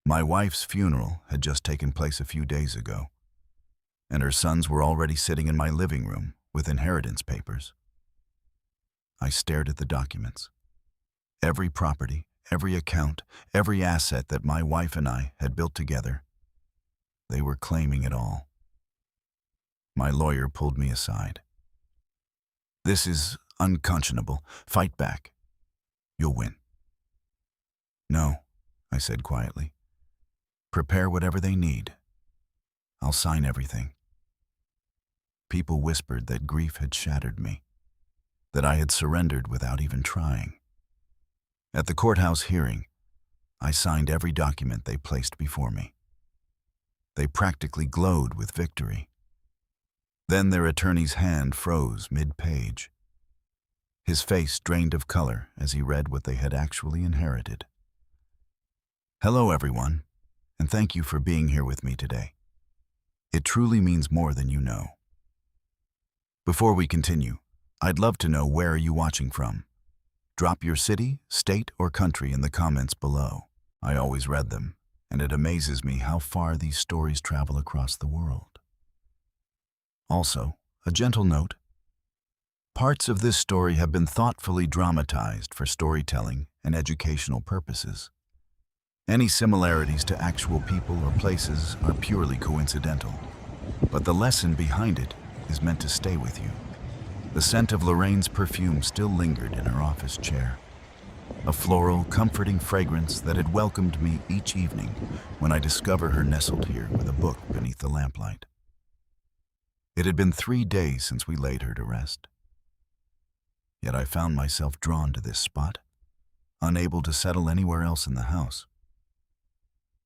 My wife's funeral had just taken place a few days ago, and her sons were already sitting in my living room with inheritance papers. I stared at the documents. Every property, every account, every asset that my wife and I had built together, they were claiming it all. My lawyer pulled me aside. "This is unconscionable. Fight back. You'll win." "No," I said quietly. "Prepare whatever they need. I'll sign everything." People whispered that grief had shattered me, that I had surrendered without even trying. At the courthouse hearing, I signed every document they placed before me. They practically glowed with victory. Then their attorney's hand froze mid-page. His face drained of color as he read what they had actually inherited. "Hello, everyone, and thank you for being here with me today. It truly means more than you know. Before we continue, I'd love to know where are you watching from. Drop your city, state, or country in the comments below. I always read them, and it amazes me how far these stories travel across the world. Also, a gentle note. Parts of this story have been thoughtfully dramatized for storytelling and educational purposes. Any similarities to actual people or places are purely coincidental, but the lesson behind it is meant to stay with you. The scent of Lorraine's perfume still lingered in her office chair, a floral, comforting fragrance that had welcomed me each evening when I discovered her nestled here with a book beneath the lamplight. It had been 3 days since we laid her to rest. Yet I found myself drawn to this spot, unable to settle anywhere else in the house.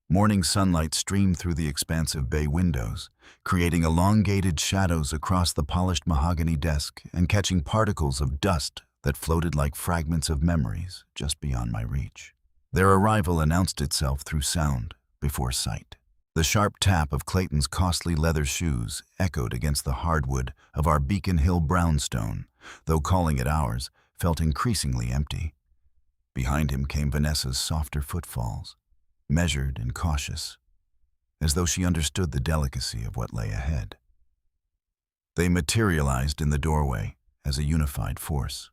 Morning sunlight streamed through the expansive bay windows, creating elongated shadows across the polished mahogany desk and catching particles of dust that floated like fragments of memories just beyond my reach. Their arrival announced itself through sound before sight. The sharp tap of Clayton's costly leather shoes echoed against the hardwood of our Beacon Hill brownstone, though calling it ours felt increasingly empty. Behind him came Vanessa's softer footfalls, measured and cautious, as though she understood the delicacy of what lay ahead. They materialized in the doorway as a unified force.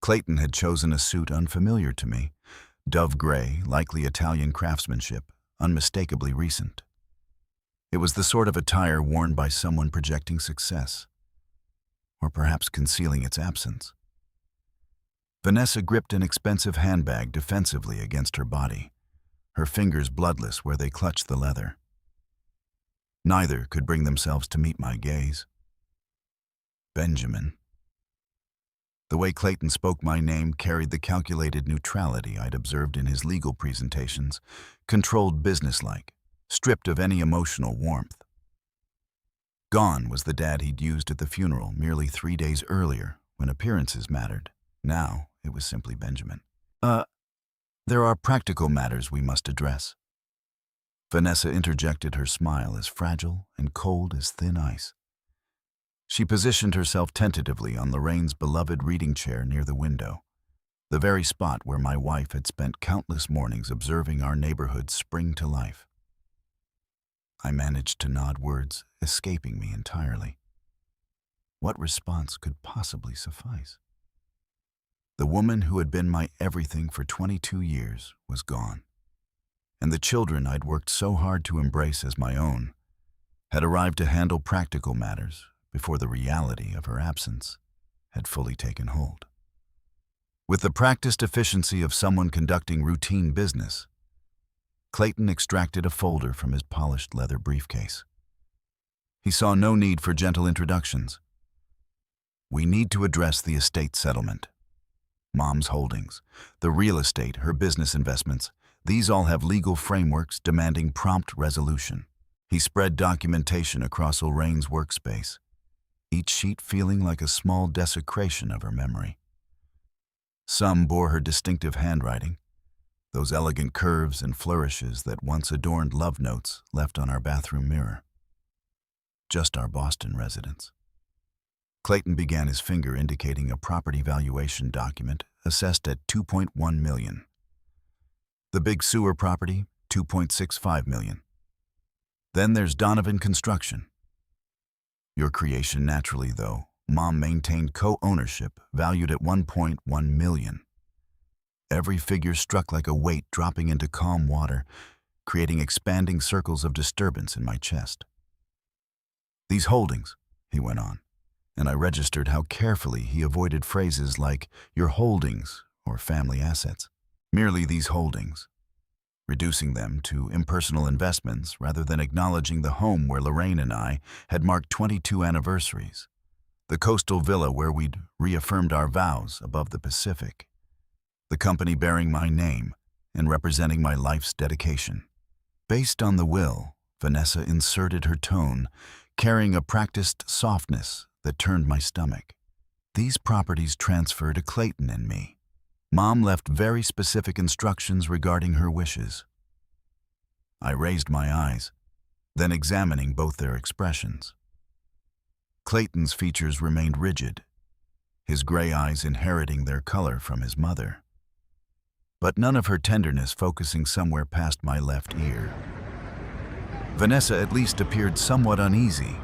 Clayton had chosen a suit unfamiliar to me, dove gray, likely Italian craftsmanship, unmistakably recent. It was the sort of attire worn by someone projecting success, or perhaps concealing its absence. Vanessa gripped an expensive handbag defensively against her body, her fingers bloodless where they clutched the leather. Neither could bring themselves to meet my gaze. Benjamin. The way Clayton spoke my name carried the calculated neutrality I'd observed in his legal presentations, controlled businesslike, stripped of any emotional warmth. Gone was the dad he'd used at the funeral merely 3 days earlier when appearances mattered. Now it was simply Benjamin. There are practical matters we must address." Vanessa interjected, her smile as fragile and cold as thin ice. She positioned herself tentatively on Lorraine's beloved reading chair near the window, the very spot where my wife had spent countless mornings observing our neighborhood spring to life. I managed to nod, words escaping me entirely. What response could possibly suffice? The woman who had been my everything for 22 years was gone, and the children I'd worked so hard to embrace as my own had arrived to handle practical matters before the reality of her absence had fully taken hold. With the practiced efficiency of someone conducting routine business, Clayton extracted a folder from his polished leather briefcase. He saw no need for gentle introductions. "We need to address the estate settlement. Mom's holdings, the real estate, her business investments, these all have legal frameworks demanding prompt resolution." He spread documentation across Lorraine's workspace, each sheet feeling like a small desecration of her memory. Some bore her distinctive handwriting, those elegant curves and flourishes that once adorned love notes left on our bathroom mirror. Just our Boston residence. Clayton began, his finger indicating a property valuation document assessed at $2.1 million. The big sewer property, $2.65 million. Then there's Donovan Construction. Your creation naturally, though. Mom maintained co-ownership, valued at $1.1 million. Every figure struck like a weight dropping into calm water, creating expanding circles of disturbance in my chest. These holdings, he went on, and I registered how carefully he avoided phrases like your holdings or family assets. Merely these holdings, reducing them to impersonal investments rather than acknowledging the home where Lorraine and I had marked 22 anniversaries, the coastal villa where we'd reaffirmed our vows above the Pacific, the company bearing my name and representing my life's dedication. Based on the will, Vanessa inserted her tone, carrying a practiced softness that turned my stomach. These properties transfer to Clayton and me. Mom left very specific instructions regarding her wishes. I raised my eyes, then examining both their expressions. Clayton's features remained rigid, his gray eyes inheriting their color from his mother, but none of her tenderness focusing somewhere past my left ear. Vanessa at least appeared somewhat uneasy,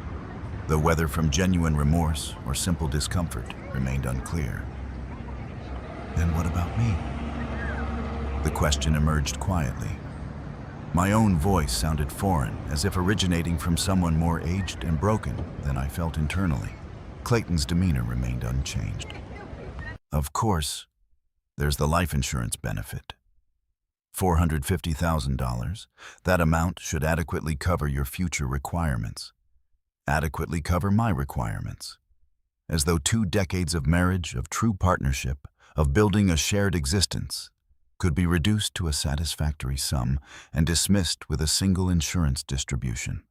though whether from genuine remorse or simple discomfort remained unclear. And what about me? The question emerged quietly. My own voice sounded foreign, as if originating from someone more aged and broken than I felt internally. Clayton's demeanor remained unchanged. Of course, there's the life insurance benefit. $450,000. That amount should adequately cover your future requirements. Adequately cover my requirements. As though 2 decades of marriage, of true partnership, of building a shared existence, could be reduced to a satisfactory sum and dismissed with a single insurance distribution.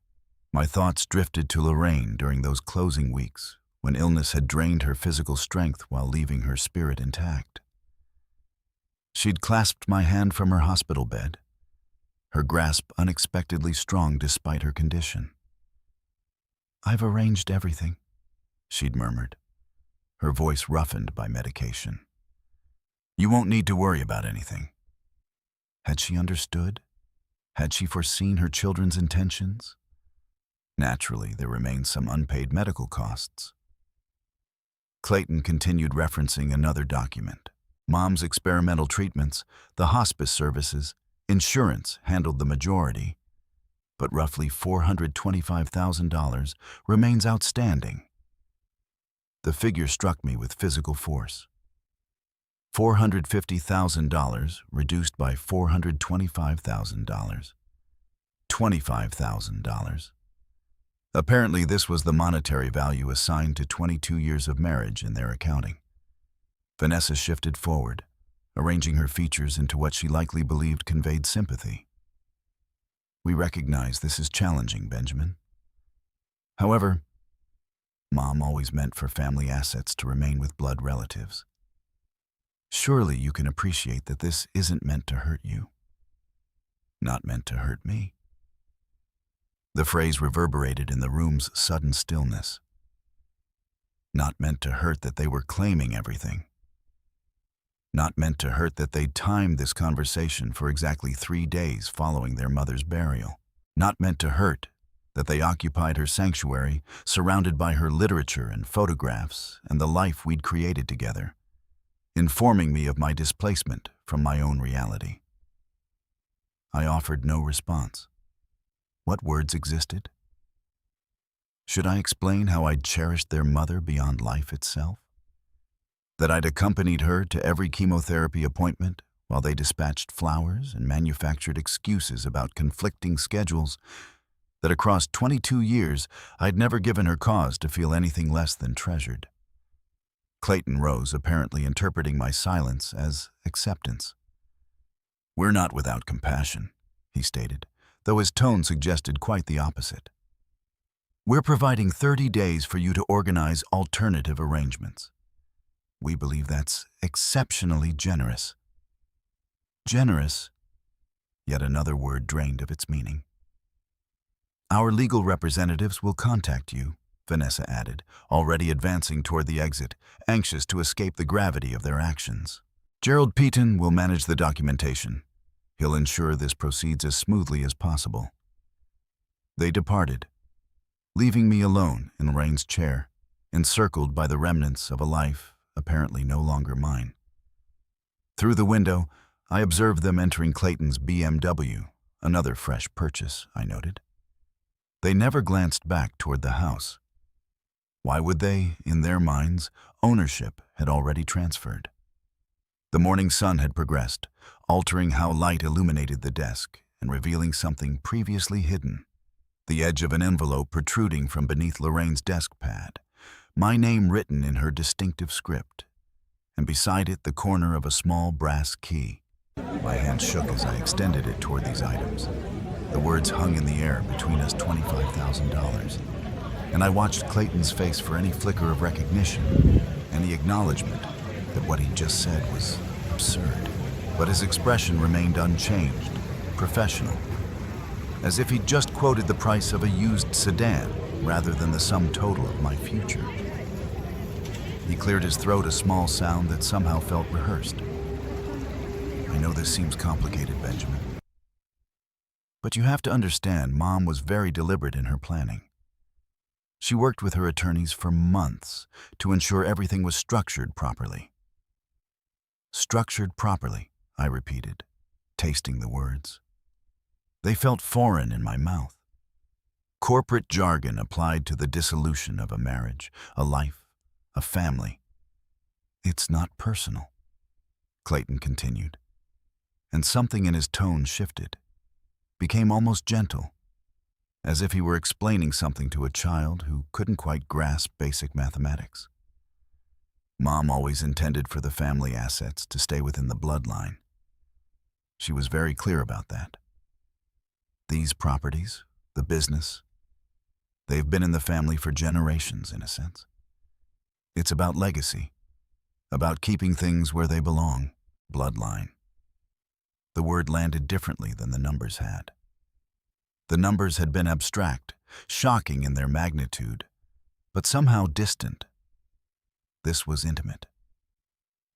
My thoughts drifted to Lorraine during those closing weeks, when illness had drained her physical strength while leaving her spirit intact. She'd clasped my hand from her hospital bed, her grasp unexpectedly strong despite her condition. "I've arranged everything," she'd murmured, her voice roughened by medication. "You won't need to worry about anything." Had she understood? Had she foreseen her children's intentions? Naturally, there remained some unpaid medical costs. Clayton continued referencing another document. Mom's experimental treatments, the hospice services, insurance handled the majority, but roughly $425,000 remains outstanding. The figure struck me with physical force. $450,000 reduced by $425,000. $25,000. Apparently, this was the monetary value assigned to 22 years of marriage in their accounting. Vanessa shifted forward, arranging her features into what she likely believed conveyed sympathy. "We recognize this is challenging, Benjamin. However, Mom always meant for family assets to remain with blood relatives. Surely you can appreciate that this isn't meant to hurt you. Not meant to hurt me." The phrase reverberated in the room's sudden stillness. Not meant to hurt that they were claiming everything. Not meant to hurt that they'd timed this conversation for exactly 3 days following their mother's burial. Not meant to hurt that they occupied her sanctuary, surrounded by her literature and photographs and the life we'd created together, informing me of my displacement from my own reality. I offered no response. What words existed? Should I explain how I'd cherished their mother beyond life itself? That I'd accompanied her to every chemotherapy appointment while they dispatched flowers and manufactured excuses about conflicting schedules, that across 22 years I'd never given her cause to feel anything less than treasured. Clayton rose, apparently interpreting my silence as acceptance. "We're not without compassion," he stated, though his tone suggested quite the opposite. "We're providing 30 days for you to organize alternative arrangements. We believe that's exceptionally generous." Generous, yet another word drained of its meaning. "Our legal representatives will contact you," Vanessa added, already advancing toward the exit, anxious to escape the gravity of their actions. "Gerald Peaton will manage the documentation. He'll ensure this proceeds as smoothly as possible." They departed, leaving me alone in Lorraine's chair, encircled by the remnants of a life apparently no longer mine. Through the window, I observed them entering Clayton's BMW, another fresh purchase, I noted. They never glanced back toward the house. Why would they? In their minds, ownership had already transferred. The morning sun had progressed, altering how light illuminated the desk and revealing something previously hidden. The edge of an envelope protruding from beneath Lorraine's desk pad, my name written in her distinctive script, and beside it the corner of a small brass key. My hand shook as I extended it toward these items. The words hung in the air between us $25,000, and I watched Clayton's face for any flicker of recognition, any acknowledgement that what he'd just said was absurd. But his expression remained unchanged, professional, as if he'd just quoted the price of a used sedan rather than the sum total of my future. He cleared his throat, a small sound that somehow felt rehearsed. "I know this seems complicated, Benjamin. But you have to understand, Mom was very deliberate in her planning. She worked with her attorneys for months to ensure everything was structured properly." "Structured properly," I repeated, tasting the words. They felt foreign in my mouth. Corporate jargon applied to the dissolution of a marriage, a life, a family. "It's not personal," Clayton continued, and something in his tone shifted, became almost gentle, as if he were explaining something to a child who couldn't quite grasp basic mathematics. "Mom always intended for the family assets to stay within the bloodline. She was very clear about that. These properties, the business, they've been in the family for generations, in a sense. It's about legacy, about keeping things where they belong, bloodline." The word landed differently than the numbers had. The numbers had been abstract, shocking in their magnitude, but somehow distant. This was intimate.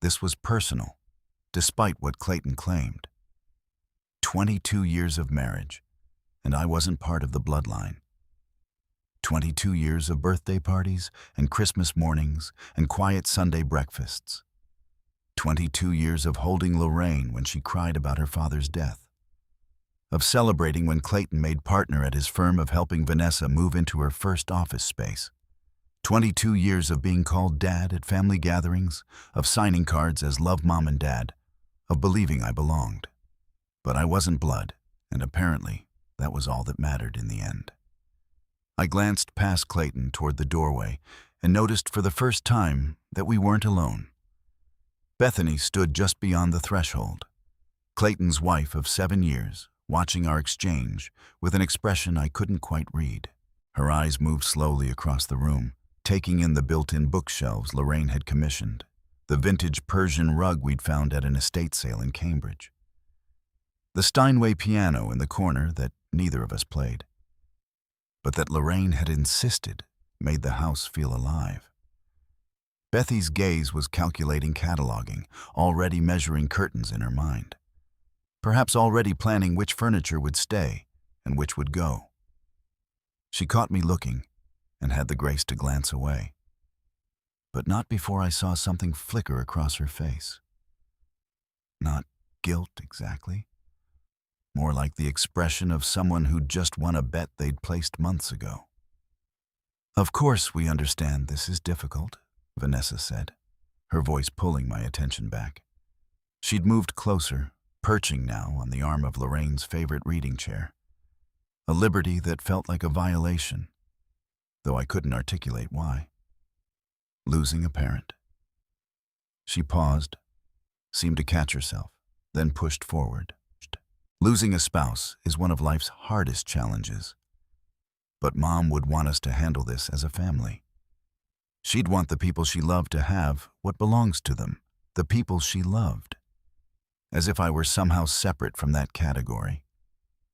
This was personal, despite what Clayton claimed. 22 years of marriage, and I wasn't part of the bloodline. 22 years of birthday parties and Christmas mornings and quiet Sunday breakfasts. 22 years of holding Lorraine when she cried about her father's death. Of celebrating when Clayton made partner at his firm, of helping Vanessa move into her first office space. 22 years of being called Dad at family gatherings, of signing cards as Love Mom and Dad, of believing I belonged. But I wasn't blood, and apparently that was all that mattered in the end. I glanced past Clayton toward the doorway and noticed for the first time that we weren't alone. Bethany stood just beyond the threshold, Clayton's wife of 7 years, watching our exchange with an expression I couldn't quite read. Her eyes moved slowly across the room, taking in the built-in bookshelves Lorraine had commissioned, the vintage Persian rug we'd found at an estate sale in Cambridge, the Steinway piano in the corner that neither of us played, but that Lorraine had insisted made the house feel alive. Bethy's gaze was calculating cataloging, already measuring curtains in her mind, perhaps already planning which furniture would stay and which would go. She caught me looking and had the grace to glance away, but not before I saw something flicker across her face. Not guilt exactly, more like the expression of someone who'd just won a bet they'd placed months ago. "Of course we understand this is difficult," Vanessa said, her voice pulling my attention back. She'd moved closer, perching now on the arm of Lorraine's favorite reading chair, a liberty that felt like a violation, though I couldn't articulate why. Losing a parent. She paused, seemed to catch herself, then pushed forward. Losing a spouse is one of life's hardest challenges, but Mom would want us to handle this as a family. She'd want the people she loved to have what belongs to them, the people she loved. As if I were somehow separate from that category.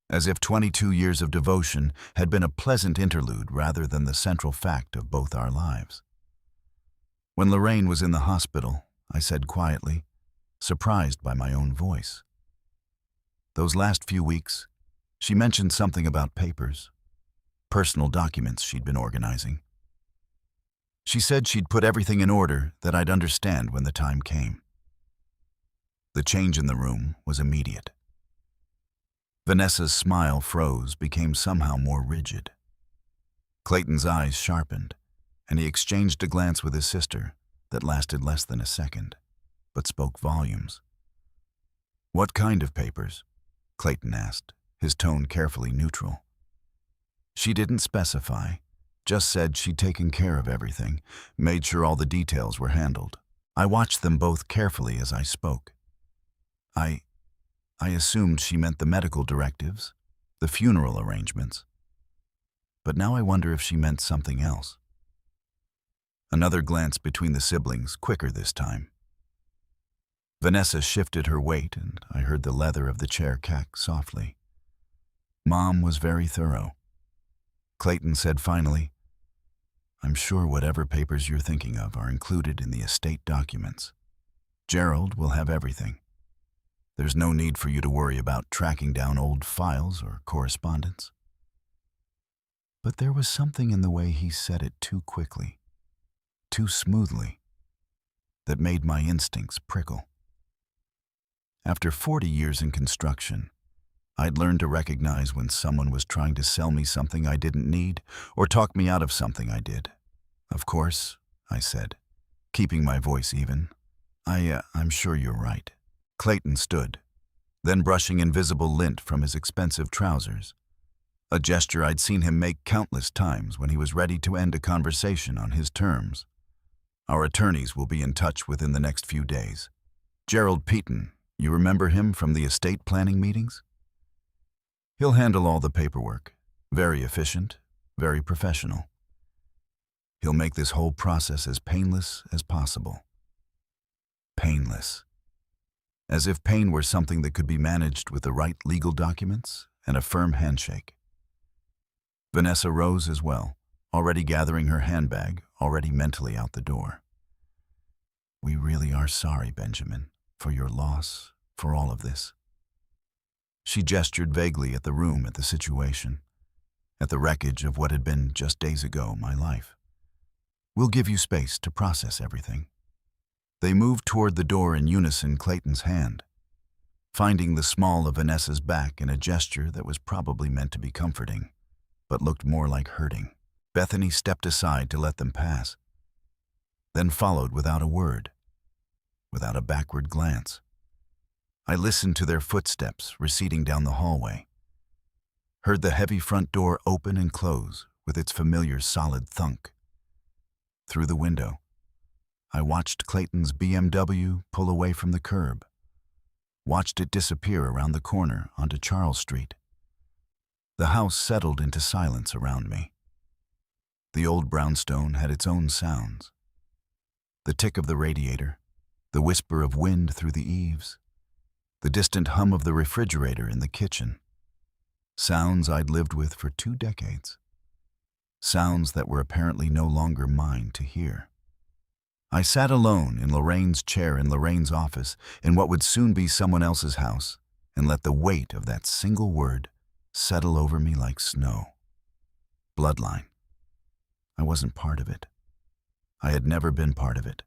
As if 22 years of devotion had been a pleasant interlude rather than the central fact of both our lives. When Lorraine was in the hospital, I said quietly, surprised by my own voice, Those last few weeks, she mentioned something about papers, personal documents she'd been organizing. She said she'd put everything in order that I'd understand when the time came. The change in the room was immediate. Vanessa's smile froze, became somehow more rigid. Clayton's eyes sharpened, and he exchanged a glance with his sister that lasted less than a second, but spoke volumes. "What kind of papers?" Clayton asked, his tone carefully neutral. She didn't specify, just said she'd taken care of everything, made sure all the details were handled. I watched them both carefully as I spoke. I assumed she meant the medical directives, the funeral arrangements. But now I wonder if she meant something else. Another glance between the siblings, quicker this time. Vanessa shifted her weight, and I heard the leather of the chair crack softly. Mom was very thorough. Clayton said finally, "I'm sure whatever papers you're thinking of are included in the estate documents. Gerald will have everything. There's no need for you to worry about tracking down old files or correspondence." But there was something in the way he said it too quickly, too smoothly, that made my instincts prickle. After 40 years in construction, I'd learned to recognize when someone was trying to sell me something I didn't need or talk me out of something I did. "Of course," I said, keeping my voice even. I'm sure you're right." Clayton stood, then brushing invisible lint from his expensive trousers, a gesture I'd seen him make countless times when he was ready to end a conversation on his terms. "Our attorneys will be in touch within the next few days. Gerald Peaton, you remember him from the estate planning meetings? He'll handle all the paperwork, very efficient, very professional. He'll make this whole process as painless as possible." Painless. As if pain were something that could be managed with the right legal documents and a firm handshake. Vanessa rose as well, already gathering her handbag, already mentally out the door. "We really are sorry, Benjamin, for your loss, for all of this." She gestured vaguely at the room, at the situation, at the wreckage of what had been, just days ago, my life. "We'll give you space to process everything." They moved toward the door in unison, Clayton's hand, finding the small of Vanessa's back in a gesture that was probably meant to be comforting, but looked more like hurting. Bethany stepped aside to let them pass, then followed without a word, without a backward glance. I listened to their footsteps receding down the hallway, heard the heavy front door open and close with its familiar solid thunk. Through the window, I watched Clayton's BMW pull away from the curb, watched it disappear around the corner onto Charles Street. The house settled into silence around me. The old brownstone had its own sounds. The tick of the radiator, the whisper of wind through the eaves, the distant hum of the refrigerator in the kitchen. Sounds I'd lived with for 2 decades. Sounds that were apparently no longer mine to hear. I sat alone in Lorraine's chair in Lorraine's office in what would soon be someone else's house and let the weight of that single word settle over me like snow. Bloodline. I wasn't part of it. I had never been part of it.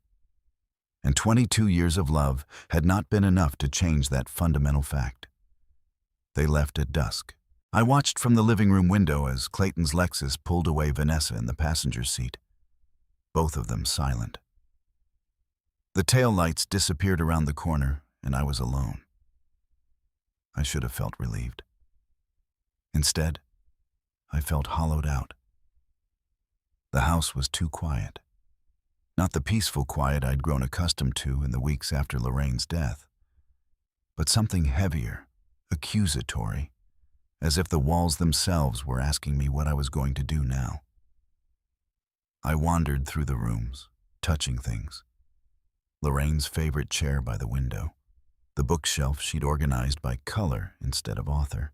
And 22 years of love had not been enough to change that fundamental fact. They left at dusk. I watched from the living room window as Clayton's Lexus pulled away Vanessa in the passenger seat, both of them silent. The taillights disappeared around the corner, and I was alone. I should have felt relieved. Instead, I felt hollowed out. The house was too quiet. Not the peaceful quiet I'd grown accustomed to in the weeks after Lorraine's death, but something heavier, accusatory, as if the walls themselves were asking me what I was going to do now. I wandered through the rooms, touching things. Lorraine's favorite chair by the window, the bookshelf she'd organized by color instead of author,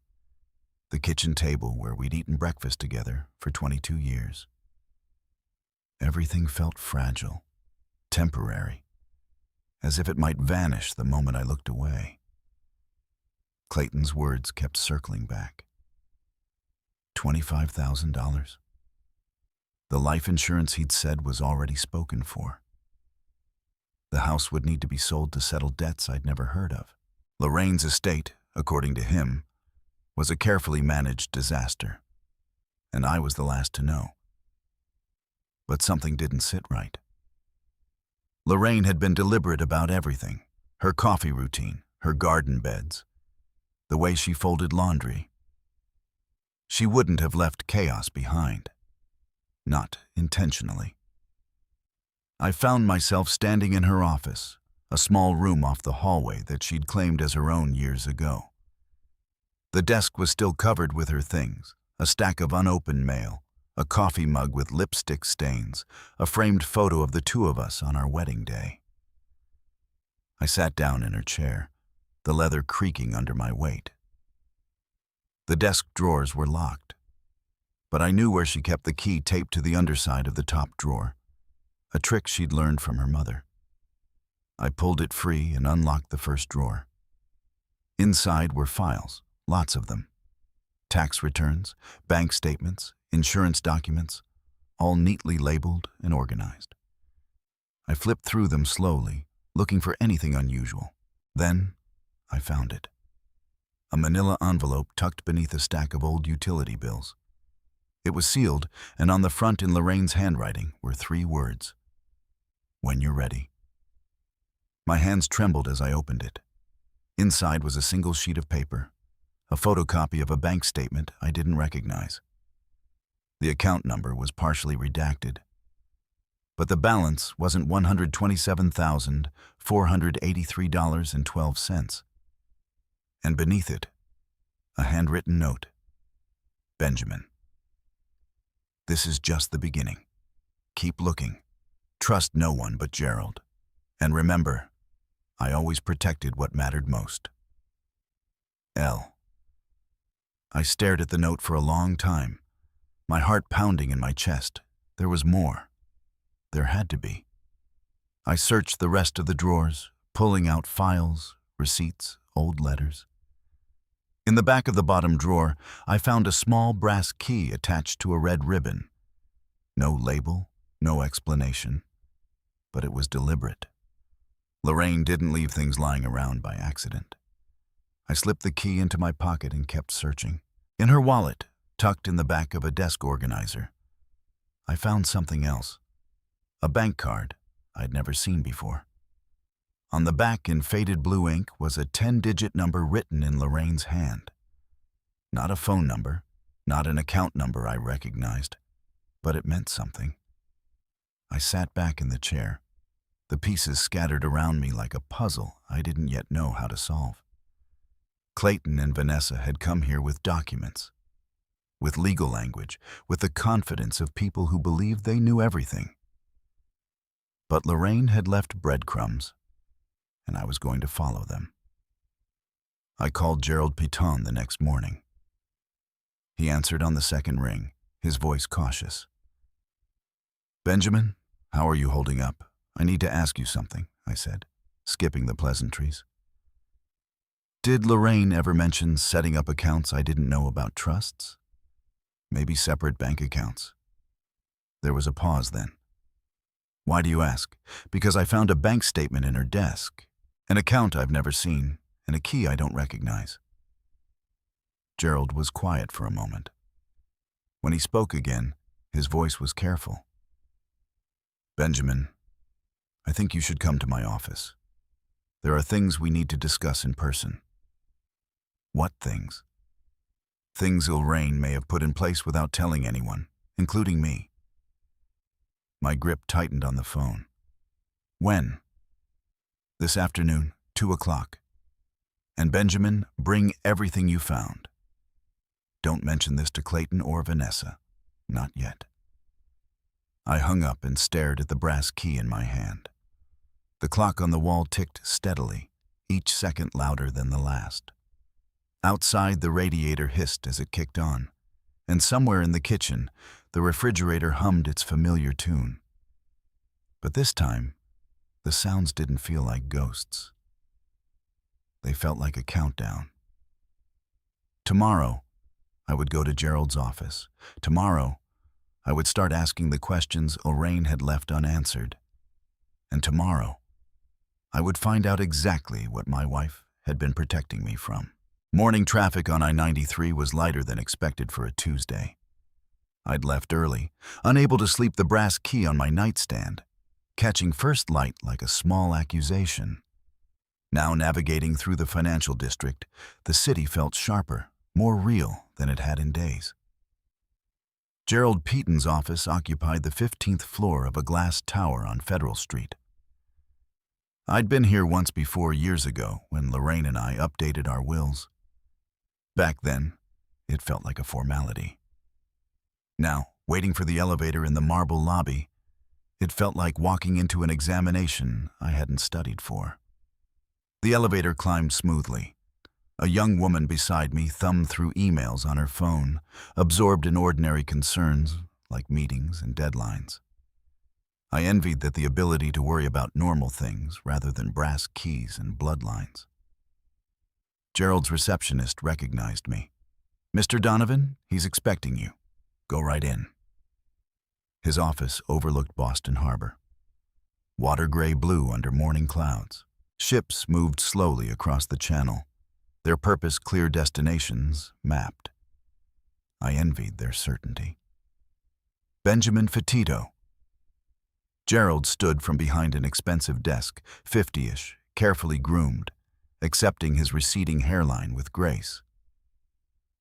the kitchen table where we'd eaten breakfast together for 22 years. Everything felt fragile, temporary, as if it might vanish the moment I looked away. Clayton's words kept circling back. $25,000. The life insurance he'd said was already spoken for. The house would need to be sold to settle debts I'd never heard of. Lorraine's estate, according to him, was a carefully managed disaster, and I was the last to know. But something didn't sit right. Lorraine had been deliberate about everything: her coffee routine, her garden beds, the way she folded laundry. She wouldn't have left chaos behind. Not intentionally. I found myself standing in her office, a small room off the hallway that she'd claimed as her own years ago. The desk was still covered with her things: a stack of unopened mail, a coffee mug with lipstick stains, a framed photo of the two of us on our wedding day. I sat down in her chair, the leather creaking under my weight. The desk drawers were locked, but I knew where she kept the key taped to the underside of the top drawer, a trick she'd learned from her mother. I pulled it free and unlocked the first drawer. Inside were files, lots of them. Tax returns, bank statements, insurance documents, all neatly labeled and organized. I flipped through them slowly, looking for anything unusual. Then I found it. A manila envelope tucked beneath a stack of old utility bills. It was sealed, and on the front in Lorraine's handwriting were 3 words: "When you're ready." My hands trembled as I opened it. Inside was a single sheet of paper, a photocopy of a bank statement I didn't recognize. The account number was partially redacted, but the balance wasn't $127,483.12. And beneath it, a handwritten note: "Benjamin, this is just the beginning. Keep looking. Trust no one but Gerald. And remember, I always protected what mattered most. L." I stared at the note for a long time, my heart pounding in my chest. There was more. There had to be. I searched the rest of the drawers, pulling out files, receipts, old letters. In the back of the bottom drawer, I found a small brass key attached to a red ribbon. No label, no explanation, but it was deliberate. Lorraine didn't leave things lying around by accident. I slipped the key into my pocket and kept searching. In her wallet, tucked in the back of a desk organizer, I found something else: a bank card I'd never seen before. On the back, in faded blue ink, was a 10-digit number written in Lorraine's hand. Not a phone number, not an account number I recognized, but it meant something. I sat back in the chair, the pieces scattered around me like a puzzle I didn't yet know how to solve. Clayton and Vanessa had come here with documents, with legal language, with the confidence of people who believed they knew everything. But Lorraine had left breadcrumbs, and I was going to follow them. I called Gerald Piton the next morning. He answered on the second ring, his voice cautious. "Benjamin, how are you holding up? I need to ask you something," I said, skipping the pleasantries. Did Lorraine ever mention setting up accounts I didn't know about? Trusts? Maybe separate bank accounts? There was a pause then. "Why do you ask?" "Because I found a bank statement in her desk, an account I've never seen, and a key I don't recognize." Gerald was quiet for a moment. When he spoke again, his voice was careful. "Benjamin, I think you should come to my office. There are things we need to discuss in person." "What things?" "Things Lorraine may have put in place without telling anyone, including me." My grip tightened on the phone. "When?" "This afternoon, 2 o'clock. And Benjamin, bring everything you found. Don't mention this to Clayton or Vanessa. Not yet." I hung up and stared at the brass key in my hand. The clock on the wall ticked steadily, each second louder than the last. Outside, the radiator hissed as it kicked on, and somewhere in the kitchen, the refrigerator hummed its familiar tune. But this time, the sounds didn't feel like ghosts. They felt like a countdown. Tomorrow, I would go to Gerald's office. Tomorrow, I would start asking the questions Lorraine had left unanswered. And tomorrow, I would find out exactly what my wife had been protecting me from. Morning traffic on I-93 was lighter than expected for a Tuesday. I'd left early, unable to sleep the brass key on my nightstand, catching first light like a small accusation. Now navigating through the financial district, the city felt sharper, more real than it had in days. Gerald Peaton's office occupied the 15th floor of a glass tower on Federal Street. I'd been here once before years ago when Lorraine and I updated our wills. Back then, it felt like a formality. Now, waiting for the elevator in the marble lobby, it felt like walking into an examination I hadn't studied for. The elevator climbed smoothly. A young woman beside me thumbed through emails on her phone, absorbed in ordinary concerns like meetings and deadlines. I envied that the ability to worry about normal things rather than brass keys and bloodlines. Gerald's receptionist recognized me. "Mr. Donovan, he's expecting you. Go right in." His office overlooked Boston Harbor. Water gray-blue under morning clouds. Ships moved slowly across the channel, their purpose-clear destinations mapped. I envied their certainty. Benjamin Fatito. Gerald stood from behind an expensive desk, 50-ish, carefully groomed, accepting his receding hairline with grace.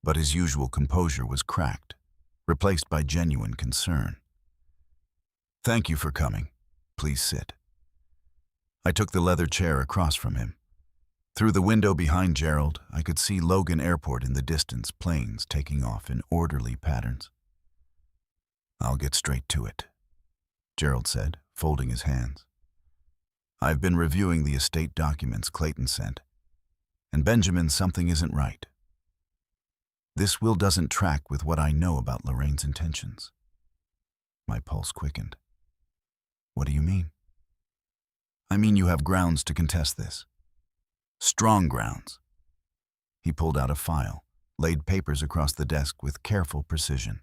But his usual composure was cracked, replaced by genuine concern. "Thank you for coming. Please sit." I took the leather chair across from him. Through the window behind Gerald, I could see Logan Airport in the distance, planes taking off in orderly patterns. "I'll get straight to it," Gerald said, folding his hands. "I've been reviewing the estate documents Clayton sent, and Benjamin, something isn't right. This will doesn't track with what I know about Lorraine's intentions." My pulse quickened. "What do you mean?" "I mean you have grounds to contest this. Strong grounds." He pulled out a file, laid papers across the desk with careful precision.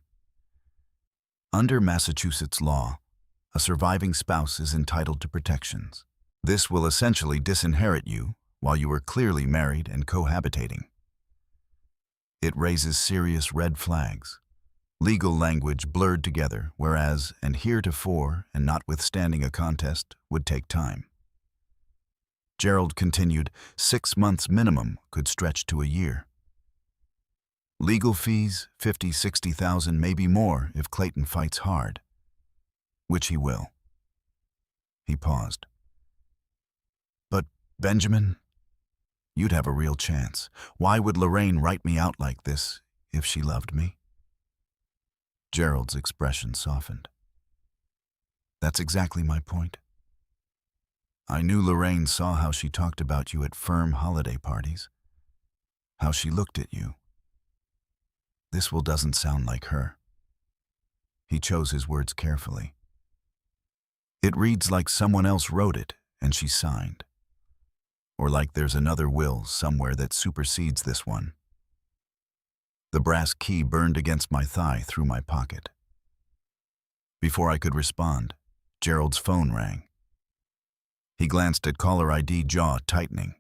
"Under Massachusetts law, a surviving spouse is entitled to protections. This will essentially disinherit you while you are clearly married and cohabitating. It raises serious red flags. Legal language blurred together, whereas and heretofore and notwithstanding a contest would take time." Gerald continued, 6 months minimum could stretch to a year. "Legal fees, 50, 60,000, maybe more if Clayton fights hard. Which he will." He paused. "But, Benjamin, you'd have a real chance. Why would Lorraine write me out like this if she loved me?" Gerald's expression softened. "That's exactly my point. I knew Lorraine saw how she talked about you at firm holiday parties, how she looked at you. This will doesn't sound like her." He chose his words carefully. "It reads like someone else wrote it and she signed. Or like there's another will somewhere that supersedes this one." The brass key burned against my thigh through my pocket. Before I could respond, Gerald's phone rang. He glanced at caller ID, jaw tightening.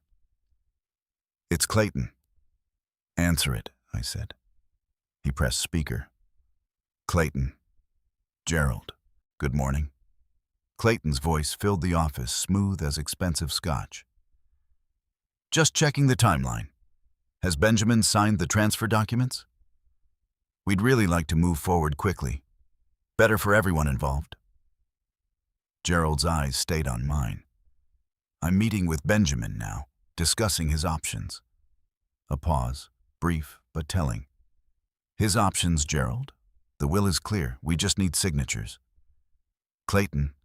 "It's Clayton." "Answer it," I said. He pressed speaker. "Clayton. Gerald. Good morning." Clayton's voice filled the office, smooth as expensive scotch. "Just checking the timeline. Has Benjamin signed the transfer documents? We'd really like to move forward quickly. Better for everyone involved." Gerald's eyes stayed on mine. "I'm meeting with Benjamin now, discussing his options." A pause, brief but telling. "His options, Gerald? The will is clear. We just need signatures." "Clayton,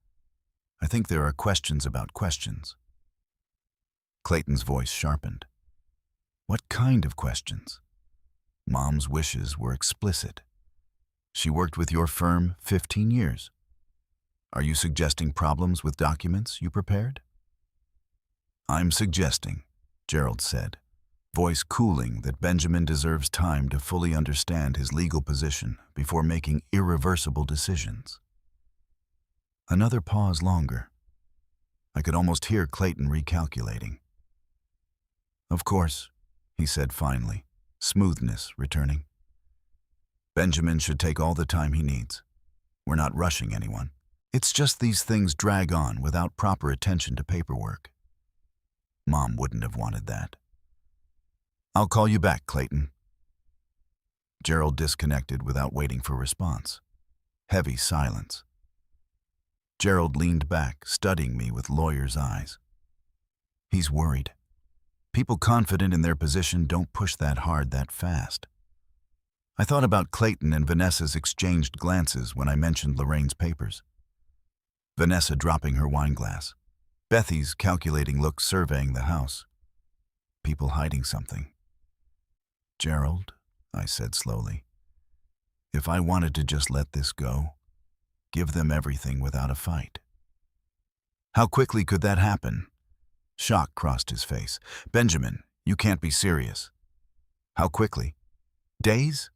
I think there are questions about questions." Clayton's voice sharpened. "What kind of questions?" Mom's wishes were explicit. "She worked with your firm 15 years. Are you suggesting problems with documents you prepared?" "I'm suggesting," Gerald said, voice cooling that Benjamin deserves time to fully understand his legal position before making irreversible decisions. Another pause longer. I could almost hear Clayton recalculating. "Of course," he said finally, smoothness returning. "Benjamin should take all the time he needs. We're not rushing anyone. It's just these things drag on without proper attention to paperwork. Mom wouldn't have wanted that. I'll call you back, Clayton." Gerald disconnected without waiting for response. Heavy silence. Gerald leaned back, studying me with lawyer's eyes. He's worried. People confident in their position don't push that hard that fast. I thought about Clayton and Vanessa's exchanged glances when I mentioned Lorraine's papers. Vanessa dropping her wine glass. Bethy's calculating look surveying the house. People hiding something. "Gerald," I said slowly, "if I wanted to just let this go, give them everything without a fight." "How quickly could that happen?" Shock crossed his face. "Benjamin, you can't be serious." "How quickly? Days?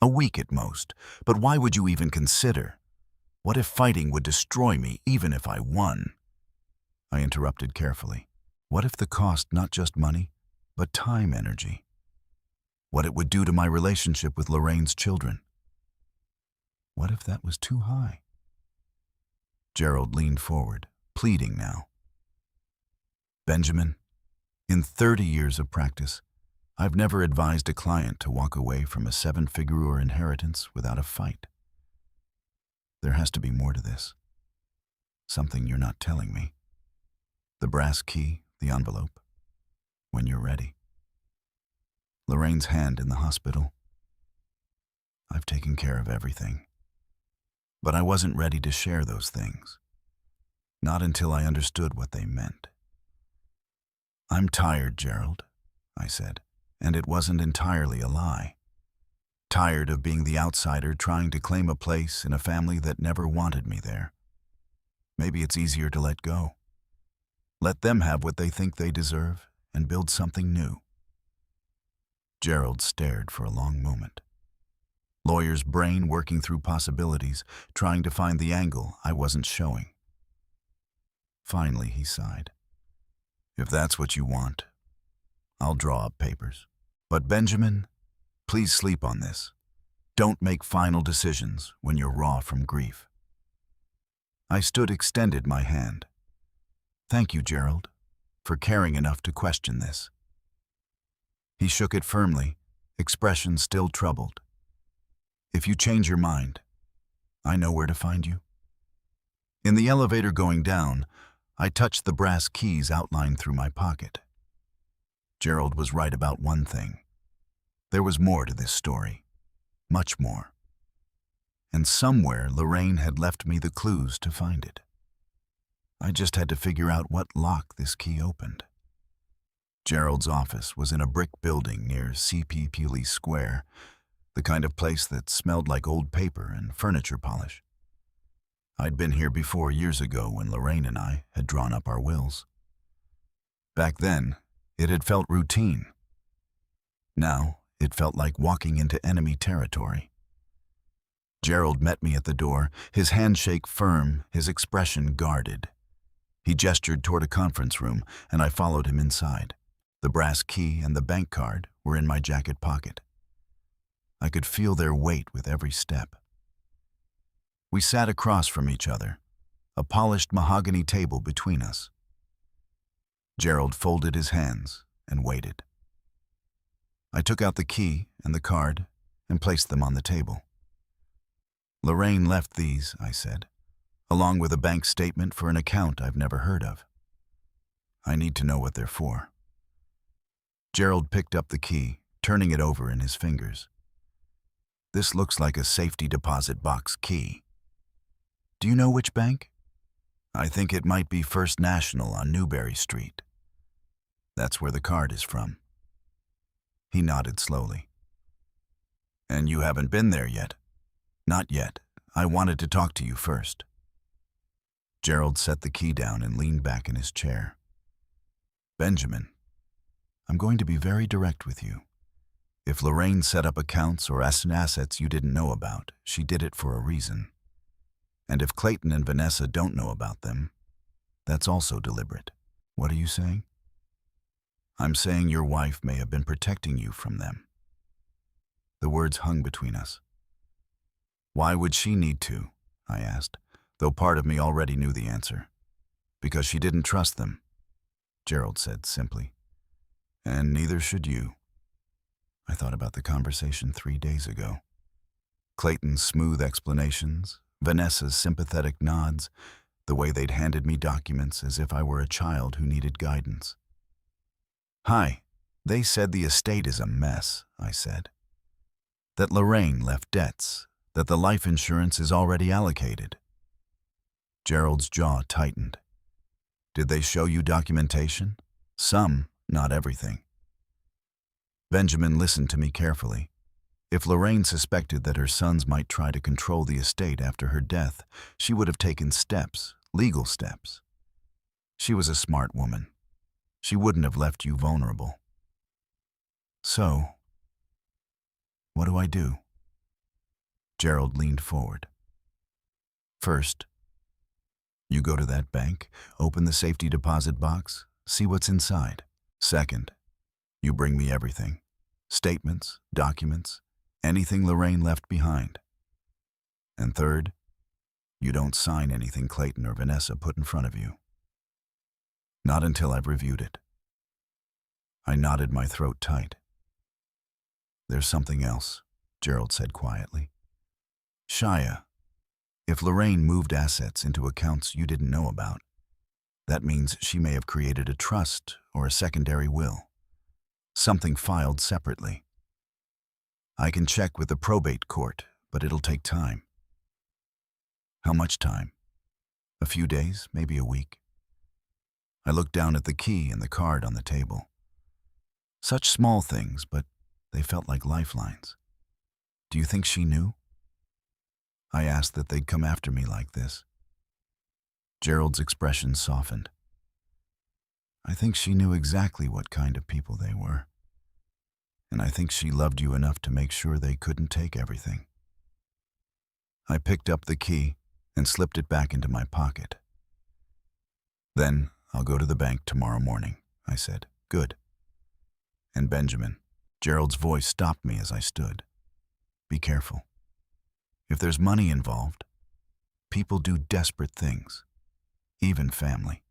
A week at most. But why would you even consider? What if fighting would destroy me even if I won?" I interrupted carefully. What if the cost not just money, but time energy? What it would do to my relationship with Lorraine's children? What if that was too high? Gerald leaned forward, pleading now. "Benjamin, in 30 years of practice, I've never advised a client to walk away from a seven-figure inheritance without a fight. There has to be more to this. Something you're not telling me. The brass key, the envelope. When you're ready. Lorraine's hand in the hospital. I've taken care of everything. But I wasn't ready to share those things. Not until I understood what they meant. I'm tired, Gerald," I said, and it wasn't entirely a lie. Tired of being the outsider trying to claim a place in a family that never wanted me there. Maybe it's easier to let go. Let them have what they think they deserve and build something new. Gerald stared for a long moment. Lawyer's brain working through possibilities, trying to find the angle I wasn't showing. Finally, he sighed. "If that's what you want, I'll draw up papers. But Benjamin, please sleep on this. Don't make final decisions when you're raw from grief." I stood extended my hand. "Thank you, Gerald, for caring enough to question this." He shook it firmly, expression still troubled. "If you change your mind, I know where to find you." In the elevator going down, I touched the brass keys outlined through my pocket. Gerald was right about one thing. There was more to this story. Much more. And somewhere Lorraine had left me the clues to find it. I just had to figure out what lock this key opened. Gerald's office was in a brick building near C.P. Pewley Square, the kind of place that smelled like old paper and furniture polish. I'd been here before years ago when Lorraine and I had drawn up our wills. Back then, it had felt routine. Now, it felt like walking into enemy territory. Gerald met me at the door, his handshake firm, his expression guarded. He gestured toward a conference room, and I followed him inside. The brass key and the bank card were in my jacket pocket. I could feel their weight with every step. We sat across from each other, a polished mahogany table between us. Gerald folded his hands and waited. I took out the key and the card and placed them on the table. "Lorraine left these," I said, "along with a bank statement for an account I've never heard of. I need to know what they're for." Gerald picked up the key, turning it over in his fingers. "This looks like a safety deposit box key. Do you know which bank?" "I think it might be First National on Newberry Street. That's where the card is from." He nodded slowly. "And you haven't been there yet?" "Not yet. I wanted to talk to you first." Gerald set the key down and leaned back in his chair. "Benjamin, I'm going to be very direct with you. If Lorraine set up accounts or assets you didn't know about, she did it for a reason. And if Clayton and Vanessa don't know about them, that's also deliberate. What are you saying? I'm saying your wife may have been protecting you from them. The words hung between us. Why would she need to? I asked, though part of me already knew the answer. Because she didn't trust them, Gerald said simply. And neither should you. I thought about the conversation 3 days ago. Clayton's smooth explanations, Vanessa's sympathetic nods, the way they'd handed me documents as if I were a child who needed guidance. Hi, they said the estate is a mess, I said. That Lorraine left debts, that the life insurance is already allocated. Gerald's jaw tightened. Did they show you documentation? Some, not everything. Benjamin listened to me carefully. If Lorraine suspected that her sons might try to control the estate after her death, she would have taken steps, legal steps. She was a smart woman. She wouldn't have left you vulnerable. So, what do I do? Gerald leaned forward. First, you go to that bank, open the safety deposit box, see what's inside. Second, you bring me everything. Statements, documents, anything Lorraine left behind. And third, you don't sign anything Clayton or Vanessa put in front of you. Not until I've reviewed it. I knotted my throat tight. There's something else, Gerald said quietly. Shia, if Lorraine moved assets into accounts you didn't know about, that means she may have created a trust or a secondary will. Something filed separately. I can check with the probate court, but it'll take time. How much time? A few days, maybe a week. I looked down at the key and the card on the table. Such small things, but they felt like lifelines. Do you think she knew? I asked that they'd come after me like this. Gerald's expression softened. I think she knew exactly what kind of people they were. And I think she loved you enough to make sure they couldn't take everything. I picked up the key and slipped it back into my pocket. Then I'll go to the bank tomorrow morning, I said. Good. And Benjamin, Gerald's voice stopped me as I stood. Be careful. If there's money involved, people do desperate things, even family.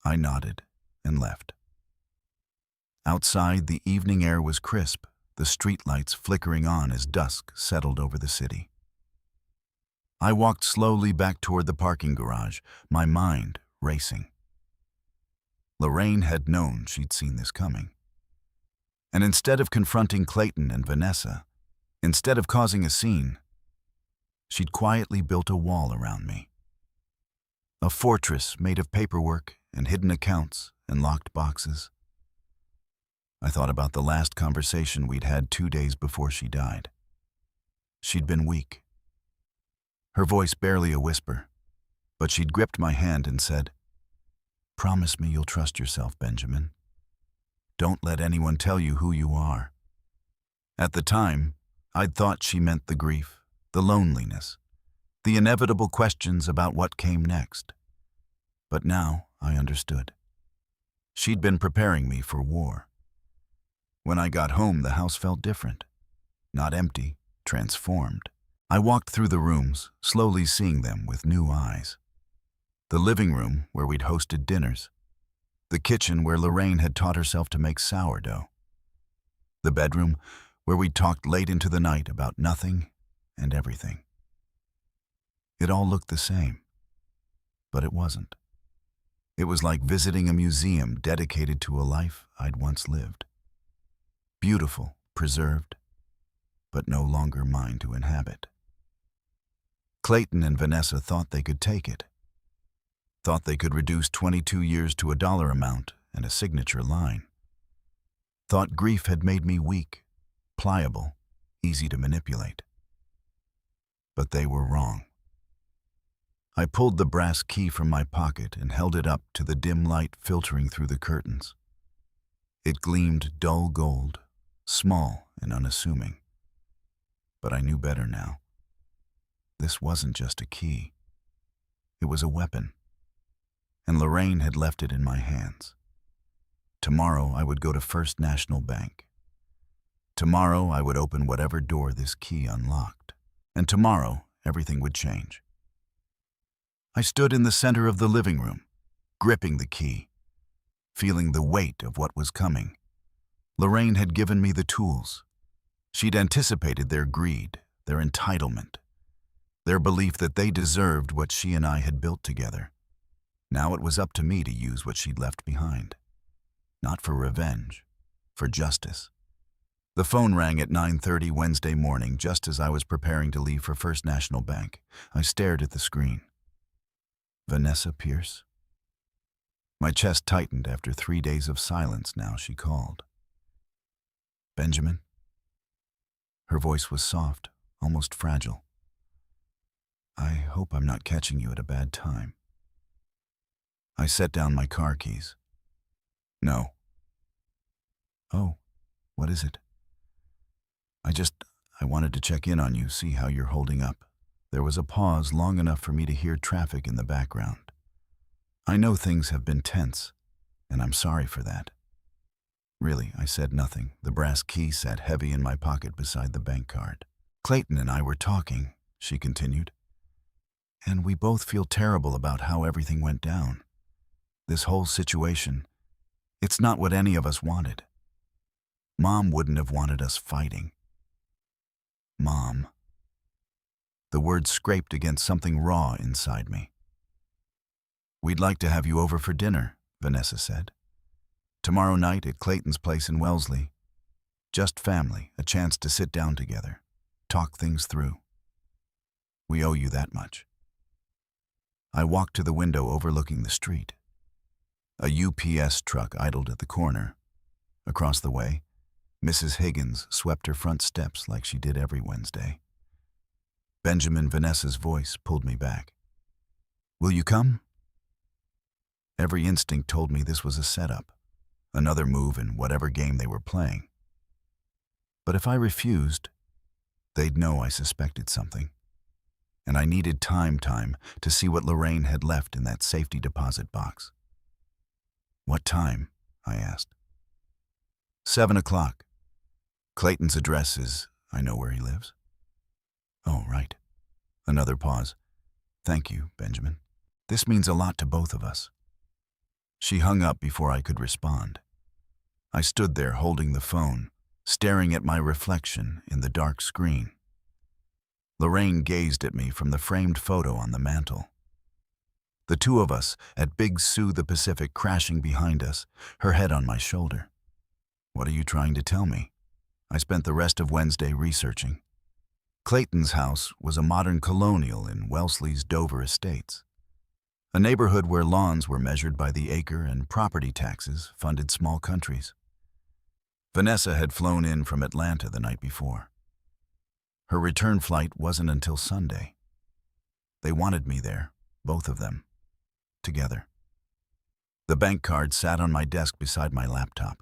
I nodded and left. Outside, the evening air was crisp, the streetlights flickering on as dusk settled over the city. I walked slowly back toward the parking garage, my mind racing. Lorraine had known she'd seen this coming. And instead of confronting Clayton and Vanessa, instead of causing a scene, she'd quietly built a wall around me. A fortress made of paperwork and hidden accounts and locked boxes. I thought about the last conversation we'd had 2 days before she died. She'd been weak. Her voice barely a whisper, but she'd gripped my hand and said, "Promise me you'll trust yourself, Benjamin. Don't let anyone tell you who you are." At the time, I'd thought she meant the grief, the loneliness, the inevitable questions about what came next. But now I understood. She'd been preparing me for war. When I got home, the house felt different. Not empty, transformed. I walked through the rooms, slowly seeing them with new eyes. The living room, where we'd hosted dinners. The kitchen, where Lorraine had taught herself to make sourdough. The bedroom, where we'd talked late into the night about nothing and everything. It all looked the same, but it wasn't. It was like visiting a museum dedicated to a life I'd once lived. Beautiful, preserved, but no longer mine to inhabit. Clayton and Vanessa thought they could take it. Thought they could reduce 22 years to a dollar amount and a signature line. Thought grief had made me weak, pliable, easy to manipulate. But they were wrong. I pulled the brass key from my pocket and held it up to the dim light filtering through the curtains. It gleamed dull gold, small and unassuming. But I knew better now. This wasn't just a key. It was a weapon. And Lorraine had left it in my hands. Tomorrow I would go to First National Bank. Tomorrow I would open whatever door this key unlocked. And tomorrow everything would change. I stood in the center of the living room, gripping the key, feeling the weight of what was coming. Lorraine had given me the tools. She'd anticipated their greed, their entitlement, their belief that they deserved what she and I had built together. Now it was up to me to use what she'd left behind. Not for revenge, for justice. The phone rang at 9:30 Wednesday morning, just as I was preparing to leave for First National Bank. I stared at the screen. Vanessa Pierce? My chest tightened after 3 days of silence now, she called. Benjamin? Her voice was soft, almost fragile. I hope I'm not catching you at a bad time. I set down my car keys. No. Oh, what is it? I wanted to check in on you, see how you're holding up. There was a pause long enough for me to hear traffic in the background. I know things have been tense, and I'm sorry for that. Really, I said nothing. The brass key sat heavy in my pocket beside the bank card. Clayton and I were talking, she continued, and we both feel terrible about how everything went down. This whole situation, it's not what any of us wanted. Mom wouldn't have wanted us fighting. Mom. The word scraped against something raw inside me. We'd like to have you over for dinner, Vanessa said. Tomorrow night at Clayton's place in Wellesley. Just family, a chance to sit down together, talk things through. We owe you that much. I walked to the window overlooking the street. A UPS truck idled at the corner. Across the way, Mrs. Higgins swept her front steps like she did every Wednesday. Benjamin Vanessa's voice pulled me back. Will you come? Every instinct told me this was a setup, another move in whatever game they were playing. But if I refused, they'd know I suspected something. And I needed time to see what Lorraine had left in that safety deposit box. What time? I asked. 7 o'clock. Clayton's address is, I know where he lives. Oh, right. Another pause. Thank you, Benjamin. This means a lot to both of us. She hung up before I could respond. I stood there holding the phone, staring at my reflection in the dark screen. Lorraine gazed at me from the framed photo on the mantel. The two of us at Big Sue the Pacific crashing behind us, her head on my shoulder. What are you trying to tell me? I spent the rest of Wednesday researching. Clayton's house was a modern colonial in Wellesley's Dover Estates, a neighborhood where lawns were measured by the acre and property taxes funded small countries. Vanessa had flown in from Atlanta the night before. Her return flight wasn't until Sunday. They wanted me there, both of them, together. The bank card sat on my desk beside my laptop.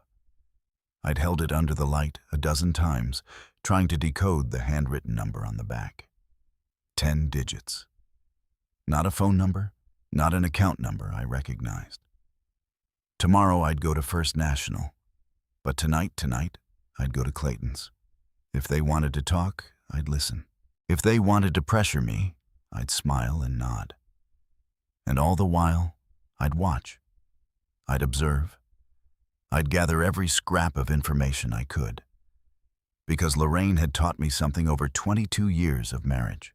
I'd held it under the light a dozen times, trying to decode the handwritten number on the back. 10 digits. Not a phone number, not an account number I recognized. Tomorrow I'd go to First National, but tonight, I'd go to Clayton's. If they wanted to talk, I'd listen. If they wanted to pressure me, I'd smile and nod. And all the while, I'd watch. I'd observe. I'd gather every scrap of information I could. Because Lorraine had taught me something over 22 years of marriage.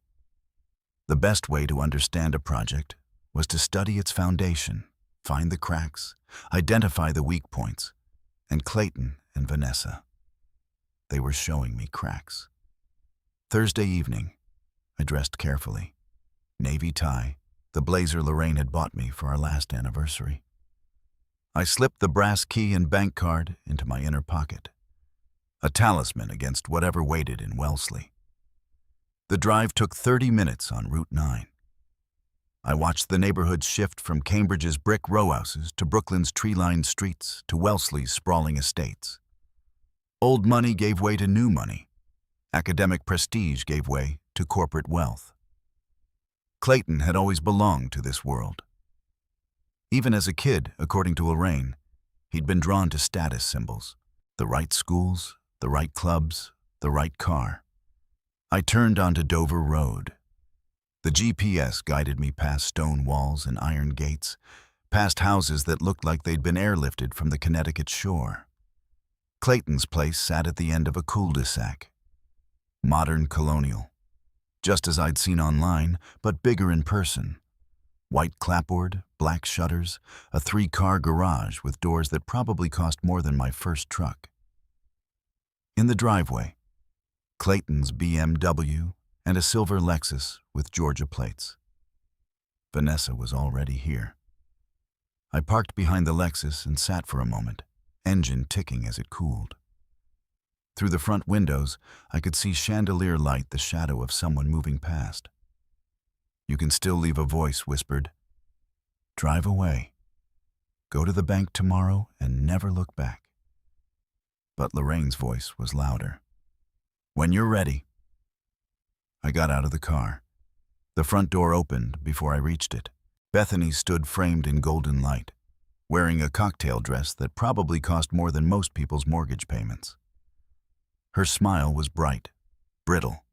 The best way to understand a project was to study its foundation, find the cracks, identify the weak points, and Clayton and Vanessa. They were showing me cracks. Thursday evening, I dressed carefully. Navy tie, the blazer Lorraine had bought me for our last anniversary. I slipped the brass key and bank card into my inner pocket, a talisman against whatever waited in Wellesley. The drive took 30 minutes on Route 9. I watched the neighborhood shift from Cambridge's brick row houses to Brooklyn's tree-lined streets to Wellesley's sprawling estates. Old money gave way to new money. Academic prestige gave way to corporate wealth. Clayton had always belonged to this world. Even as a kid, according to Lorraine, he'd been drawn to status symbols. The right schools, the right clubs, the right car. I turned onto Dover Road. The GPS guided me past stone walls and iron gates, past houses that looked like they'd been airlifted from the Connecticut shore. Clayton's place sat at the end of a cul-de-sac. Modern colonial. Just as I'd seen online, but bigger in person. White clapboard, black shutters, a 3-car garage with doors that probably cost more than my first truck. In the driveway, Clayton's BMW and a silver Lexus with Georgia plates. Vanessa was already here. I parked behind the Lexus and sat for a moment, engine ticking as it cooled. Through the front windows, I could see chandelier light the shadow of someone moving past. You can still leave a voice whispered, "Drive away. Go to the bank tomorrow and never look back." But Lorraine's voice was louder. "When you're ready." I got out of the car. The front door opened before I reached it. Bethany stood framed in golden light, wearing a cocktail dress that probably cost more than most people's mortgage payments. Her smile was bright, brittle.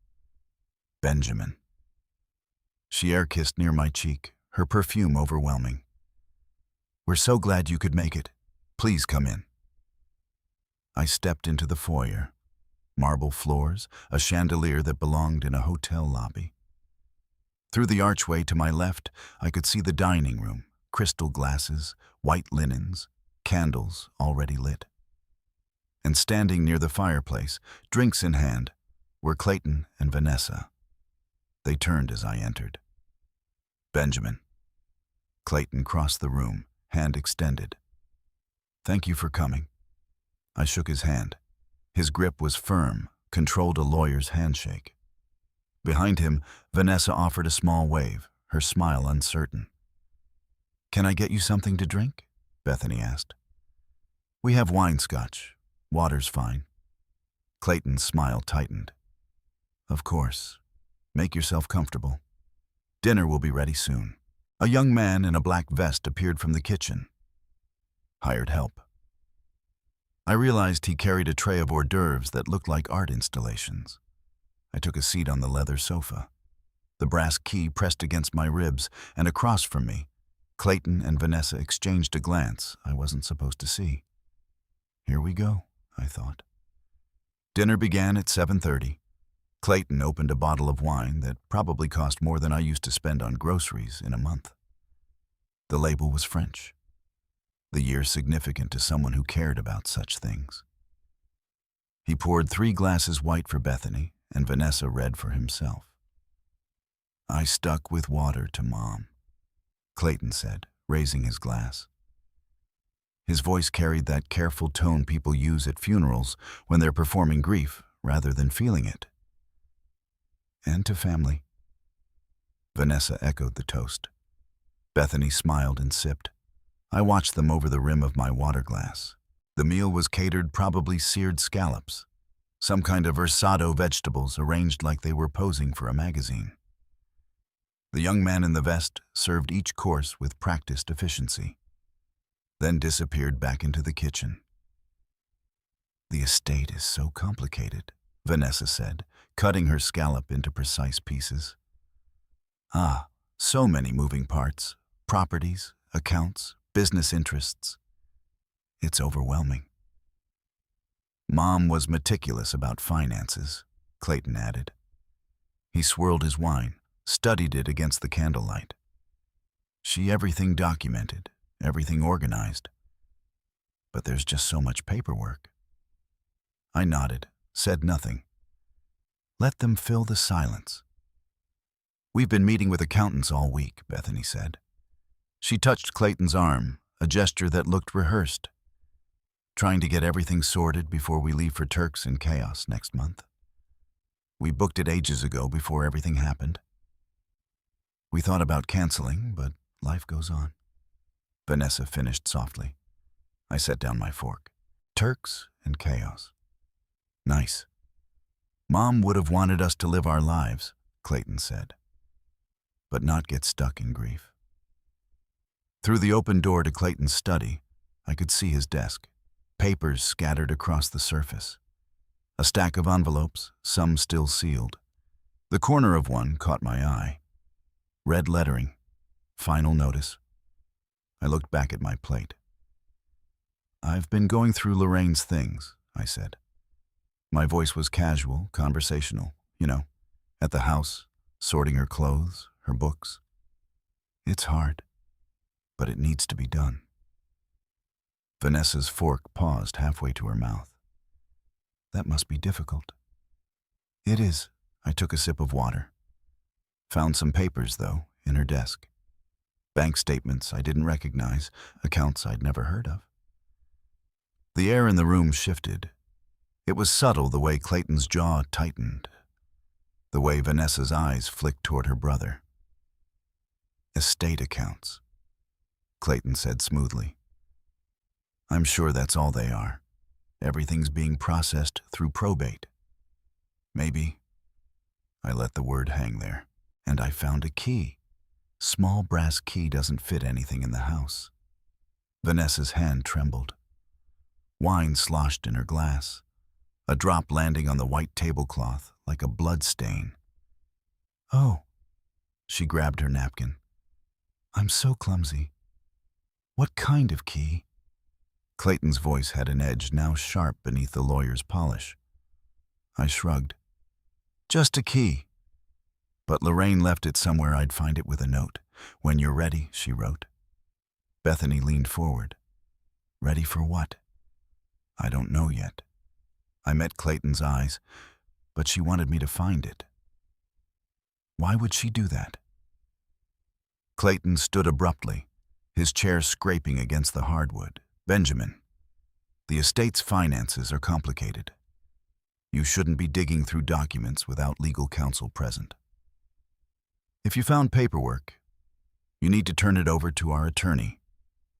Benjamin. She air-kissed near my cheek, her perfume overwhelming. "We're so glad you could make it. Please come in." I stepped into the foyer. Marble floors, a chandelier that belonged in a hotel lobby. Through the archway to my left, I could see the dining room, crystal glasses, white linens, candles already lit. And standing near the fireplace, drinks in hand, were Clayton and Vanessa. They turned as I entered. "Benjamin." Clayton crossed the room, hand extended. "Thank you for coming." I shook his hand. His grip was firm, controlled a lawyer's handshake. Behind him, Vanessa offered a small wave, her smile uncertain. "Can I get you something to drink?" Bethany asked. "We have wine scotch. Water's fine." Clayton's smile tightened. "Of course. Make yourself comfortable. Dinner will be ready soon." A young man in a black vest appeared from the kitchen. "Hired help." I realized he carried a tray of hors d'oeuvres that looked like art installations. I took a seat on the leather sofa. The brass key pressed against my ribs, and across from me, Clayton and Vanessa exchanged a glance I wasn't supposed to see. Here we go, I thought. Dinner began at 7:30. Clayton opened a bottle of wine that probably cost more than I used to spend on groceries in a month. The label was French. The year significant to someone who cared about such things. He poured 3 glasses white for Bethany and Vanessa red for himself. "I stuck with water to Mom," Clayton said, raising his glass. His voice carried that careful tone people use at funerals when they're performing grief rather than feeling it. "And to family." Vanessa echoed the toast. Bethany smiled and sipped. I watched them over the rim of my water glass. The meal was catered probably seared scallops, some kind of versado vegetables arranged like they were posing for a magazine. The young man in the vest served each course with practiced efficiency, then disappeared back into the kitchen. "The estate is so complicated," Vanessa said, cutting her scallop into precise pieces. "Ah, so many moving parts, properties, accounts, business interests. It's overwhelming." "Mom was meticulous about finances," Clayton added. He swirled his wine, studied it against the candlelight. Everything documented, everything organized. But there's just so much paperwork." I nodded, said nothing. Let them fill the silence. "We've been meeting with accountants all week," Bethany said. She touched Clayton's arm, a gesture that looked rehearsed. "Trying to get everything sorted before we leave for Turks in Chaos next month. We booked it ages ago before everything happened." We thought about canceling, but life goes on. Vanessa finished softly. I set down my fork. Turks and chaos. Nice. Mom would have wanted us to live our lives, Clayton said, but not get stuck in grief. Through the open door to Clayton's study, I could see his desk, papers scattered across the surface. A stack of envelopes, some still sealed. The corner of one caught my eye. Red lettering, final notice. I looked back at my plate. I've been going through Lorraine's things, I said. My voice was casual, conversational, at the house, sorting her clothes, her books. It's hard, but it needs to be done. Vanessa's fork paused halfway to her mouth. That must be difficult. It is. I took a sip of water. Found some papers, though, in her desk. Bank statements I didn't recognize, accounts I'd never heard of. The air in the room shifted. It was subtle the way Clayton's jaw tightened, the way Vanessa's eyes flicked toward her brother. Estate accounts, Clayton said smoothly. I'm sure that's all they are. Everything's being processed through probate. Maybe. I let the word hang there, and I found a key. Small brass key doesn't fit anything in the house. Vanessa's hand trembled. Wine sloshed in her glass, a drop landing on the white tablecloth like a blood stain. Oh, she grabbed her napkin. I'm so clumsy. What kind of key? Clayton's voice had an edge now sharp beneath the lawyer's polish. I shrugged. Just a key. But Lorraine left it somewhere I'd find it with a note. When you're ready, she wrote. Bethany leaned forward. Ready for what? I don't know yet. I met Clayton's eyes, but she wanted me to find it. Why would she do that? Clayton stood abruptly, his chair scraping against the hardwood. Benjamin, the estate's finances are complicated. You shouldn't be digging through documents without legal counsel present. If you found paperwork, you need to turn it over to our attorney,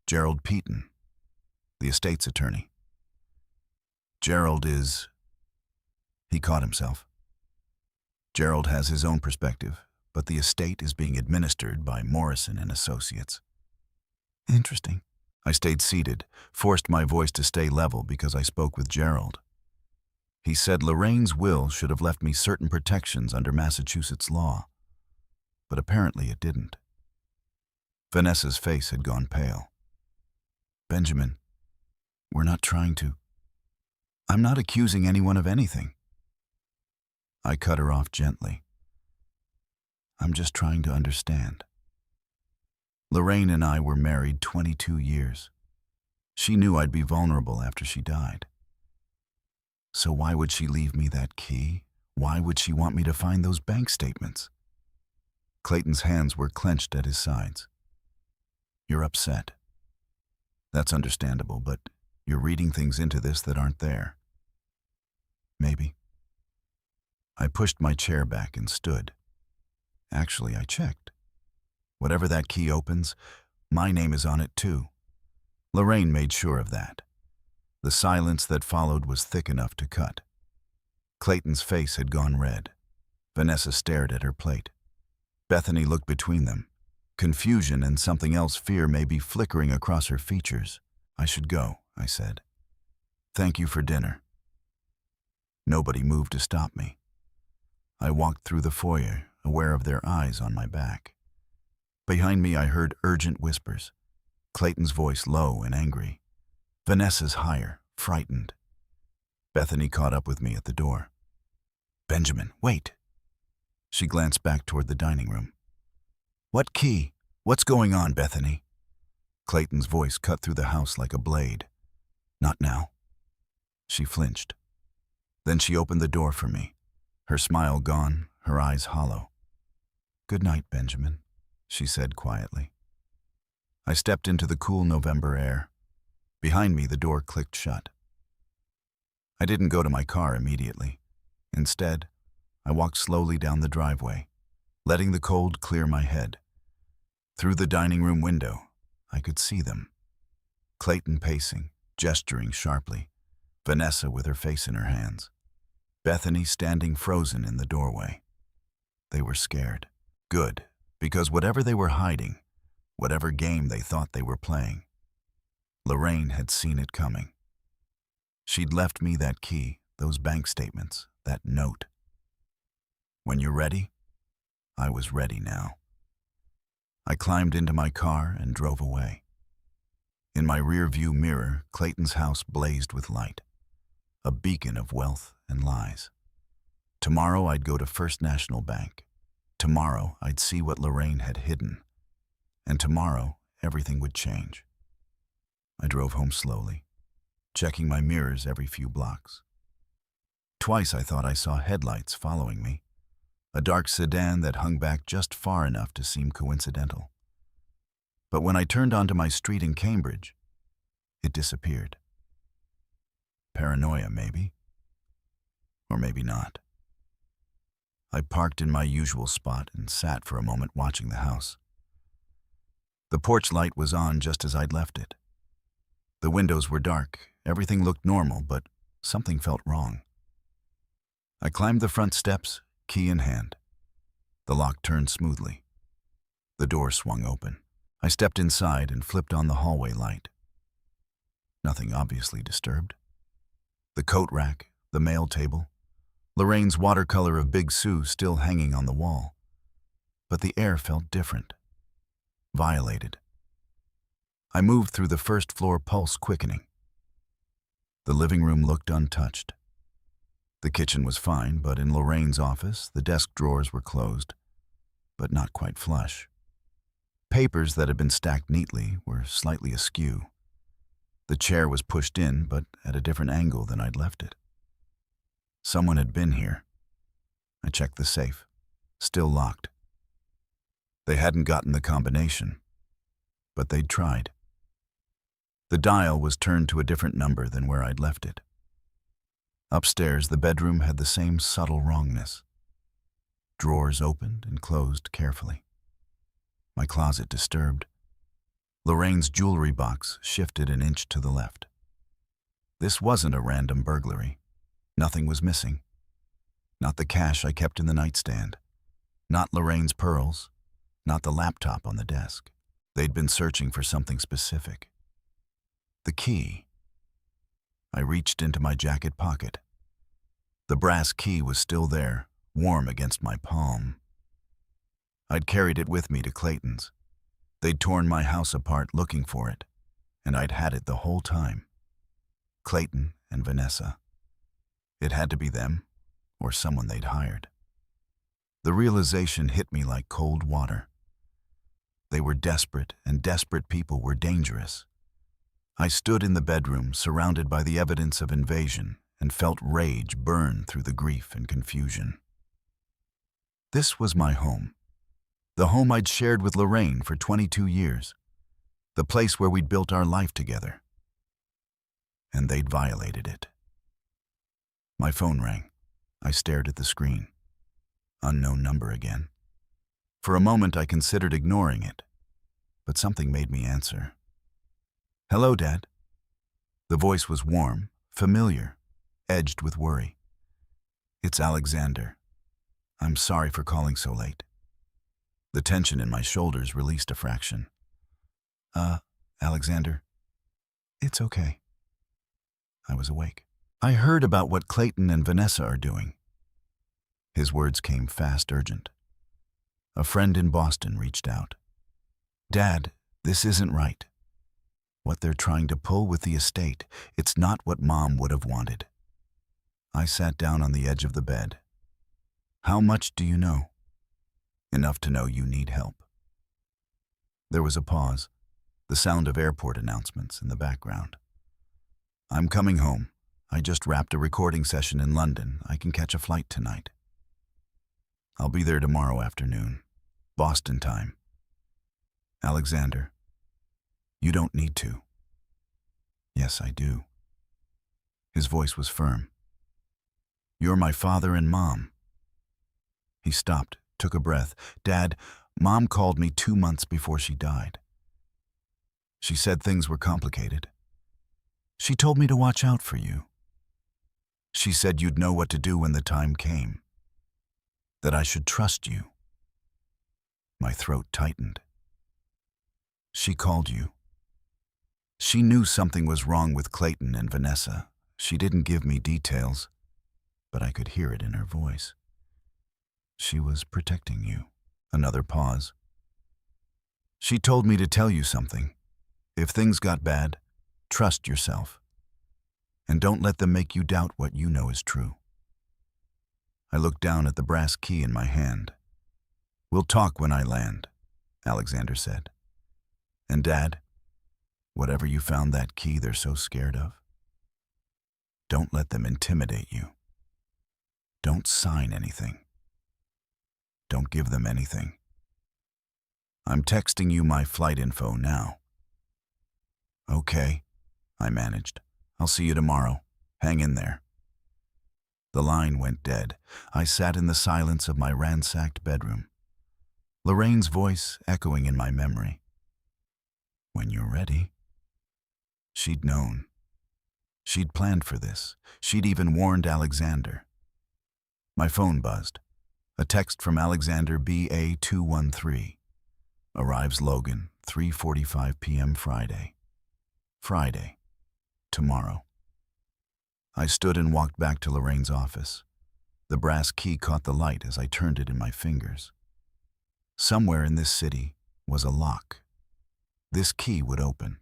Gerald Peaton, the estate's attorney. Gerald is... He caught himself. Gerald has his own perspective, but the estate is being administered by Morrison and Associates. Interesting. I stayed seated, forced my voice to stay level because I spoke with Gerald. He said Lorraine's will should have left me certain protections under Massachusetts law, but apparently it didn't. Vanessa's face had gone pale. Benjamin, we're not trying to... I'm not accusing anyone of anything. I cut her off gently. I'm just trying to understand. Lorraine and I were married 22 years. She knew I'd be vulnerable after she died. So why would she leave me that key? Why would she want me to find those bank statements? Clayton's hands were clenched at his sides. You're upset. That's understandable, but you're reading things into this that aren't there. Maybe. I pushed my chair back and stood. Actually, I checked. Whatever that key opens, my name is on it too. Lorraine made sure of that. The silence that followed was thick enough to cut. Clayton's face had gone red. Vanessa stared at her plate. Bethany looked between them. Confusion and something else, fear, may be flickering across her features. I should go, I said. Thank you for dinner. Nobody moved to stop me. I walked through the foyer, aware of their eyes on my back. Behind me I heard urgent whispers. Clayton's voice low and angry. Vanessa's higher, frightened. Bethany caught up with me at the door. Benjamin, wait. She glanced back toward the dining room. What key? What's going on, Bethany? Clayton's voice cut through the house like a blade. Not now. She flinched. Then she opened the door for me, her smile gone, her eyes hollow. Good night, Benjamin, she said quietly. I stepped into the cool November air. Behind me, the door clicked shut. I didn't go to my car immediately. Instead, I walked slowly down the driveway, letting the cold clear my head. Through the dining room window, I could see them. Clayton pacing, gesturing sharply. Vanessa with her face in her hands. Bethany standing frozen in the doorway. They were scared. Good, because whatever they were hiding, whatever game they thought they were playing, Lorraine had seen it coming. She'd left me that key, those bank statements, that note. When you're ready, I was ready now. I climbed into my car and drove away. In my rear-view mirror, Clayton's house blazed with light, a beacon of wealth and lies. Tomorrow I'd go to First National Bank. Tomorrow I'd see what Lorraine had hidden. And tomorrow everything would change. I drove home slowly, checking my mirrors every few blocks. Twice I thought I saw headlights following me, a dark sedan that hung back just far enough to seem coincidental. But when I turned onto my street in Cambridge, it disappeared. Paranoia, maybe. Or maybe not. I parked in my usual spot and sat for a moment watching the house. The porch light was on just as I'd left it. The windows were dark, everything looked normal, but something felt wrong. I climbed the front steps, key in hand. The lock turned smoothly. The door swung open. I stepped inside and flipped on the hallway light. Nothing obviously disturbed. The coat rack, the mail table, Lorraine's watercolor of Big Sue still hanging on the wall. But the air felt different. Violated. I moved through the first-floor pulse quickening. The living room looked untouched. The kitchen was fine, but in Lorraine's office, the desk drawers were closed, but not quite flush. Papers that had been stacked neatly were slightly askew. The chair was pushed in, but at a different angle than I'd left it. Someone had been here. I checked the safe. Still locked. They hadn't gotten the combination, but they'd tried. The dial was turned to a different number than where I'd left it. Upstairs, the bedroom had the same subtle wrongness. Drawers opened and closed carefully. My closet disturbed. Lorraine's jewelry box shifted an inch to the left. This wasn't a random burglary. Nothing was missing. Not the cash I kept in the nightstand. Not Lorraine's pearls. Not the laptop on the desk. They'd been searching for something specific. The key. I reached into my jacket pocket. The brass key was still there, warm against my palm. I'd carried it with me to Clayton's. They'd torn my house apart looking for it, and I'd had it the whole time. Clayton and Vanessa. It had to be them, or someone they'd hired. The realization hit me like cold water. They were desperate, and desperate people were dangerous. I stood in the bedroom, surrounded by the evidence of invasion, and felt rage burn through the grief and confusion. This was my home. The home I'd shared with Lorraine for 22 years. The place where we'd built our life together. And they'd violated it. My phone rang. I stared at the screen. Unknown number again. For a moment I considered ignoring it, but something made me answer. "Hello, Dad." The voice was warm, familiar, edged with worry. "It's Alexander. I'm sorry for calling so late." The tension in my shoulders released a fraction. Alexander, it's okay." I was awake. "I heard about what Clayton and Vanessa are doing." His words came fast, urgent. "A friend in Boston reached out. Dad, this isn't right. What they're trying to pull with the estate, it's not what Mom would have wanted." I sat down on the edge of the bed. "How much do you know?" "Enough to know you need help." There was a pause, the sound of airport announcements in the background. "I'm coming home. I just wrapped a recording session in London. I can catch a flight tonight." "I'll be there tomorrow afternoon, Boston time." "Alexander, you don't need to." "Yes, I do." His voice was firm. "You're my father and Mom." He stopped, took a breath. "Dad, Mom called me 2 months before she died. She said things were complicated. She told me to watch out for you. She said you'd know what to do when the time came, that I should trust you. My throat tightened. She called you. She knew something was wrong with Clayton and Vanessa. She didn't give me details, but I could hear it in her voice. She was protecting you. Another pause. She told me to tell you something. If things got bad, trust yourself. And don't let them make you doubt what you know is true. I looked down at the brass key in my hand. We'll talk when I land, Alexander said. And Dad, whatever you found that key they're so scared of, don't let them intimidate you. Don't sign anything. Don't give them anything. I'm texting you my flight info now. Okay, I managed. I'll see you tomorrow. Hang in there. The line went dead. I sat in the silence of my ransacked bedroom, Lorraine's voice echoing in my memory. When you're ready. She'd known. She'd planned for this. She'd even warned Alexander. My phone buzzed. A text from Alexander BA213. Arrives Logan, 3:45 p.m. Friday. Friday. Tomorrow. I stood and walked back to Lorraine's office. The brass key caught the light as I turned it in my fingers. Somewhere in this city was a lock. This key would open.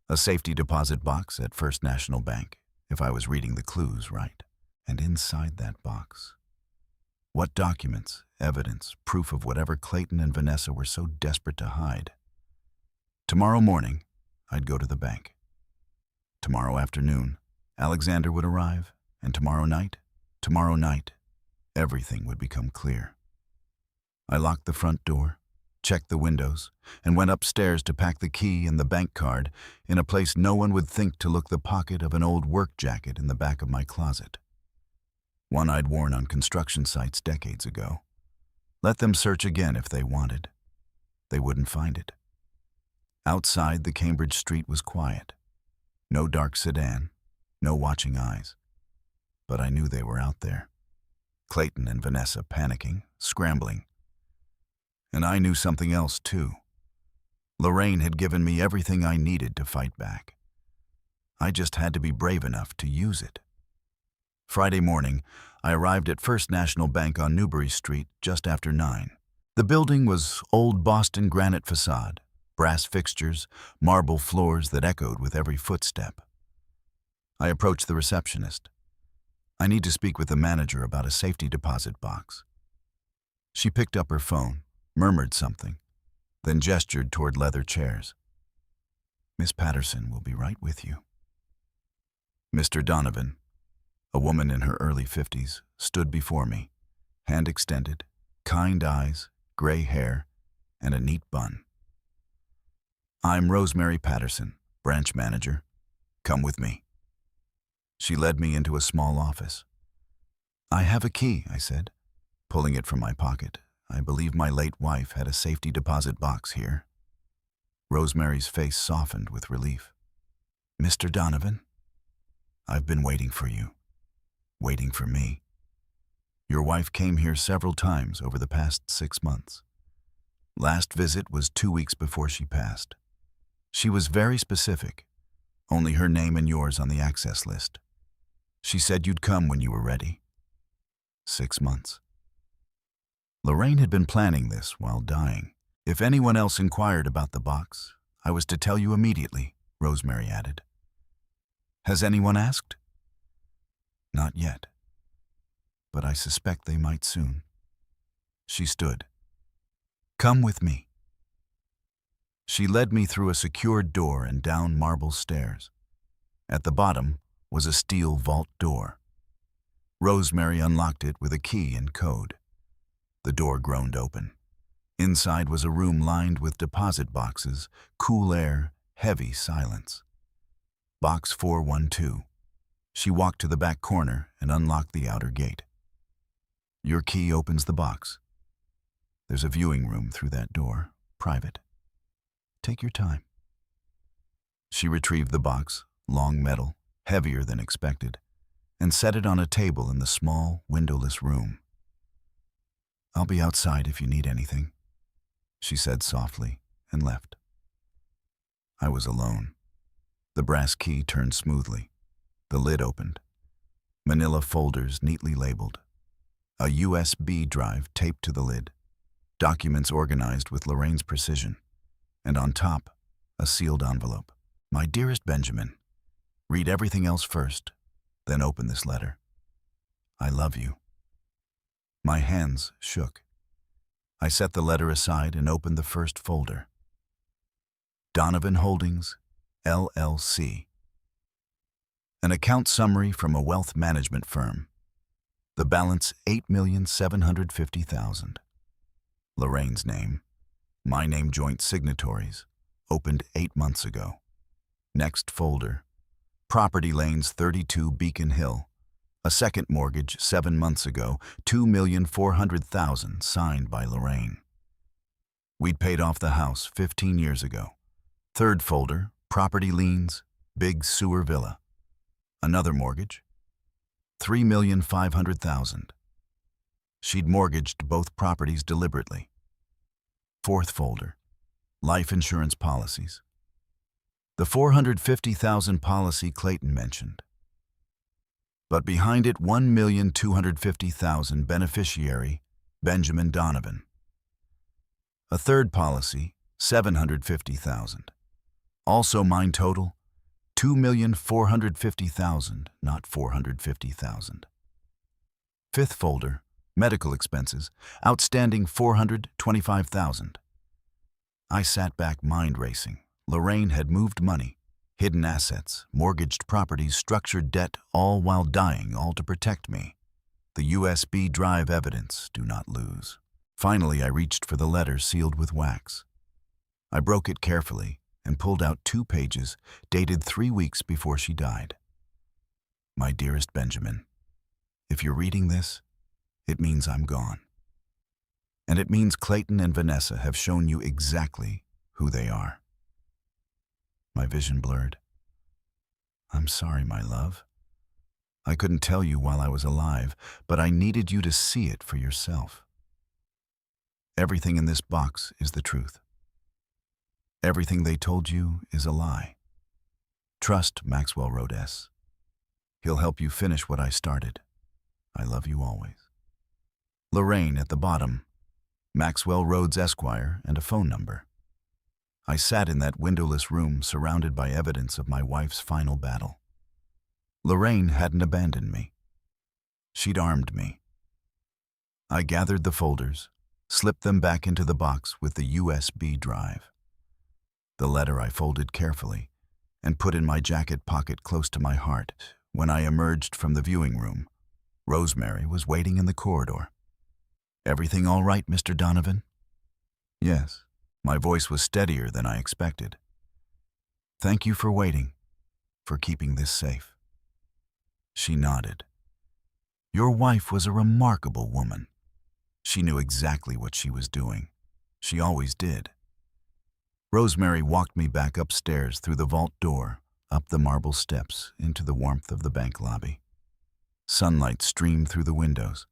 A safety deposit box at First National Bank, if I was reading the clues right. And inside that box, what documents, evidence, proof of whatever Clayton and Vanessa were so desperate to hide? Tomorrow morning, I'd go to the bank. Tomorrow afternoon, Alexander would arrive, and tomorrow night, everything would become clear. I locked the front door, checked the windows, and went upstairs to pack the key and the bank card in a place no one would think to look the pocket of an old work jacket in the back of my closet. One I'd worn on construction sites decades ago. Let them search again if they wanted. They wouldn't find it. Outside, the Cambridge street was quiet. No dark sedan, no watching eyes. But I knew they were out there. Clayton and Vanessa panicking, scrambling. And I knew something else too. Lorraine had given me everything I needed to fight back. I just had to be brave enough to use it. Friday morning, I arrived at First National Bank on Newbury Street just after 9. The building was old Boston granite facade, brass fixtures, marble floors that echoed with every footstep. I approached the receptionist. I need to speak with the manager about a safety deposit box. She picked up her phone, murmured something, then gestured toward leather chairs. Miss Patterson will be right with you. Mr. Donovan, a woman in her early 50s, stood before me, hand extended, kind eyes, gray hair, and a neat bun. I'm Rosemary Patterson, branch manager. Come with me. She led me into a small office. I have a key, I said, pulling it from my pocket. I believe my late wife had a safety deposit box here. Rosemary's face softened with relief. Mr. Donovan, I've been waiting for you. Waiting for me. Your wife came here several times over the past 6 months. Last visit was 2 weeks before she passed. She was very specific, only her name and yours on the access list. She said you'd come when you were ready. 6 months. Lorraine had been planning this while dying. If anyone else inquired about the box, I was to tell you immediately, Rosemary added. Has anyone asked? Not yet. But I suspect they might soon. She stood. Come with me. She led me through a secured door and down marble stairs. At the bottom was a steel vault door. Rosemary unlocked it with a key and code. The door groaned open. Inside was a room lined with deposit boxes, cool air, heavy silence. Box 412. She walked to the back corner and unlocked the outer gate. Your key opens the box. There's a viewing room through that door, private. Take your time. She retrieved the box, long metal, heavier than expected, and set it on a table in the small, windowless room. "I'll be outside if you need anything," she said softly, and left. I was alone. The brass key turned smoothly. The lid opened. Manila folders neatly labeled. A USB drive taped to the lid. Documents organized with Lorraine's precision. And on top, a sealed envelope. "My dearest Benjamin, read everything else first, then open this letter. I love you." My hands shook. I set the letter aside and opened the first folder. Donovan Holdings, LLC. An account summary from a wealth management firm. The balance $8,750,000. Lorraine's name. My name joint signatories. Opened 8 months ago. Next folder. Property Lanes 32 Beacon Hill. A second mortgage 7 months ago, $2,400,000 signed by Lorraine. We'd paid off the house 15 years ago. Third folder, Property Liens, Big Sewer Villa. Another mortgage, $3,500,000. She'd mortgaged both properties deliberately. Fourth folder, Life Insurance Policies. The $450,000 policy Clayton mentioned. But behind it, $1,250,000 beneficiary, Benjamin Donovan. A third policy, $750,000. Also mine total, $2,450,000, not $450,000. Fifth folder, medical expenses, outstanding $425,000. I sat back mind racing. Lorraine had moved money, hidden assets, mortgaged properties, structured debt, all while dying, all to protect me. The USB drive evidence, do not lose. Finally, I reached for the letter sealed with wax. I broke it carefully and pulled out 2 pages dated 3 weeks before she died. "My dearest Benjamin, if you're reading this, it means I'm gone. And it means Clayton and Vanessa have shown you exactly who they are." My vision blurred. "I'm sorry, my love. I couldn't tell you while I was alive, but I needed you to see it for yourself. Everything in this box is the truth. Everything they told you is a lie. Trust Maxwell Road S. He'll help you finish what I started. I love you always." Lorraine at the bottom, Maxwell Rhodes Esquire, and a phone number. I sat in that windowless room surrounded by evidence of my wife's final battle. Lorraine hadn't abandoned me. She'd armed me. I gathered the folders, slipped them back into the box with the USB drive. The letter I folded carefully and put in my jacket pocket close to my heart. When I emerged from the viewing room, Rosemary was waiting in the corridor. "Everything all right, Mr. Donovan?" "Yes." My voice was steadier than I expected. "Thank you for waiting, for keeping this safe." She nodded. "Your wife was a remarkable woman. She knew exactly what she was doing. She always did." Rosemary walked me back upstairs through the vault door, up the marble steps, into the warmth of the bank lobby. Sunlight streamed through the windows.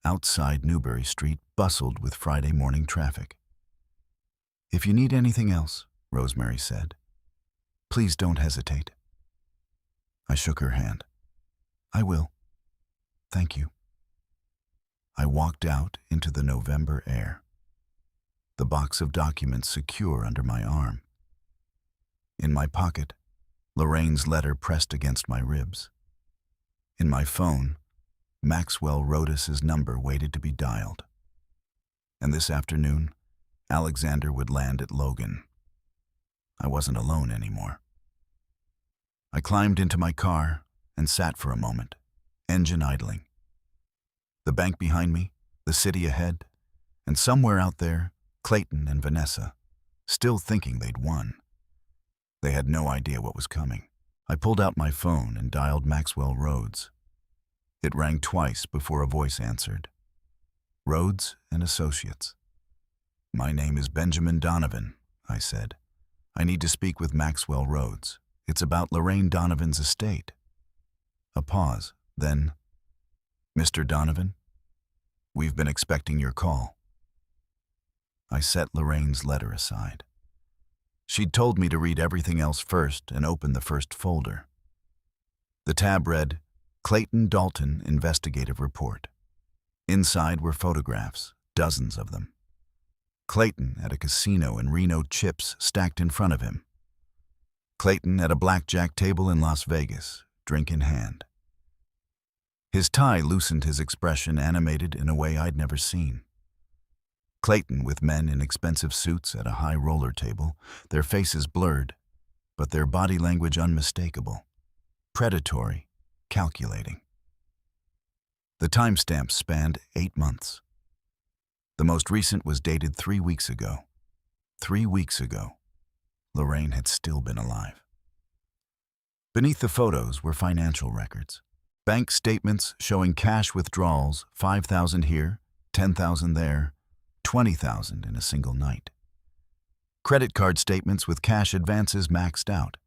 Outside Newbury Street bustled with Friday morning traffic. "If you need anything else," Rosemary said, "please don't hesitate." I shook her hand. "I will. Thank you." I walked out into the November air, the box of documents secure under my arm. In my pocket, Lorraine's letter pressed against my ribs. In my phone, Maxwell Rodis's number waited to be dialed. And this afternoon, Alexander would land at Logan. I wasn't alone anymore. I climbed into my car and sat for a moment, engine idling. The bank behind me, the city ahead, and somewhere out there, Clayton and Vanessa, still thinking they'd won. They had no idea what was coming. I pulled out my phone and dialed Maxwell Rhodes. It rang twice before a voice answered. "Rhodes and Associates." "My name is Benjamin Donovan," I said. "I need to speak with Maxwell Rhodes. It's about Lorraine Donovan's estate." A pause, then, "Mr. Donovan, we've been expecting your call." I set Lorraine's letter aside. She'd told me to read everything else first and open the first folder. The tab read, "Clayton Dalton Investigative Report." Inside were photographs, dozens of them. Clayton at a casino in Reno, chips stacked in front of him. Clayton at a blackjack table in Las Vegas, drink in hand. His tie loosened his expression, animated in a way I'd never seen. Clayton with men in expensive suits at a high roller table, their faces blurred, but their body language unmistakable. Predatory, calculating. The timestamps spanned 8 months. The most recent was dated 3 weeks ago. 3 weeks ago, Lorraine had still been alive. Beneath the photos were financial records. Bank statements showing cash withdrawals, $5,000 here, $10,000 there, $20,000 in a single night. Credit card statements with cash advances maxed out.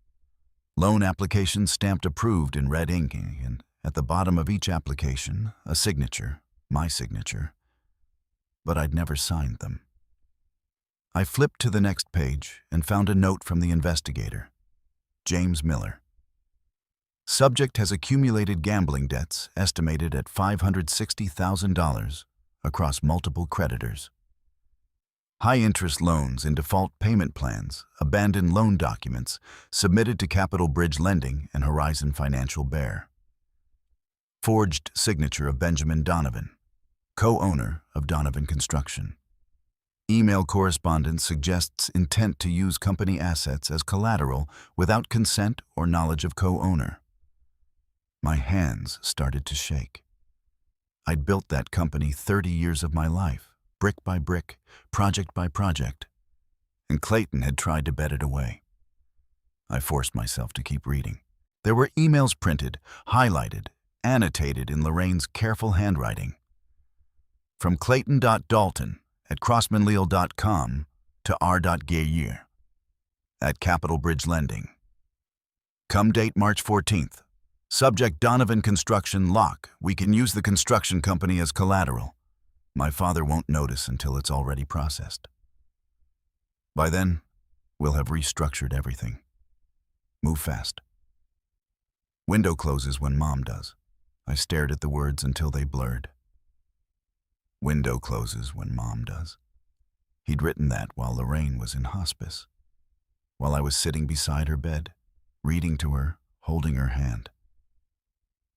Loan applications stamped approved in red ink, and at the bottom of each application, a signature, my signature. But I'd never signed them. I flipped to the next page and found a note from the investigator, James Miller. Subject has accumulated gambling debts estimated at $560,000 across multiple creditors. High-interest loans in default payment plans, abandoned loan documents submitted to Capital Bridge Lending and Horizon Financial Bear. Forged signature of Benjamin Donovan, co-owner of Donovan Construction. Email correspondence suggests intent to use company assets as collateral without consent or knowledge of co-owner. My hands started to shake. I'd built that company 30 years of my life, brick by brick, project by project, and Clayton had tried to bet it away. I forced myself to keep reading. There were emails printed, highlighted, annotated in Lorraine's careful handwriting. From Clayton.Dalton@crossmanleal.com to R.Gayer at Capital Bridge Lending. Come date March 14th. Subject Donovan Construction lock. We can use the construction company as collateral. My father won't notice until it's already processed. By then, we'll have restructured everything. Move fast. Window closes when Mom does. I stared at the words until they blurred. Window closes when Mom does. He'd written that while Lorraine was in hospice, while I was sitting beside her bed, reading to her, holding her hand.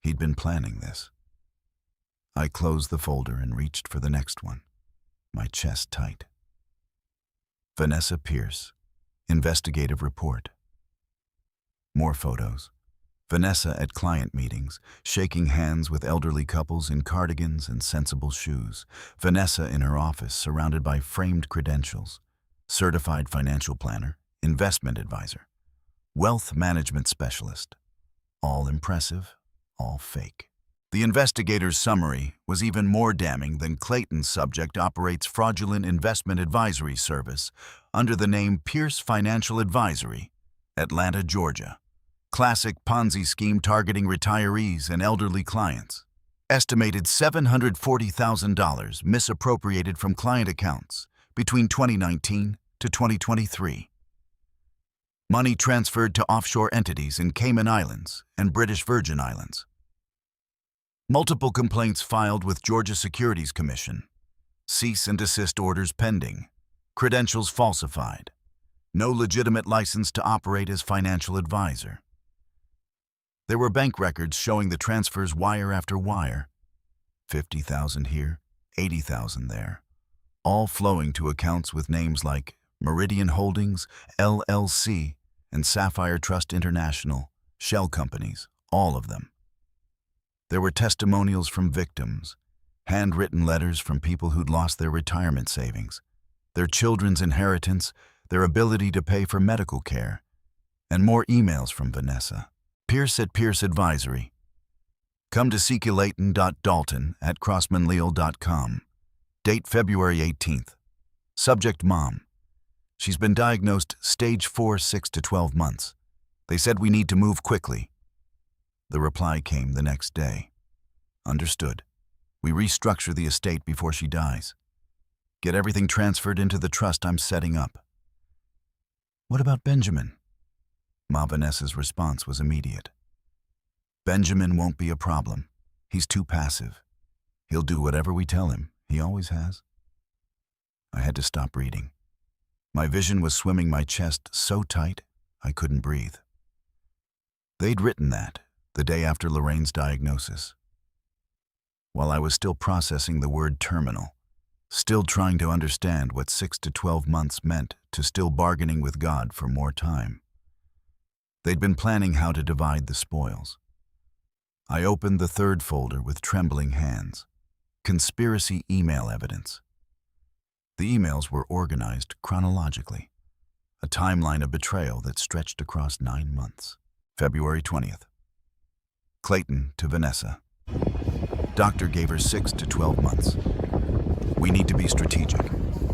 He'd been planning this. I closed the folder and reached for the next one, my chest tight. Vanessa Pierce, investigative report. More photos. Vanessa at client meetings, shaking hands with elderly couples in cardigans and sensible shoes. Vanessa in her office, surrounded by framed credentials. Certified financial planner, investment advisor, wealth management specialist. All impressive, all fake. The investigator's summary was even more damning than Clayton's subject operates fraudulent investment advisory service under the name Pierce Financial Advisory, Atlanta, Georgia. Classic Ponzi scheme targeting retirees and elderly clients. Estimated $740,000 misappropriated from client accounts between 2019 to 2023. Money transferred to offshore entities in Cayman Islands and British Virgin Islands. Multiple complaints filed with Georgia Securities Commission. Cease and desist orders pending. Credentials falsified. No legitimate license to operate as financial advisor. There were bank records showing the transfers wire after wire. $50,000 here, $80,000 there. All flowing to accounts with names like Meridian Holdings, LLC, and Sapphire Trust International, shell companies, all of them. There were testimonials from victims, handwritten letters from people who'd lost their retirement savings, their children's inheritance, their ability to pay for medical care, and more emails from Vanessa. Pierce at Pierce Advisory. Come to Clayton.Dalton@crossmanleal.com. Date February 18th. Subject: Mom. She's been diagnosed stage 4, 6 to 12 months. They said we need to move quickly. The reply came the next day. Understood. We restructure the estate before she dies. Get everything transferred into the trust I'm setting up. What about Benjamin? Ma Vanessa's response was immediate. Benjamin won't be a problem. He's too passive. He'll do whatever we tell him. He always has. I had to stop reading. My vision was swimming my chest so tight I couldn't breathe. They'd written that the day after Lorraine's diagnosis. While I was still processing the word terminal, still trying to understand what 6 to 12 months meant to still bargaining with God for more time. They'd been planning how to divide the spoils. I opened the third folder with trembling hands. Conspiracy email evidence. The emails were organized chronologically, a timeline of betrayal that stretched across 9 months. February 20th. Clayton to Vanessa. Doctor gave her 6 to 12 months. We need to be strategic.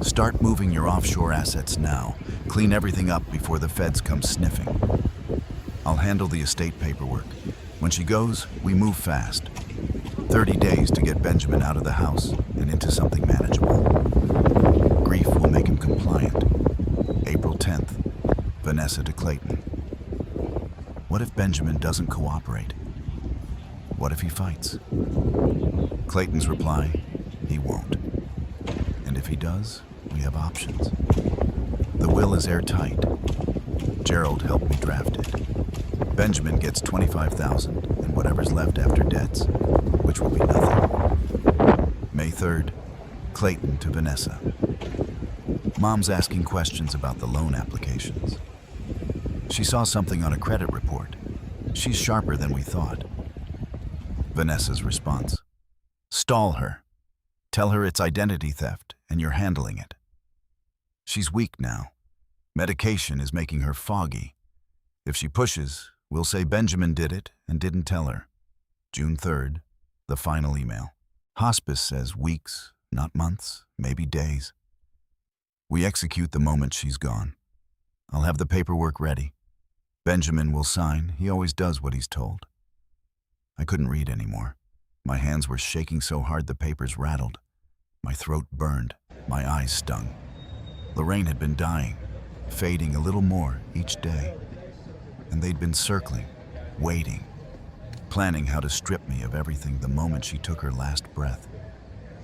Start moving your offshore assets now. Clean everything up before the feds come sniffing. I'll handle the estate paperwork. When she goes, we move fast. 30 days to get Benjamin out of the house and into something manageable. Grief will make him compliant. April 10th. Vanessa to Clayton. What if Benjamin doesn't cooperate? What if he fights? Clayton's reply, he won't. And if he does, we have options. The will is airtight. Gerald helped me draft it. Benjamin gets $25,000 and whatever's left after debts, which will be nothing. May 3rd, Clayton to Vanessa. Mom's asking questions about the loan applications. She saw something on a credit report. She's sharper than we thought. Vanessa's response. Stall her. Tell her it's identity theft and you're handling it. She's weak now. Medication is making her foggy. If she pushes, we'll say Benjamin did it and didn't tell her. June 3rd, the final email. Hospice says weeks, not months, maybe days. We execute the moment she's gone. I'll have the paperwork ready. Benjamin will sign. He always does what he's told. I couldn't read anymore. My hands were shaking so hard the papers rattled. My throat burned. My eyes stung. Lorraine had been dying, fading a little more each day. And they'd been circling, waiting, planning how to strip me of everything the moment she took her last breath.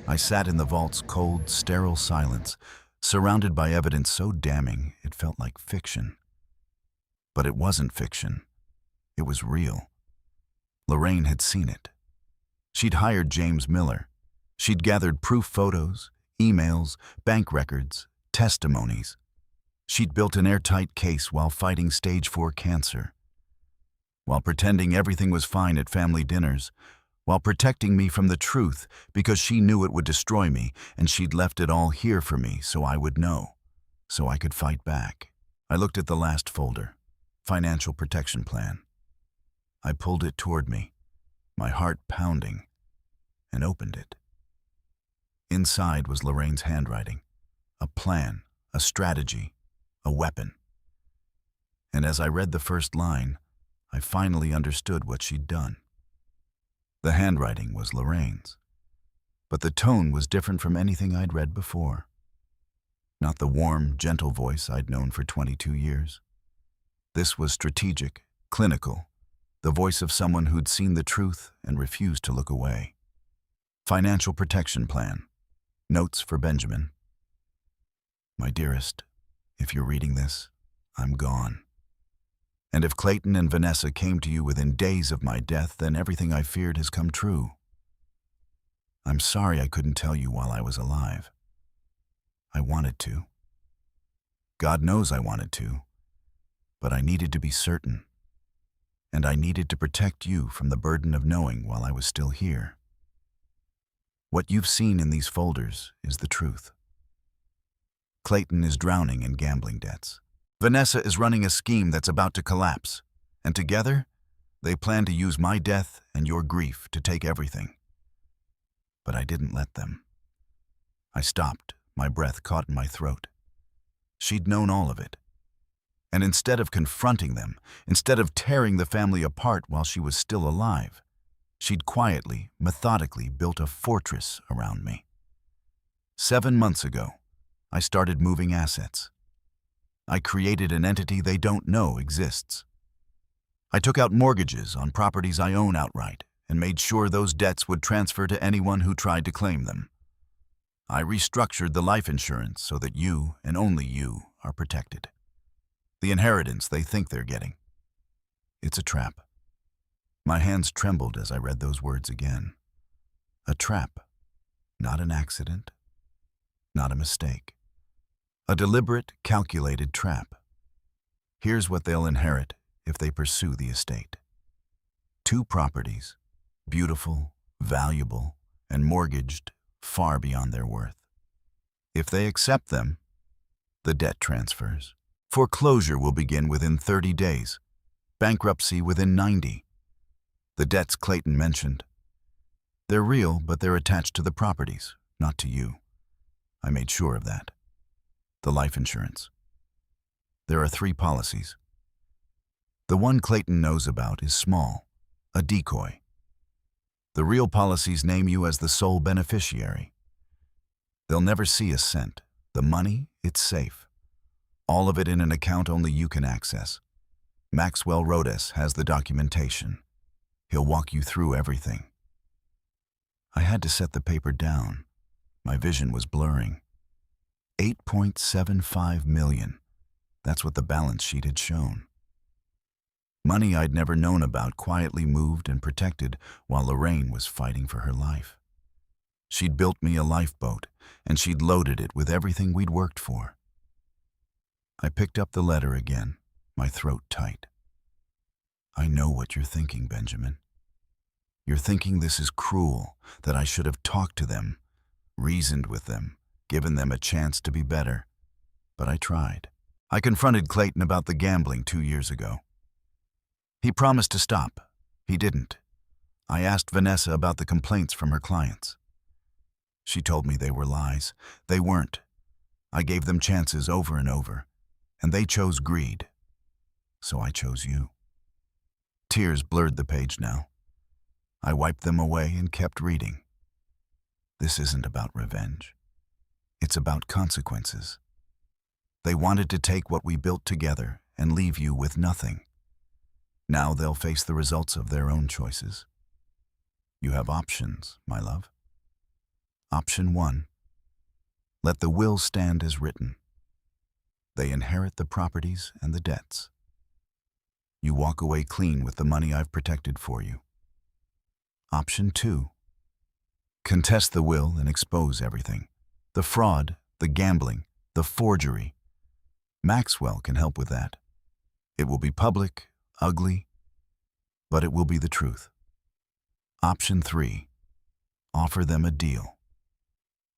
I sat in the vault's cold, sterile silence, surrounded by evidence so damning it felt like fiction. But it wasn't fiction. It was real. Lorraine had seen it. She'd hired James Miller. She'd gathered proof photos, emails, bank records, testimonies. She'd built an airtight case while fighting stage 4 cancer, while pretending everything was fine at family dinners, while protecting me from the truth because she knew it would destroy me and she'd left it all here for me so I would know, so I could fight back. I looked at the last folder, Financial Protection Plan. I pulled it toward me, my heart pounding, and opened it. Inside was Lorraine's handwriting, a plan, a strategy, a weapon. And as I read the first line, I finally understood what she'd done. The handwriting was Lorraine's, but the tone was different from anything I'd read before. Not the warm, gentle voice I'd known for 22 years. This was strategic, clinical, the voice of someone who'd seen the truth and refused to look away. Financial Protection Plan. Notes for Benjamin. My dearest, if you're reading this, I'm gone. And if Clayton and Vanessa came to you within days of my death, then everything I feared has come true. I'm sorry I couldn't tell you while I was alive. I wanted to. God knows I wanted to, but I needed to be certain. And I needed to protect you from the burden of knowing while I was still here. What you've seen in these folders is the truth. Clayton is drowning in gambling debts. Vanessa is running a scheme that's about to collapse, and together, they plan to use my death and your grief to take everything. But I didn't let them. I stopped My breath caught in my throat. She'd known all of it. And instead of confronting them, instead of tearing the family apart while she was still alive, she'd quietly, methodically built a fortress around me. 7 months ago, I started moving assets. I created an entity they don't know exists. I took out mortgages on properties I own outright and made sure those debts would transfer to anyone who tried to claim them. I restructured the life insurance so that you, and only you, are protected. The inheritance they think they're getting. It's a trap. My hands trembled as I read those words again. A trap, not an accident, not a mistake. A deliberate, calculated trap. Here's what they'll inherit if they pursue the estate. 2 properties, beautiful, valuable, and mortgaged far beyond their worth. If they accept them, the debt transfers. Foreclosure will begin within 30 days, bankruptcy within 90. The debts Clayton mentioned. They're real, but they're attached to the properties, not to you. I made sure of that. The life insurance. There are 3 policies. The one Clayton knows about is small, a decoy. The real policies name you as the sole beneficiary. They'll never see a cent. The money, it's safe. All of it in an account only you can access. Maxwell Rhodes has the documentation. He'll walk you through everything. I had to set the paper down. My vision was blurring. 8.75 million. That's what the balance sheet had shown. Money I'd never known about quietly moved and protected while Lorraine was fighting for her life. She'd built me a lifeboat, and she'd loaded it with everything we'd worked for. I picked up the letter again, my throat tight. I know what you're thinking, Benjamin. You're thinking this is cruel, that I should have talked to them, reasoned with them, given them a chance to be better. But I tried. I confronted Clayton about the gambling 2 years ago. He promised to stop. He didn't. I asked Vanessa about the complaints from her clients. She told me they were lies. They weren't. I gave them chances over and over, and they chose greed. So I chose you. Tears blurred the page now. I wiped them away and kept reading. This isn't about revenge. It's about consequences. They wanted to take what we built together and leave you with nothing. Now they'll face the results of their own choices. You have options, my love. Option 1. Let the will stand as written. They inherit the properties and the debts. You walk away clean with the money I've protected for you. Option 2. Contest the will and expose everything. The fraud, the gambling, the forgery. Maxwell can help with that. It will be public, ugly, but it will be the truth. Option 3. Offer them a deal.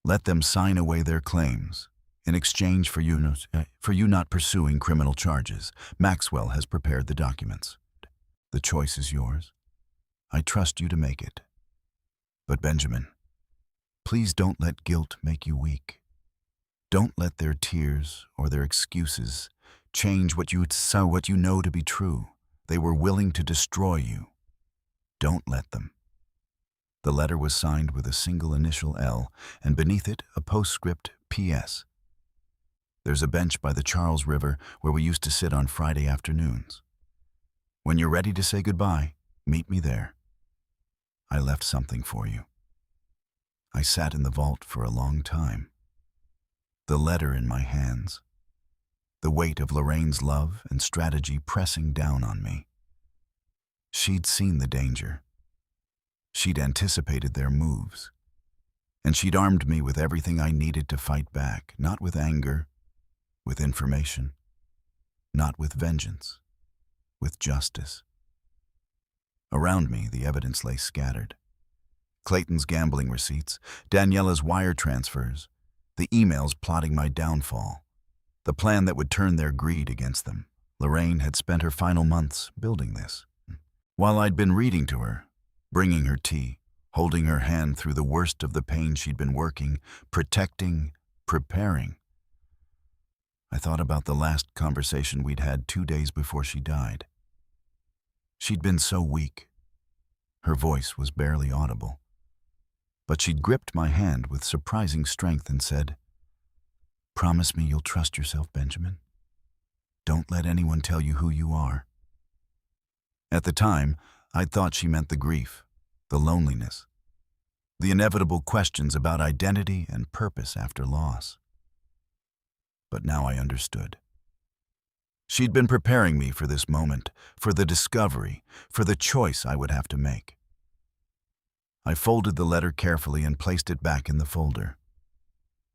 Let them sign away their claims. In exchange for you not pursuing criminal charges, Maxwell has prepared the documents. The choice is yours. I trust you to make it. But Benjamin, please don't let guilt make you weak. Don't let their tears or their excuses change what you know to be true. They were willing to destroy you. Don't let them. The letter was signed with a single initial L, and beneath it a postscript P.S. There's a bench by the Charles River where we used to sit on Friday afternoons. When you're ready to say goodbye, meet me there. I left something for you. I sat in the vault for a long time. The letter in my hands. The weight of Lorraine's love and strategy pressing down on me. She'd seen the danger. She'd anticipated their moves. And she'd armed me with everything I needed to fight back, not with anger, with information, not with vengeance, with justice. Around me, the evidence lay scattered. Clayton's gambling receipts, Daniela's wire transfers, the emails plotting my downfall, the plan that would turn their greed against them. Lorraine had spent her final months building this. While I'd been reading to her, bringing her tea, holding her hand through the worst of the pain she'd been working, protecting, Preparing. I thought about the last conversation we'd had 2 days before she died. She'd been so weak. Her voice was barely audible. But she'd gripped my hand with surprising strength and said, "Promise me you'll trust yourself, Benjamin. Don't let anyone tell you who you are." At the time, I'd thought she meant the grief, the loneliness, the inevitable questions about identity and purpose after loss. But now I understood. She'd been preparing me for this moment, for the discovery, for the choice I would have to make. I folded the letter carefully and placed it back in the folder.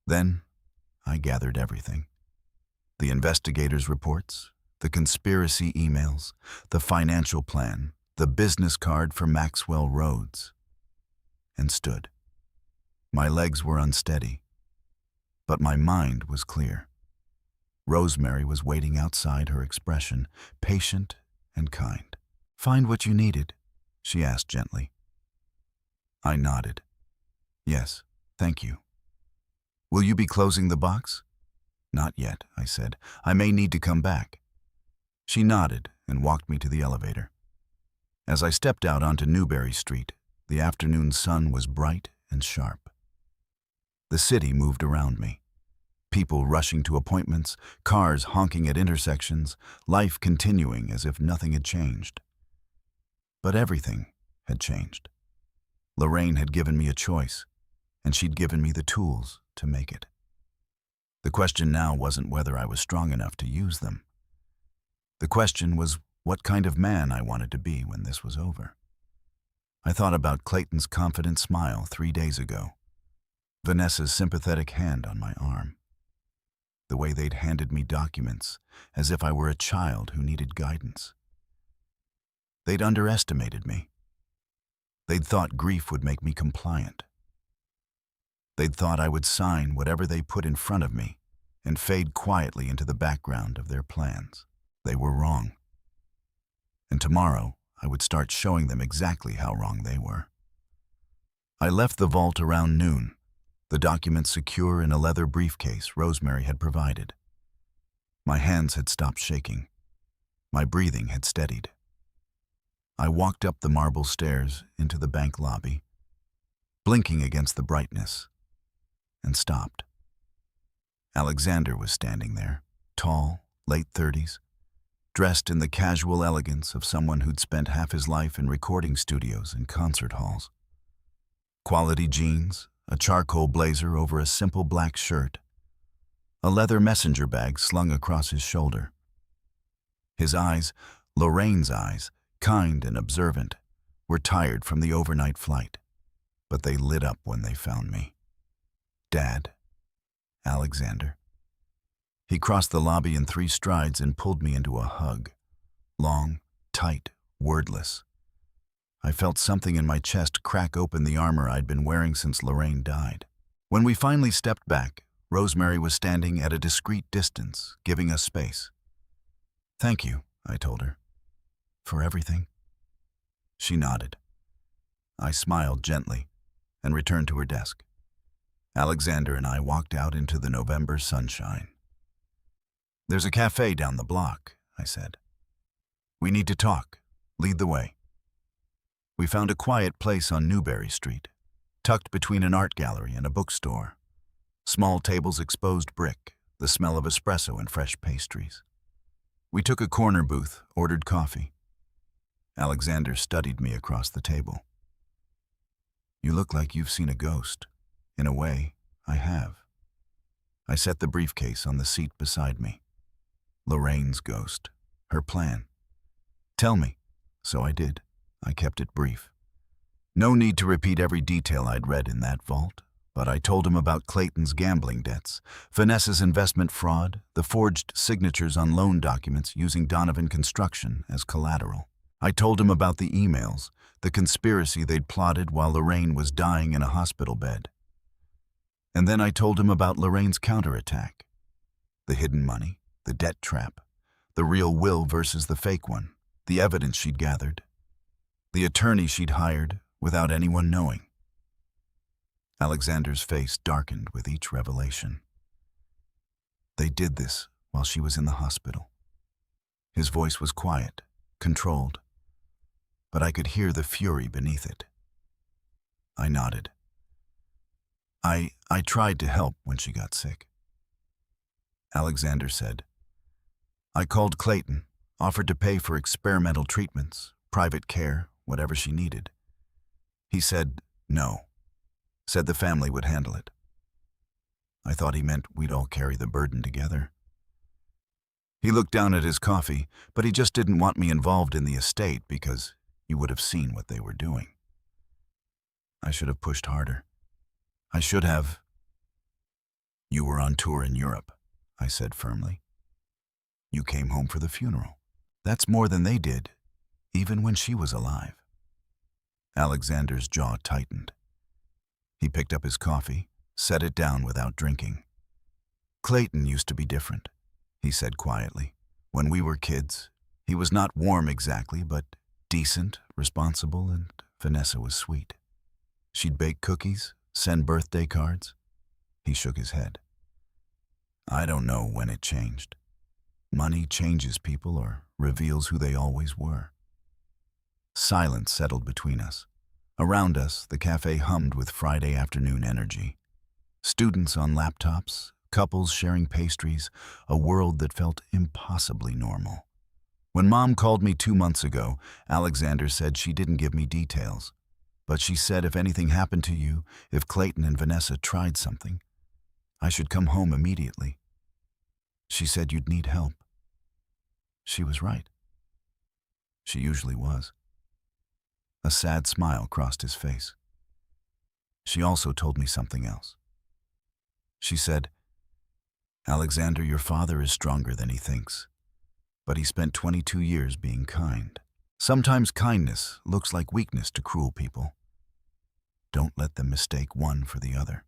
Then I gathered everything. The investigators' reports, the conspiracy emails, the financial plan, the business card for Maxwell Rhodes, and stood. My legs were unsteady, but my mind was clear. Rosemary was waiting outside, her expression patient and kind. "Find what you needed?" she asked gently. I nodded. "Yes, thank you." "Will you be closing the box?" "Not yet," I said. "I may need to come back." She nodded and walked me to the elevator. As I stepped out onto Newberry Street, the afternoon sun was bright and sharp. The city moved around me. People rushing to appointments, cars honking at intersections, life continuing as if nothing had changed. But everything had changed. Lorraine had given me a choice, and she'd given me the tools to make it. The question now wasn't whether I was strong enough to use them. The question was what kind of man I wanted to be when this was over. I thought about Clayton's confident smile 3 days ago, Vanessa's sympathetic hand on my arm, the way they'd handed me documents as if I were a child who needed guidance. They'd underestimated me. They'd thought grief would make me compliant. They'd thought I would sign whatever they put in front of me and fade quietly into the background of their plans. They were wrong. And tomorrow, I would start showing them exactly how wrong they were. I left the vault around noon, the documents secure in a leather briefcase Rosemary had provided. My hands had stopped shaking. My breathing had steadied. I walked up the marble stairs into the bank lobby, blinking against the brightness, and stopped. Alexander was standing there, tall, late 30s, dressed in the casual elegance of someone who'd spent half his life in recording studios and concert halls. Quality jeans, a charcoal blazer over a simple black shirt, a leather messenger bag slung across his shoulder. His eyes, Lorraine's eyes, kind and observant, were tired from the overnight flight, but they lit up when they found me. "Dad." "Alexander." He crossed the lobby in 3 strides and pulled me into a hug. Long, tight, wordless. I felt something in my chest crack open the armor I'd been wearing since Lorraine died. When we finally stepped back, Rosemary was standing at a discreet distance, giving us space. "Thank you," I told her. "For everything?" She nodded. I smiled gently and returned to her desk. Alexander and I walked out into the November sunshine. "There's a cafe down the block," I said. "We need to talk. Lead the way." We found a quiet place on Newberry Street, tucked between an art gallery and a bookstore. Small tables exposed brick, the smell of espresso and fresh pastries. We took a corner booth, ordered coffee. Alexander studied me across the table. "You look like you've seen a ghost." "In a way, I have." I set the briefcase on the seat beside me. Lorraine's ghost, her plan. "Tell me." So I did. I kept it brief. No need to repeat every detail I'd read in that vault, but I told him about Clayton's gambling debts, Vanessa's investment fraud, the forged signatures on loan documents using Donovan Construction as collateral. I told him about the emails, the conspiracy they'd plotted while Lorraine was dying in a hospital bed. And then I told him about Lorraine's counterattack, the hidden money, the debt trap, the real will versus the fake one, the evidence she'd gathered, the attorney she'd hired without anyone knowing. Alexander's face darkened with each revelation. They did this while she was in the hospital. His voice was quiet, controlled, but I could hear the fury beneath it. I nodded. I tried to help when she got sick. Alexander said, I called Clayton, offered to pay for experimental treatments, private care, whatever she needed. He said no, said the family would handle it. I thought he meant we'd all carry the burden together. He looked down at his coffee, but he just didn't want me involved in the estate because you would have seen what they were doing. I should have pushed harder. I should have. You were on tour in Europe, I said firmly. You came home for the funeral. That's more than they did, even when she was alive. Alexander's jaw tightened. He picked up his coffee, set it down without drinking. Clayton used to be different, he said quietly. When we were kids, he was not warm exactly, but decent, responsible, and Vanessa was sweet. She'd bake cookies, send birthday cards. He shook his head. I don't know when it changed. Money changes people or reveals who they always were. Silence settled between us. Around us, the cafe hummed with Friday afternoon energy. Students on laptops, couples sharing pastries, a world that felt impossibly normal. When Mom called me 2 months ago, Alexander said she didn't give me details. But she said if anything happened to you, if Clayton and Vanessa tried something, I should come home immediately. She said you'd need help. She was right. She usually was. A sad smile crossed his face. She also told me something else. She said, Alexander, your father is stronger than he thinks, but he spent 22 years being kind. Sometimes kindness looks like weakness to cruel people. Don't let them mistake one for the other.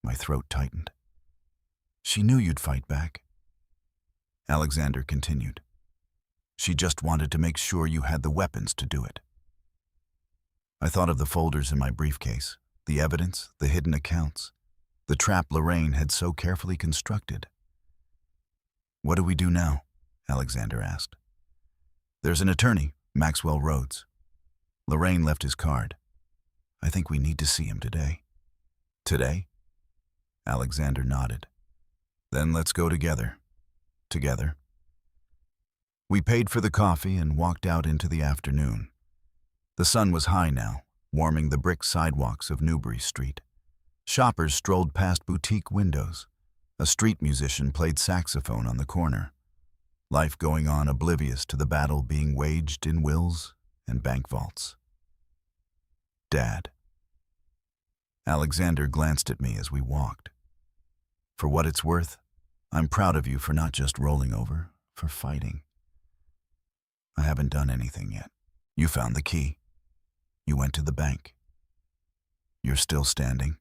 My throat tightened. She knew you'd fight back. Alexander continued. She just wanted to make sure you had the weapons to do it. I thought of the folders in my briefcase, the evidence, the hidden accounts, the trap Lorraine had so carefully constructed. What do we do now? Alexander asked. There's an attorney, Maxwell Rhodes. Lorraine left his card. I think we need to see him today. Today? Alexander nodded. Then let's go together. Together. We paid for the coffee and walked out into the afternoon. The sun was high now, warming the brick sidewalks of Newbury Street. Shoppers strolled past boutique windows. A street musician played saxophone on the corner. Life going on oblivious to the battle being waged in wills and bank vaults. Dad. Alexander glanced at me as we walked. For what it's worth, I'm proud of you for not just rolling over, for fighting. I haven't done anything yet. You found the key. You went to the bank. You're still standing.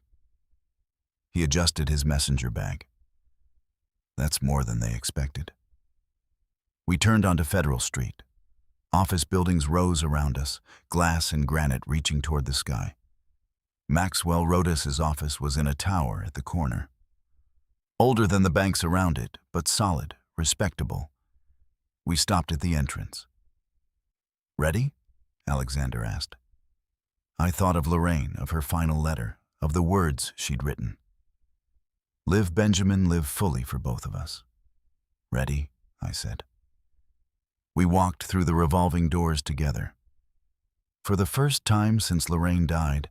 He adjusted his messenger bag. That's more than they expected. We turned onto Federal Street. Office buildings rose around us, glass and granite reaching toward the sky. Maxwell Rhodes's office was in a tower at the corner. Older than the banks around it, but solid, respectable. We stopped at the entrance. Ready? Alexander asked. I thought of Lorraine, of her final letter, of the words she'd written. Live, Benjamin, live fully for both of us. Ready? I said. We walked through the revolving doors together. For the first time since Lorraine died,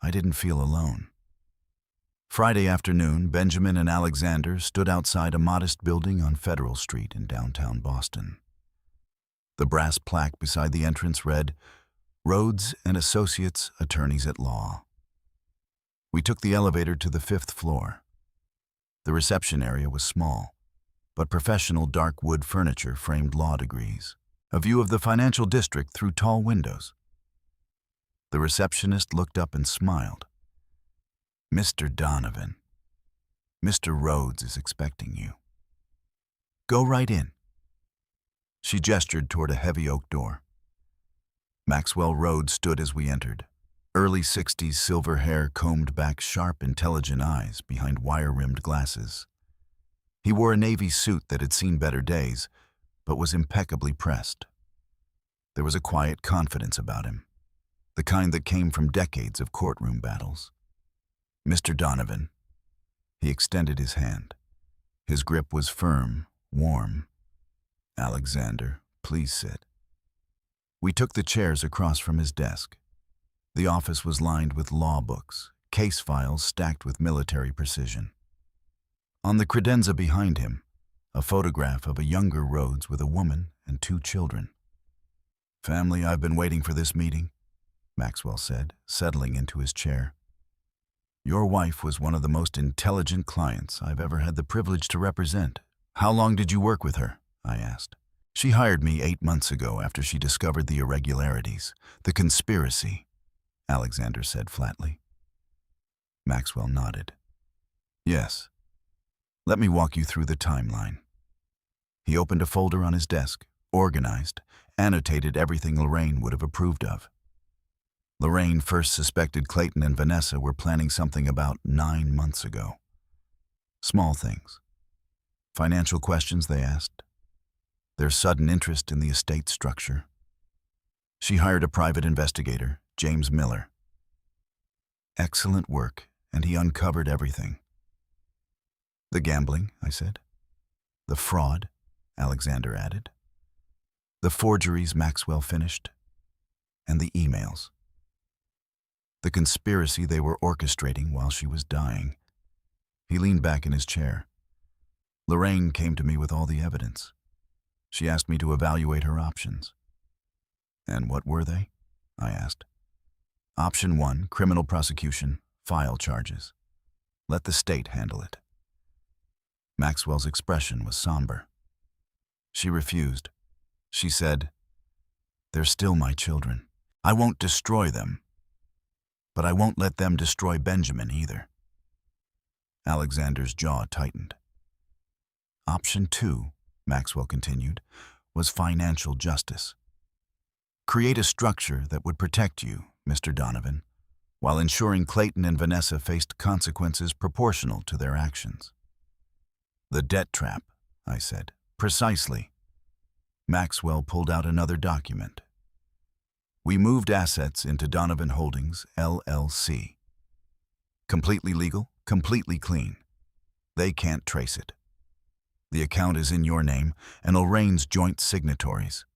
I didn't feel alone. Friday afternoon, Benjamin and Alexander stood outside a modest building on Federal Street in downtown Boston. The brass plaque beside the entrance read, Rhodes and Associates, Attorneys at Law. We took the elevator to the 5th floor. The reception area was small, but professional dark wood furniture framed law degrees, a view of the financial district through tall windows. The receptionist looked up and smiled. Mr. Donovan, Mr. Rhodes is expecting you. Go right in. She gestured toward a heavy oak door. Maxwell Rhodes stood as we entered. Early 60s silver hair combed back sharp, intelligent eyes behind wire-rimmed glasses. He wore a navy suit that had seen better days, but was impeccably pressed. There was a quiet confidence about him, the kind that came from decades of courtroom battles. "Mr. Donovan." He extended his hand. His grip was firm, warm. "Alexander, please sit." We took the chairs across from his desk. The office was lined with law books, case files stacked with military precision. On the credenza behind him, a photograph of a younger Rhodes with a woman and 2 children. "Family, I've been waiting for this meeting," Maxwell said, settling into his chair. "Your wife was one of the most intelligent clients I've ever had the privilege to represent. How long did you work with her?" I asked. "She hired me 8 months ago after she discovered the irregularities, the conspiracy," Alexander said flatly. Maxwell nodded. "Yes. Let me walk you through the timeline." He opened a folder on his desk, organized, annotated everything Lorraine would have approved of. Lorraine first suspected Clayton and Vanessa were planning something about 9 months ago. Small things. Financial questions they asked. Their sudden interest in the estate structure. She hired a private investigator, James Miller. Excellent work, and he uncovered everything. "The gambling," I said. "The fraud," Alexander added. "The forgeries," Maxwell finished. "And the emails. The conspiracy they were orchestrating while she was dying." He leaned back in his chair. "Lorraine came to me with all the evidence. She asked me to evaluate her options." "And what were they?" I asked. "Option 1, criminal prosecution, file charges. Let the state handle it." Maxwell's expression was somber. She refused. She said, "They're still my children. I won't destroy them. But I won't let them destroy Benjamin either." Alexander's jaw tightened. "Option 2, Maxwell continued, was financial justice. Create a structure that would protect you, Mr. Donovan, while ensuring Clayton and Vanessa faced consequences proportional to their actions." "The debt trap," I said. "Precisely." Maxwell pulled out another document. "We moved assets into Donovan Holdings, LLC. Completely legal, completely clean. They can't trace it. The account is in your name and Lorraine's joint signatories.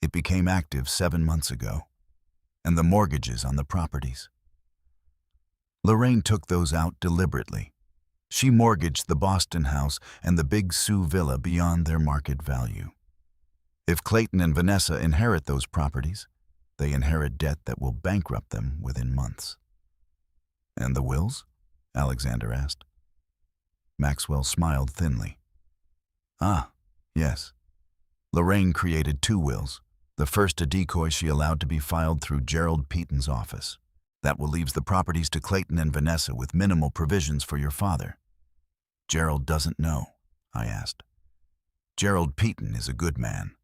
It became active 7 months ago, and the mortgages on the properties. Lorraine took those out deliberately. She mortgaged the Boston house and the Big Sioux villa beyond their market value. If Clayton and Vanessa inherit those properties, they inherit debt that will bankrupt them within months." "And the wills?" Alexander asked. Maxwell smiled thinly. "Ah, yes. Lorraine created 2 wills. The first a decoy she allowed to be filed through Gerald Peaton's office. That will leave the properties to Clayton and Vanessa with minimal provisions for your father." "Gerald doesn't know?" I asked. "Gerald Peaton is a good man,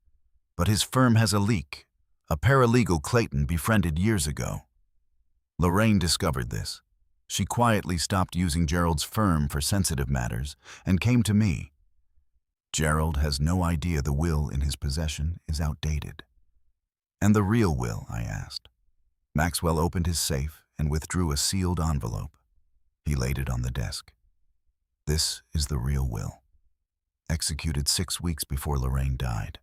but his firm has a leak, a paralegal Clayton befriended years ago. Lorraine discovered this. She quietly stopped using Gerald's firm for sensitive matters and came to me. Gerald has no idea the will in his possession is outdated." "And the real will?" I asked. Maxwell opened his safe and withdrew a sealed envelope. He laid it on the desk. "This is the real will. Executed 6 weeks before Lorraine died.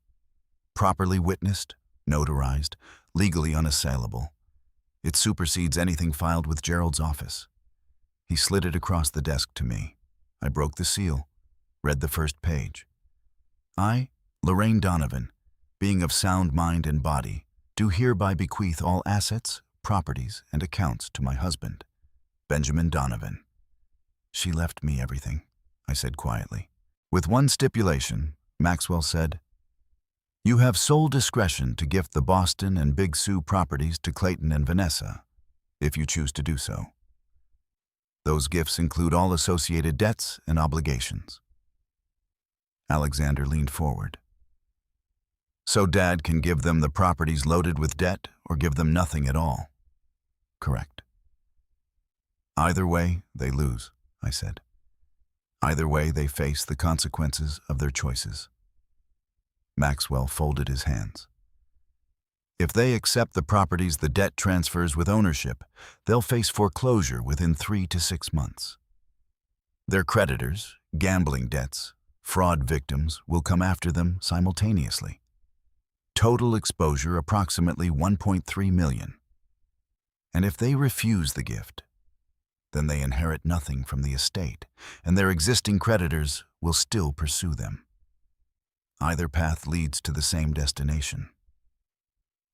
Properly witnessed, notarized, legally unassailable. It supersedes anything filed with Gerald's office." He slid it across the desk to me. I broke the seal, read the first page. "I, Lorraine Donovan, being of sound mind and body, do hereby bequeath all assets, properties, and accounts to my husband, Benjamin Donovan." "She left me everything," I said quietly. "With one stipulation," Maxwell said. "You have sole discretion to gift the Boston and Big Sioux properties to Clayton and Vanessa, if you choose to do so. Those gifts include all associated debts and obligations." Alexander leaned forward. "So Dad can give them the properties loaded with debt or give them nothing at all?" "Correct." "Either way, they lose," I said. Either way, they face the consequences of their choices. Maxwell folded his hands. If they accept the properties the debt transfers with ownership, they'll face foreclosure within 3 to 6 months. Their creditors, gambling debts, fraud victims will come after them simultaneously. Total exposure approximately $1.3 million. And if they refuse the gift, then they inherit nothing from the estate, and their existing creditors will still pursue them. Either path leads to the same destination.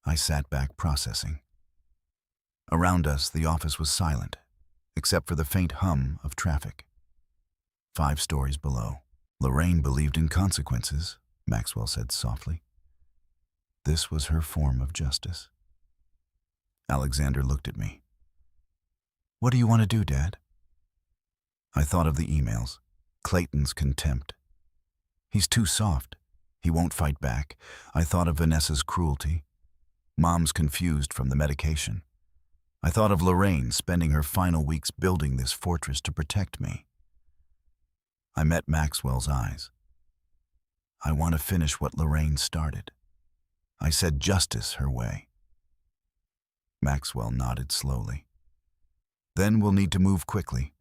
I sat back processing. Around us, the office was silent, except for the faint hum of traffic. 5 stories below. Lorraine believed in consequences, Maxwell said softly. This was her form of justice. Alexander looked at me. What do you want to do, Dad? I thought of the emails, Clayton's contempt. He's too soft. He won't fight back. I thought of Vanessa's cruelty. Mom's confused from the medication. I thought of Lorraine spending her final weeks building this fortress to protect me. I met Maxwell's eyes. I want to finish what Lorraine started. I said justice her way. Maxwell nodded slowly. Then we'll need to move quickly.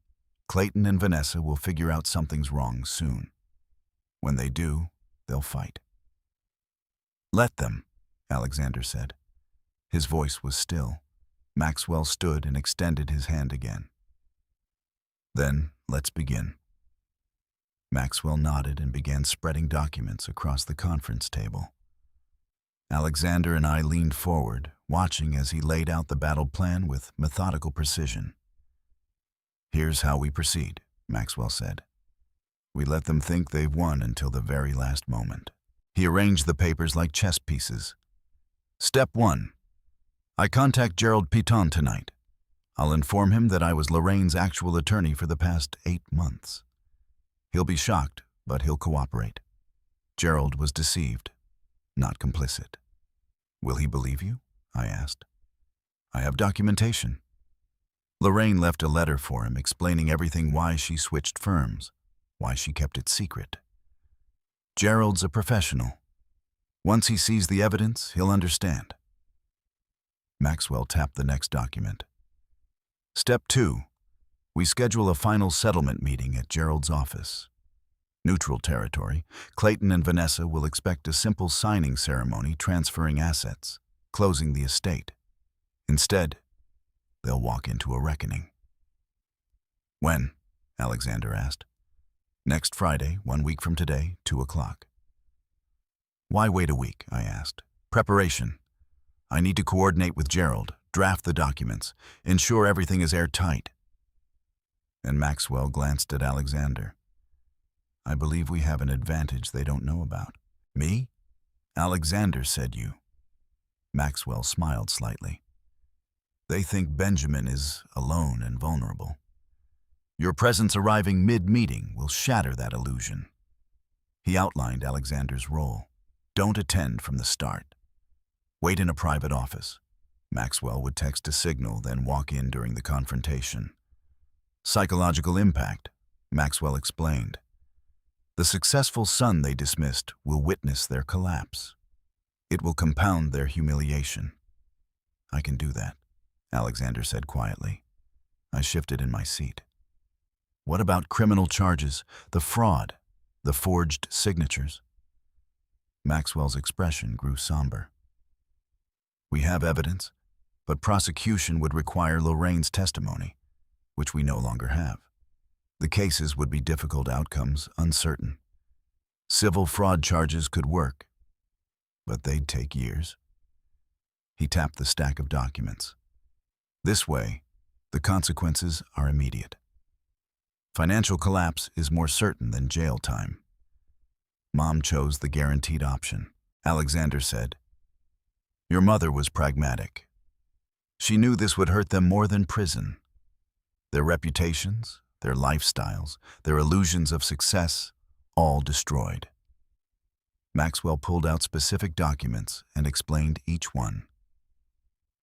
Clayton and Vanessa will figure out something's wrong soon. When they do, they'll fight. Let them, Alexander said. His voice was still. Maxwell stood and extended his hand again. Then, let's begin. Maxwell nodded and began spreading documents across the conference table. Alexander and I leaned forward, watching as he laid out the battle plan with methodical precision. Here's how we proceed, Maxwell said. We let them think they've won until the very last moment. He arranged the papers like chess pieces. Step 1. I contact Gerald Piton tonight. I'll inform him that I was Lorraine's actual attorney for the past 8 months. He'll be shocked, but he'll cooperate. Gerald was deceived, not complicit. Will he believe you? I asked. I have documentation. Lorraine left a letter for him explaining everything, why she switched firms, why she kept it secret. Gerald's a professional. Once he sees the evidence, he'll understand. Maxwell tapped the next document. Step 2. We schedule a final settlement meeting at Gerald's office. Neutral territory. Clayton and Vanessa will expect a simple signing ceremony transferring assets, closing the estate. Instead, they'll walk into a reckoning. When? Alexander asked. Next Friday, 1 week from today, 2 o'clock. Why wait a week? I asked. Preparation. I need to coordinate with Gerald, draft the documents, ensure everything is airtight. And Maxwell glanced at Alexander. I believe we have an advantage they don't know about. Me? Alexander said you. Maxwell smiled slightly. They think Benjamin is alone and vulnerable. Your presence arriving mid-meeting will shatter that illusion. He outlined Alexander's role. Don't attend from the start. Wait in a private office. Maxwell would text a signal, then walk in during the confrontation. Psychological impact, Maxwell explained. The successful son they dismissed will witness their collapse. It will compound their humiliation. I can do that, Alexander said quietly. I shifted in my seat. What about criminal charges, the fraud, the forged signatures? Maxwell's expression grew somber. We have evidence, but prosecution would require Lorraine's testimony, which we no longer have. The cases would be difficult outcomes, uncertain. Civil fraud charges could work, but they'd take years. He tapped the stack of documents. This way, the consequences are immediate. Financial collapse is more certain than jail time. Mom chose the guaranteed option. Alexander said, Your mother was pragmatic. She knew this would hurt them more than prison. Their reputations, their lifestyles, their illusions of success, all destroyed. Maxwell pulled out specific documents and explained each one.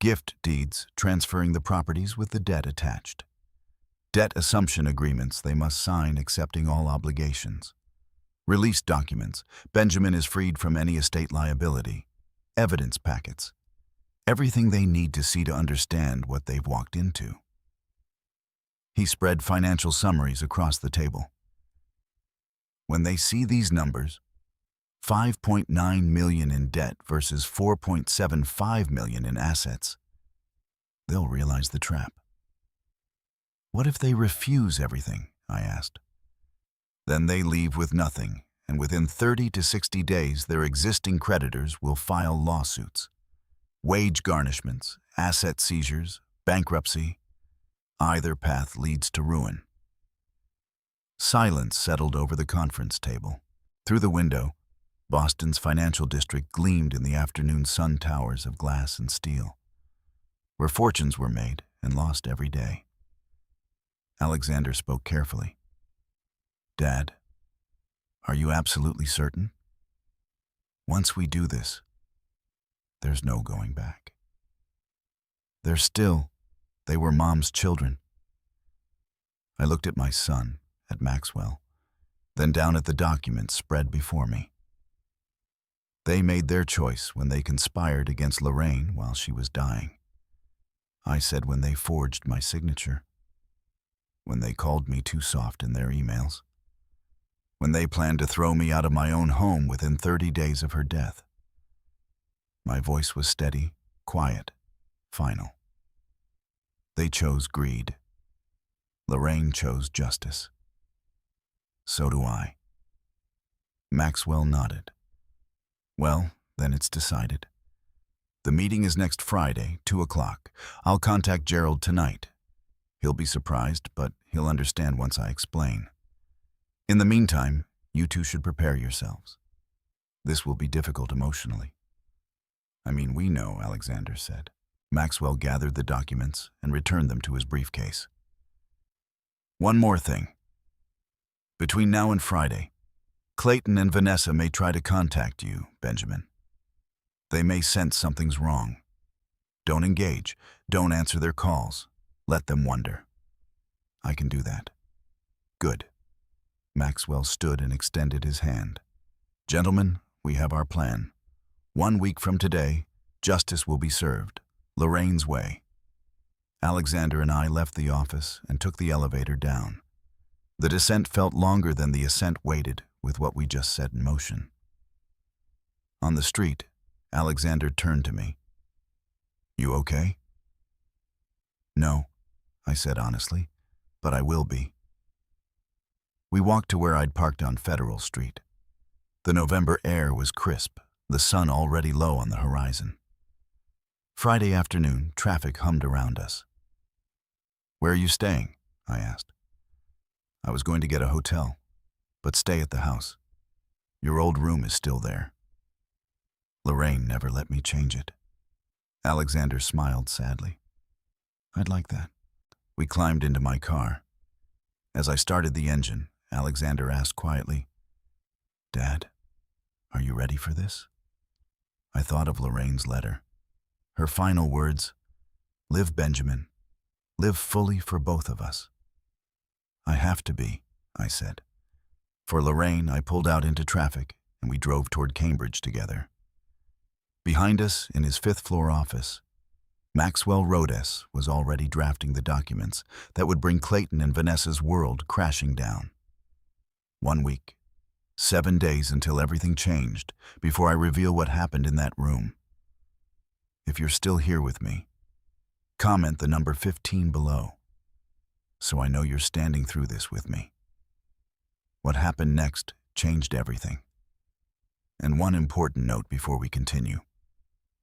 Gift deeds transferring the properties with the debt attached. Debt assumption agreements they must sign accepting all obligations. Release documents. Benjamin is freed from any estate liability. Evidence packets. Everything they need to see to understand what they've walked into. He spread financial summaries across the table. When they see these numbers, 5.9 million in debt versus 4.75 million in assets, they'll realize the trap. What if they refuse everything? I asked. Then they leave with nothing, and within 30 to 60 days their existing creditors will file lawsuits. Wage garnishments, asset seizures, bankruptcy. Either path leads to ruin. Silence settled over the conference table. Through the window, Boston's financial district gleamed in the afternoon sun towers of glass and steel, where fortunes were made and lost every day. Alexander spoke carefully. Dad, are you absolutely certain? Once we do this, there's no going back. They were Mom's children. I looked at my son, at Maxwell, then down at the documents spread before me. They made their choice when they conspired against Lorraine while she was dying. I said when they forged my signature, when they called me too soft in their emails, when they planned to throw me out of my own home within 30 days of her death. My voice was steady, quiet, final. They chose greed. Lorraine chose justice. So do I. Maxwell nodded. Well, then it's decided. The meeting is next Friday, 2 o'clock. I'll contact Gerald tonight. He'll be surprised, but he'll understand once I explain. In the meantime, you two should prepare yourselves. This will be difficult emotionally. We know, Alexander said. Maxwell gathered the documents and returned them to his briefcase. One more thing. Between now and Friday, Clayton and Vanessa may try to contact you, Benjamin. They may sense something's wrong. Don't engage. Don't answer their calls. Let them wonder. I can do that. Good. Maxwell stood and extended his hand. Gentlemen, we have our plan. 1 week from today, justice will be served, Lorraine's way. Alexander and I left the office and took the elevator down. The descent felt longer than the ascent waited with what we just set in motion. On the street, Alexander turned to me. You okay? No, I said honestly, but I will be. We walked to where I'd parked on Federal Street. The November air was crisp, the sun already low on the horizon. Friday afternoon, traffic hummed around us. Where are you staying? I asked. I was going to get a hotel, but stay at the house. Your old room is still there. Lorraine never let me change it. Alexander smiled sadly. I'd like that. We climbed into my car. As I started the engine, Alexander asked quietly, Dad, are you ready for this? I thought of Lorraine's letter. Her final words, live, Benjamin. Live fully for both of us. I have to be, I said. For Lorraine, I pulled out into traffic and we drove toward Cambridge together. Behind us, in his 5th-floor office, Maxwell Rhodes was already drafting the documents that would bring Clayton and Vanessa's world crashing down. 1 week, 7 days until everything changed before I reveal what happened in that room. If you're still here with me, comment the number 15 below, so I know you're standing through this with me. What happened next changed everything. And one important note before we continue.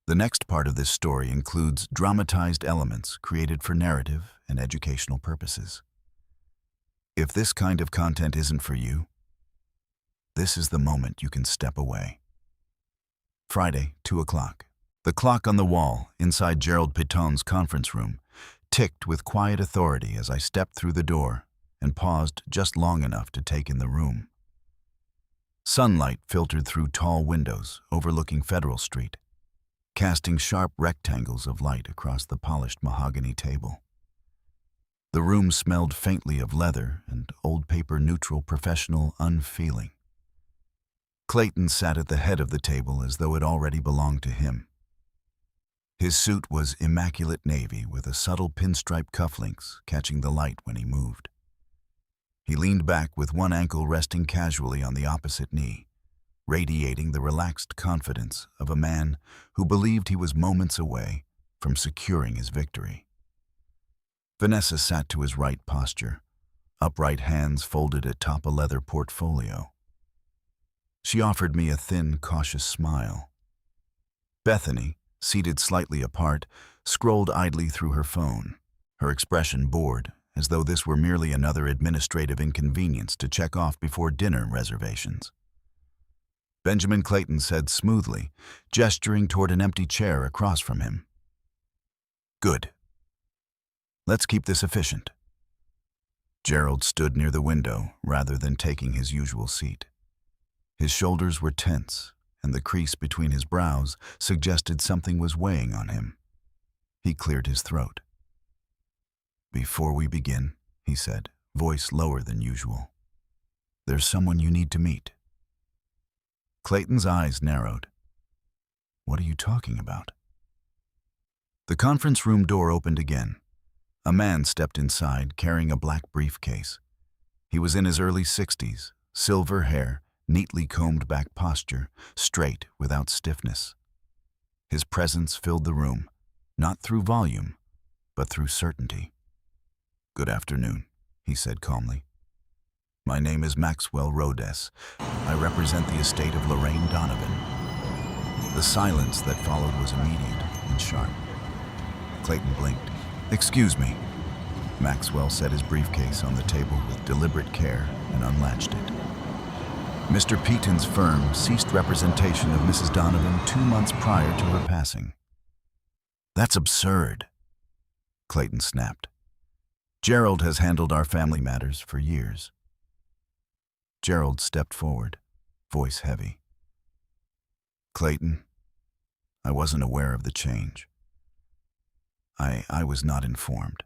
The next part of this story includes dramatized elements created for narrative and educational purposes. If this kind of content isn't for you, this is the moment you can step away. Friday, 2 o'clock. The clock on the wall inside Gerald Piton's conference room ticked with quiet authority as I stepped through the door and paused just long enough to take in the room. Sunlight filtered through tall windows overlooking Federal Street, casting sharp rectangles of light across the polished mahogany table. The room smelled faintly of leather and old paper, neutral, professional, unfeeling. Clayton sat at the head of the table as though it already belonged to him. His suit was immaculate navy with a subtle pinstripe cufflinks catching the light when he moved. He leaned back with one ankle resting casually on the opposite knee, radiating the relaxed confidence of a man who believed he was moments away from securing his victory. Vanessa sat to his right posture, upright hands folded atop a leather portfolio. She offered me a thin, cautious smile. Bethany, seated slightly apart, scrolled idly through her phone, her expression bored, as though this were merely another administrative inconvenience to check off before dinner reservations. Benjamin Clayton said smoothly, gesturing toward an empty chair across from him. "Good. Let's keep this efficient." Gerald stood near the window rather than taking his usual seat. His shoulders were tense, and the crease between his brows suggested something was weighing on him. He cleared his throat. "Before we begin," he said, voice lower than usual, "there's someone you need to meet." Clayton's eyes narrowed. "What are you talking about?" The conference room door opened again. A man stepped inside carrying a black briefcase. He was in his early 60s, silver hair, neatly combed back posture, straight without stiffness. His presence filled the room, not through volume, but through certainty. "Good afternoon," he said calmly. "My name is Maxwell Rhodes. I represent the estate of Lorraine Donovan." The silence that followed was immediate and sharp. Clayton blinked. "Excuse me." Maxwell set his briefcase on the table with deliberate care and unlatched it. Mr. Peaton's firm ceased representation of Mrs. Donovan 2 months prior to her passing. "That's absurd," Clayton snapped. "Gerald has handled our family matters for years." Gerald stepped forward, voice heavy. "Clayton, I wasn't aware of the change. I was not informed.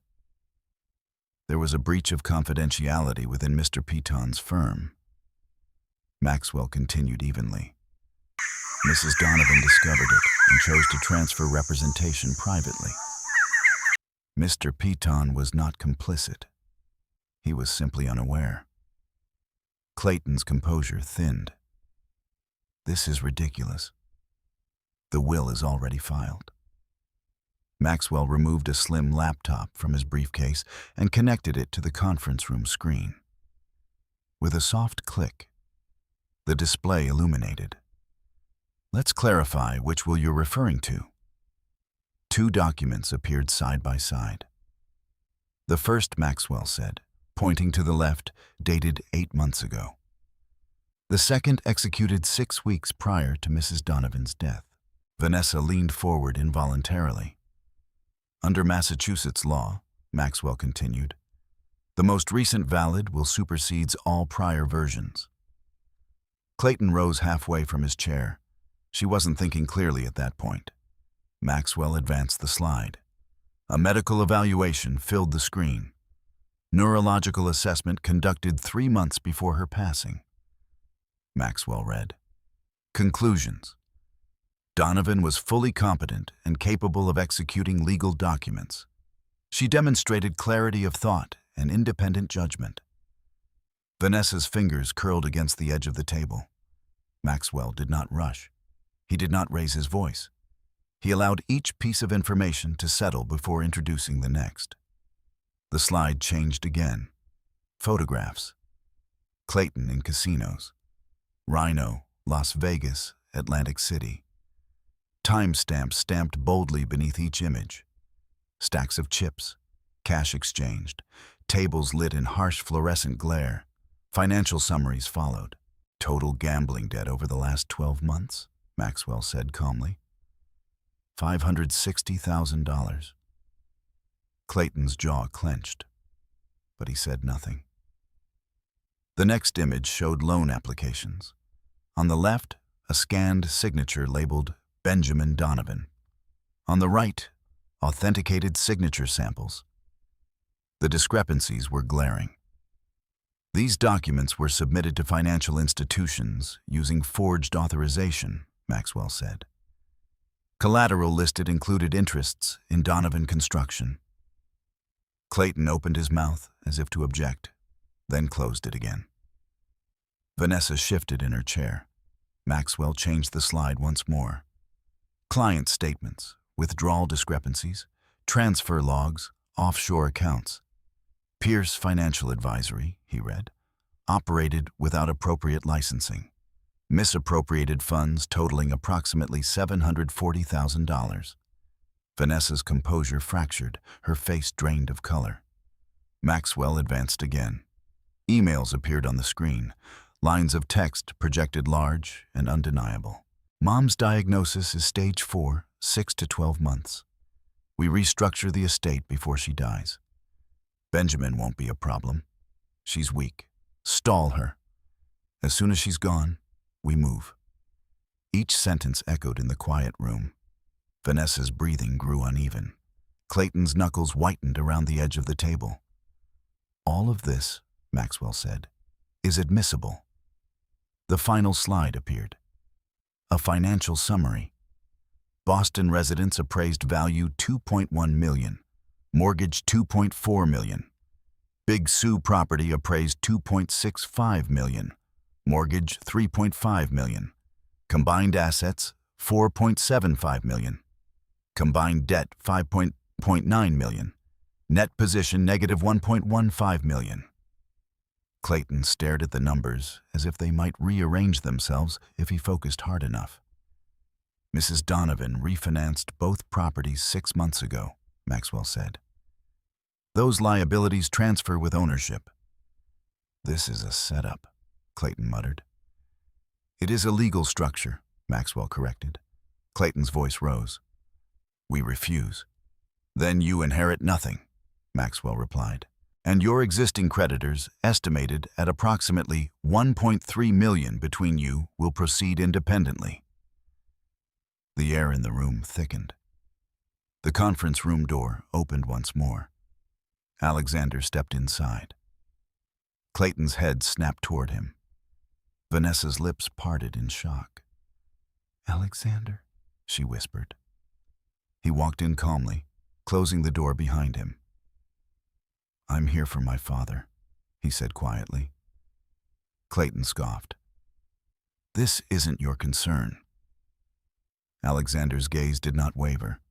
There was a breach of confidentiality within Mr. Peaton's firm." Maxwell continued evenly. "Mrs. Donovan discovered it and chose to transfer representation privately. Mr. Peaton was not complicit. He was simply unaware." Clayton's composure thinned. "This is ridiculous. The will is already filed." Maxwell removed a slim laptop from his briefcase and connected it to the conference room screen. With a soft click, the display illuminated. "Let's clarify which will you're referring to." 2 documents appeared side by side. The first, Maxwell said, pointing to the left, dated 8 months ago. The second executed 6 weeks prior to Mrs. Donovan's death. Vanessa leaned forward involuntarily. "Under Massachusetts law," Maxwell continued, "the most recent valid will supersede all prior versions." Clayton rose halfway from his chair. She wasn't thinking clearly at that point. Maxwell advanced the slide. A medical evaluation filled the screen. Neurological assessment conducted 3 months before her passing. Maxwell read. Conclusions. Donovan was fully competent and capable of executing legal documents. She demonstrated clarity of thought and independent judgment. Vanessa's fingers curled against the edge of the table. Maxwell did not rush. He did not raise his voice. He allowed each piece of information to settle before introducing the next. The slide changed again. Photographs. Clayton in casinos. Rhino, Las Vegas, Atlantic City. Timestamps stamped boldly beneath each image. Stacks of chips. Cash exchanged. Tables lit in harsh fluorescent glare. Financial summaries followed. "Total gambling debt over the last 12 months, Maxwell said calmly. $560,000. Clayton's jaw clenched, but he said nothing. The next image showed loan applications. On the left, a scanned signature labeled Benjamin Donovan. On the right, authenticated signature samples. The discrepancies were glaring. These documents were submitted to financial institutions using forged authorization, Maxwell said. Collateral listed included interests in Donovan Construction. Clayton opened his mouth as if to object, then closed it again. Vanessa shifted in her chair. Maxwell changed the slide once more. Client statements, withdrawal discrepancies, transfer logs, offshore accounts. Pierce Financial Advisory, he read, operated without appropriate licensing. Misappropriated funds totaling approximately $740,000. Vanessa's composure fractured, her face drained of color. Maxwell advanced again. Emails appeared on the screen, lines of text projected large and undeniable. Mom's diagnosis is stage 4, 6 to 12 months. We restructure the estate before she dies. Benjamin won't be a problem. She's weak. Stall her. As soon as she's gone, we move. Each sentence echoed in the quiet room. Vanessa's breathing grew uneven. Clayton's knuckles whitened around the edge of the table. All of this, Maxwell said, is admissible. The final slide appeared. A financial summary. Boston residence appraised value $2.1 million. Mortgage $2.4 million. Big Sioux property appraised $2.65 million. Mortgage $3.5 million. Combined assets $4.75 million. Combined debt $5.9 million. Net position negative $1.15 million. Clayton stared at the numbers as if they might rearrange themselves if he focused hard enough. Mrs. Donovan refinanced both properties 6 months ago, Maxwell said. Those liabilities transfer with ownership. This is a setup, Clayton muttered. It is a legal structure, Maxwell corrected. Clayton's voice rose. We refuse. Then you inherit nothing, Maxwell replied. And your existing creditors, estimated at approximately $1.3 million between you, will proceed independently. The air in the room thickened. The conference room door opened once more. Alexander stepped inside. Clayton's head snapped toward him. Vanessa's lips parted in shock. Alexander, she whispered. He walked in calmly, closing the door behind him. I'm here for my father, he said quietly. Clayton scoffed. This isn't your concern. Alexander's gaze did not waver.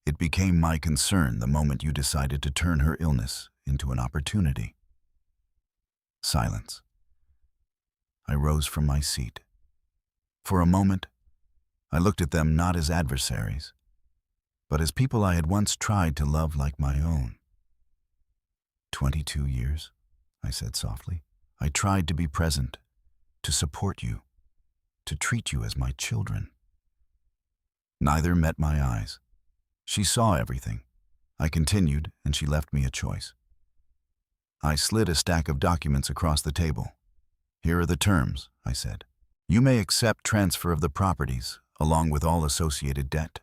It became my concern the moment you decided to turn her illness into an opportunity. Silence. I rose from my seat. For a moment, I looked at them not as adversaries, but as people I had once tried to love like my own. 22 years, I said softly. I tried to be present, to support you, to treat you as my children. Neither met my eyes. She saw everything. I continued, and she left me a choice. I slid a stack of documents across the table. Here are the terms, I said. You may accept transfer of the properties, along with all associated debt.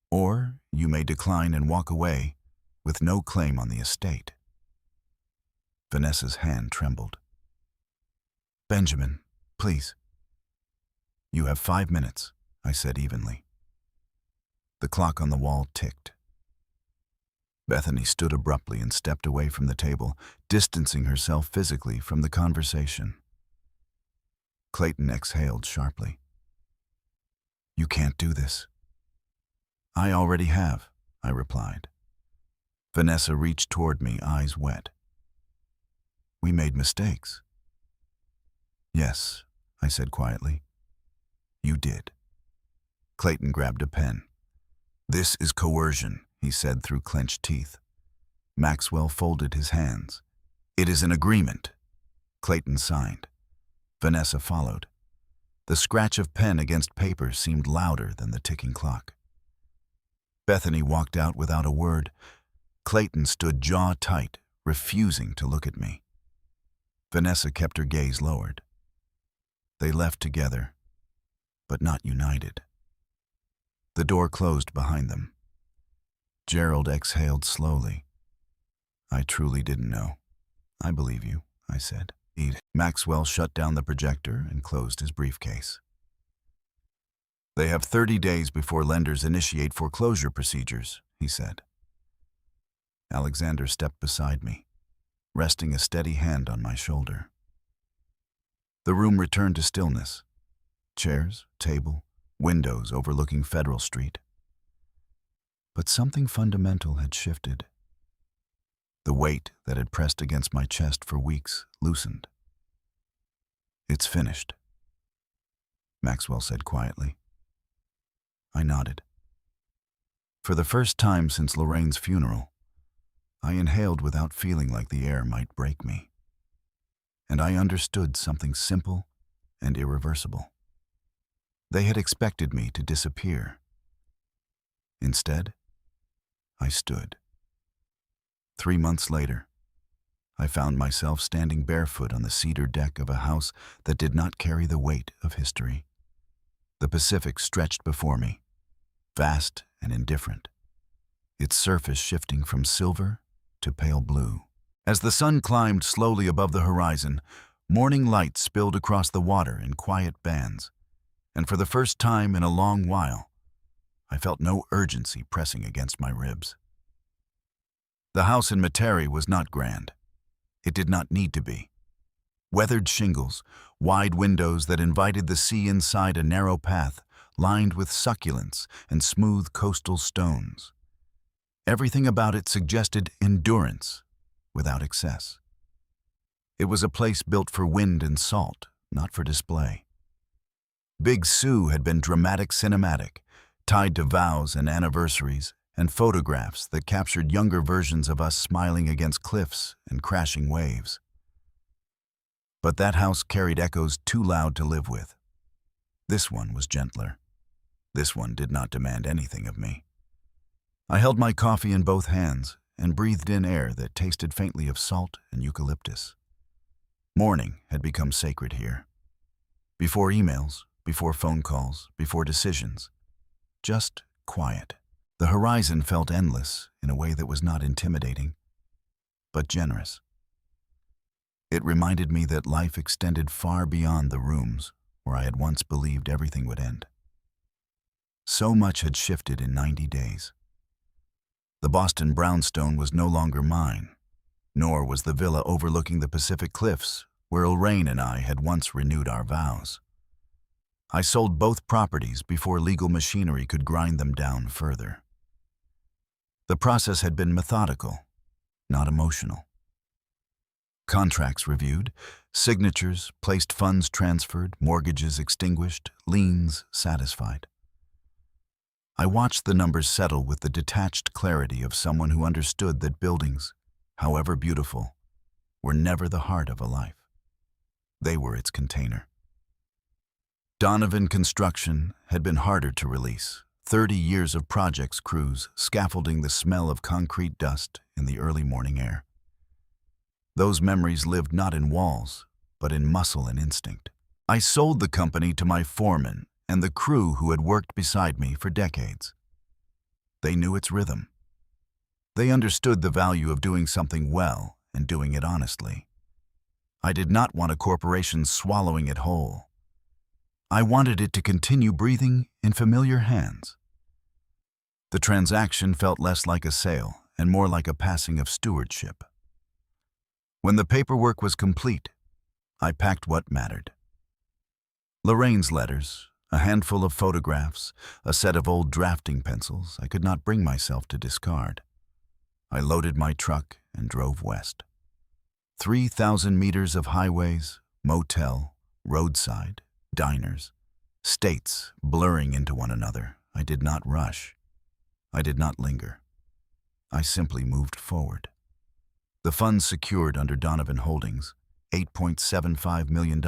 Or you may decline and walk away with no claim on the estate. Vanessa's hand trembled. Benjamin, please. You have 5 minutes, I said evenly. The clock on the wall ticked. Bethany stood abruptly and stepped away from the table, distancing herself physically from the conversation. Clayton exhaled sharply. You can't do this. I already have, I replied. Vanessa reached toward me, eyes wet. We made mistakes. Yes, I said quietly. You did. Clayton grabbed a pen. This is coercion, he said through clenched teeth. Maxwell folded his hands. It is an agreement. Clayton signed. Vanessa followed. The scratch of pen against paper seemed louder than the ticking clock. Bethany walked out without a word. Clayton stood jaw tight, refusing to look at me. Vanessa kept her gaze lowered. They left together, but not united. The door closed behind them. Gerald exhaled slowly. I truly didn't know. I believe you, I said. Maxwell shut down the projector and closed his briefcase. They have 30 days before lenders initiate foreclosure procedures, he said. Alexander stepped beside me, resting a steady hand on my shoulder. The room returned to stillness. Chairs, table, windows overlooking Federal Street. But something fundamental had shifted. The weight that had pressed against my chest for weeks loosened. It's finished, Maxwell said quietly. I nodded. For the first time since Lorraine's funeral, I inhaled without feeling like the air might break me. And I understood something simple and irreversible. They had expected me to disappear. Instead, I stood. 3 months later, I found myself standing barefoot on the cedar deck of a house that did not carry the weight of history. The Pacific stretched before me, vast and indifferent, its surface shifting from silver to pale blue. As the sun climbed slowly above the horizon, morning light spilled across the water in quiet bands, and for the first time in a long while, I felt no urgency pressing against my ribs. The house in Metairie was not grand. It did not need to be. Weathered shingles, wide windows that invited the sea inside a narrow path lined with succulents and smooth coastal stones. Everything about it suggested endurance without excess. It was a place built for wind and salt, not for display. Big Sue had been dramatic cinematic, tied to vows and anniversaries and photographs that captured younger versions of us smiling against cliffs and crashing waves. But that house carried echoes too loud to live with. This one was gentler. This one did not demand anything of me. I held my coffee in both hands and breathed in air that tasted faintly of salt and eucalyptus. Morning had become sacred here. Before emails, before phone calls, before decisions. Just quiet. The horizon felt endless in a way that was not intimidating, but generous. It reminded me that life extended far beyond the rooms where I had once believed everything would end. So much had shifted in 90 days. The Boston brownstone was no longer mine, nor was the villa overlooking the Pacific cliffs where Lorraine and I had once renewed our vows. I sold both properties before legal machinery could grind them down further. The process had been methodical, not emotional. Contracts reviewed, signatures placed, funds transferred, mortgages extinguished, liens satisfied. I watched the numbers settle with the detached clarity of someone who understood that buildings, however beautiful, were never the heart of a life. They were its container. Donovan Construction had been harder to release. 30 years of projects crews scaffolding the smell of concrete dust in the early morning air. Those memories lived not in walls, but in muscle and instinct. I sold the company to my foreman and the crew who had worked beside me for decades. They knew its rhythm. They understood the value of doing something well and doing it honestly. I did not want a corporation swallowing it whole. I wanted it to continue breathing in familiar hands. The transaction felt less like a sale and more like a passing of stewardship. When the paperwork was complete, I packed what mattered. Lorraine's letters, a handful of photographs, a set of old drafting pencils I could not bring myself to discard. I loaded my truck and drove west. 3,000 meters of highways, motel, roadside, diners, states blurring into one another. I did not rush. I did not linger. I simply moved forward. The funds secured under Donovan Holdings, $8.75 million,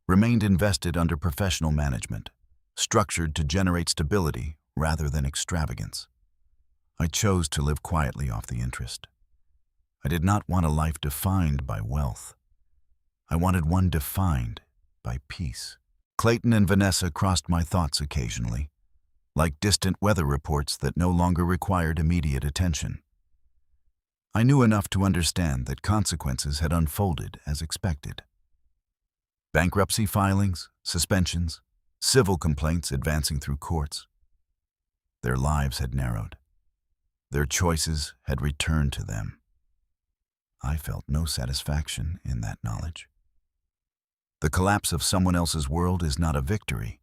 remained invested under professional management, structured to generate stability rather than extravagance. I chose to live quietly off the interest. I did not want a life defined by wealth. I wanted one defined by peace. Clayton and Vanessa crossed my thoughts occasionally, like distant weather reports that no longer required immediate attention. I knew enough to understand that consequences had unfolded as expected. Bankruptcy filings, suspensions, civil complaints advancing through courts. Their lives had narrowed. Their choices had returned to them. I felt no satisfaction in that knowledge. The collapse of someone else's world is not a victory.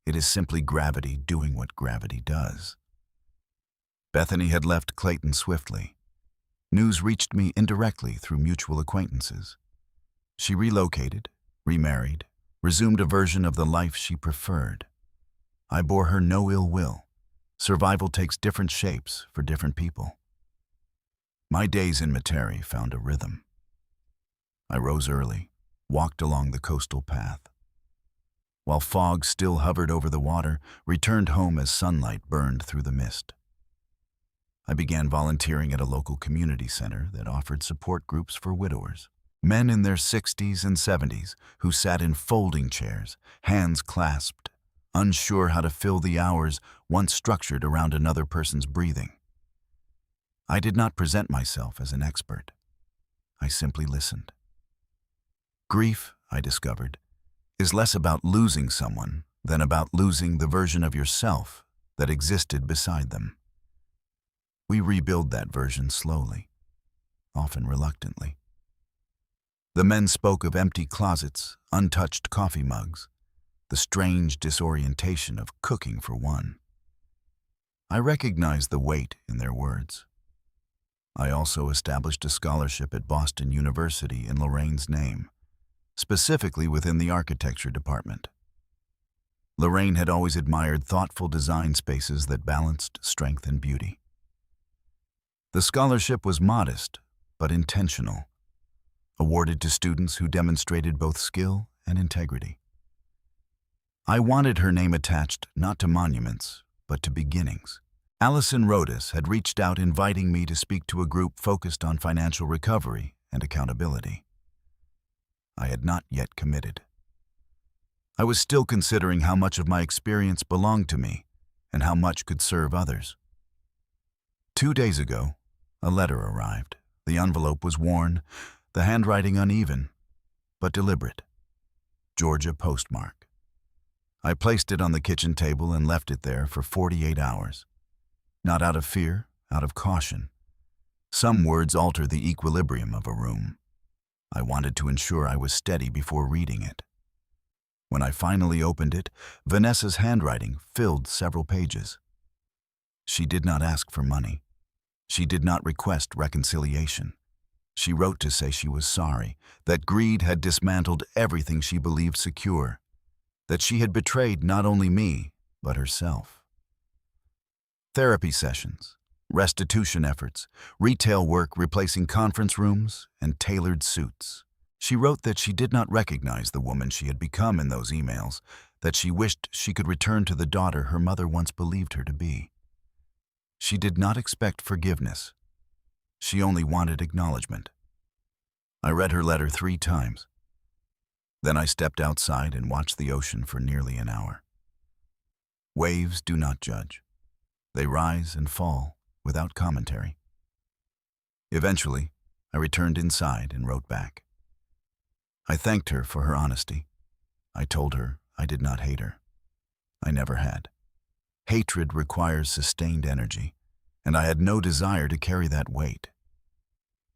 It is simply gravity doing what gravity does. Bethany had left Clayton swiftly. News reached me indirectly through mutual acquaintances. She relocated, remarried, resumed a version of the life she preferred. I bore her no ill will. Survival takes different shapes for different people. My days in Metairie found a rhythm. I rose early, walked along the coastal path. While fog still hovered over the water, returned home as sunlight burned through the mist. I began volunteering at a local community center that offered support groups for widowers. Men in their 60s and 70s who sat in folding chairs, hands clasped, unsure how to fill the hours once structured around another person's breathing. I did not present myself as an expert. I simply listened. Grief, I discovered, is less about losing someone than about losing the version of yourself that existed beside them. We rebuild that version slowly, often reluctantly. The men spoke of empty closets, untouched coffee mugs, the strange disorientation of cooking for one. I recognized the weight in their words. I also established a scholarship at Boston University in Lorraine's name, specifically within the architecture department. Lorraine had always admired thoughtful design spaces that balanced strength and beauty. The scholarship was modest, but intentional, awarded to students who demonstrated both skill and integrity. I wanted her name attached not to monuments, but to beginnings. Allison Rodas had reached out inviting me to speak to a group focused on financial recovery and accountability. I had not yet committed. I was still considering how much of my experience belonged to me and how much could serve others. 2 days ago, a letter arrived. The envelope was worn, the handwriting uneven, but deliberate. Georgia postmark. I placed it on the kitchen table and left it there for 48 hours. Not out of fear, out of caution. Some words alter the equilibrium of a room. I wanted to ensure I was steady before reading it. When I finally opened it, Vanessa's handwriting filled several pages. She did not ask for money. She did not request reconciliation. She wrote to say she was sorry, that greed had dismantled everything she believed secure, that she had betrayed not only me, but herself. Therapy sessions, restitution efforts, retail work replacing conference rooms, and tailored suits. She wrote that she did not recognize the woman she had become in those emails, that she wished she could return to the daughter her mother once believed her to be. She did not expect forgiveness. She only wanted acknowledgement. I read her letter 3 times. Then I stepped outside and watched the ocean for nearly an hour. Waves do not judge. They rise and fall without commentary. Eventually, I returned inside and wrote back. I thanked her for her honesty. I told her I did not hate her. I never had. Hatred requires sustained energy, and I had no desire to carry that weight.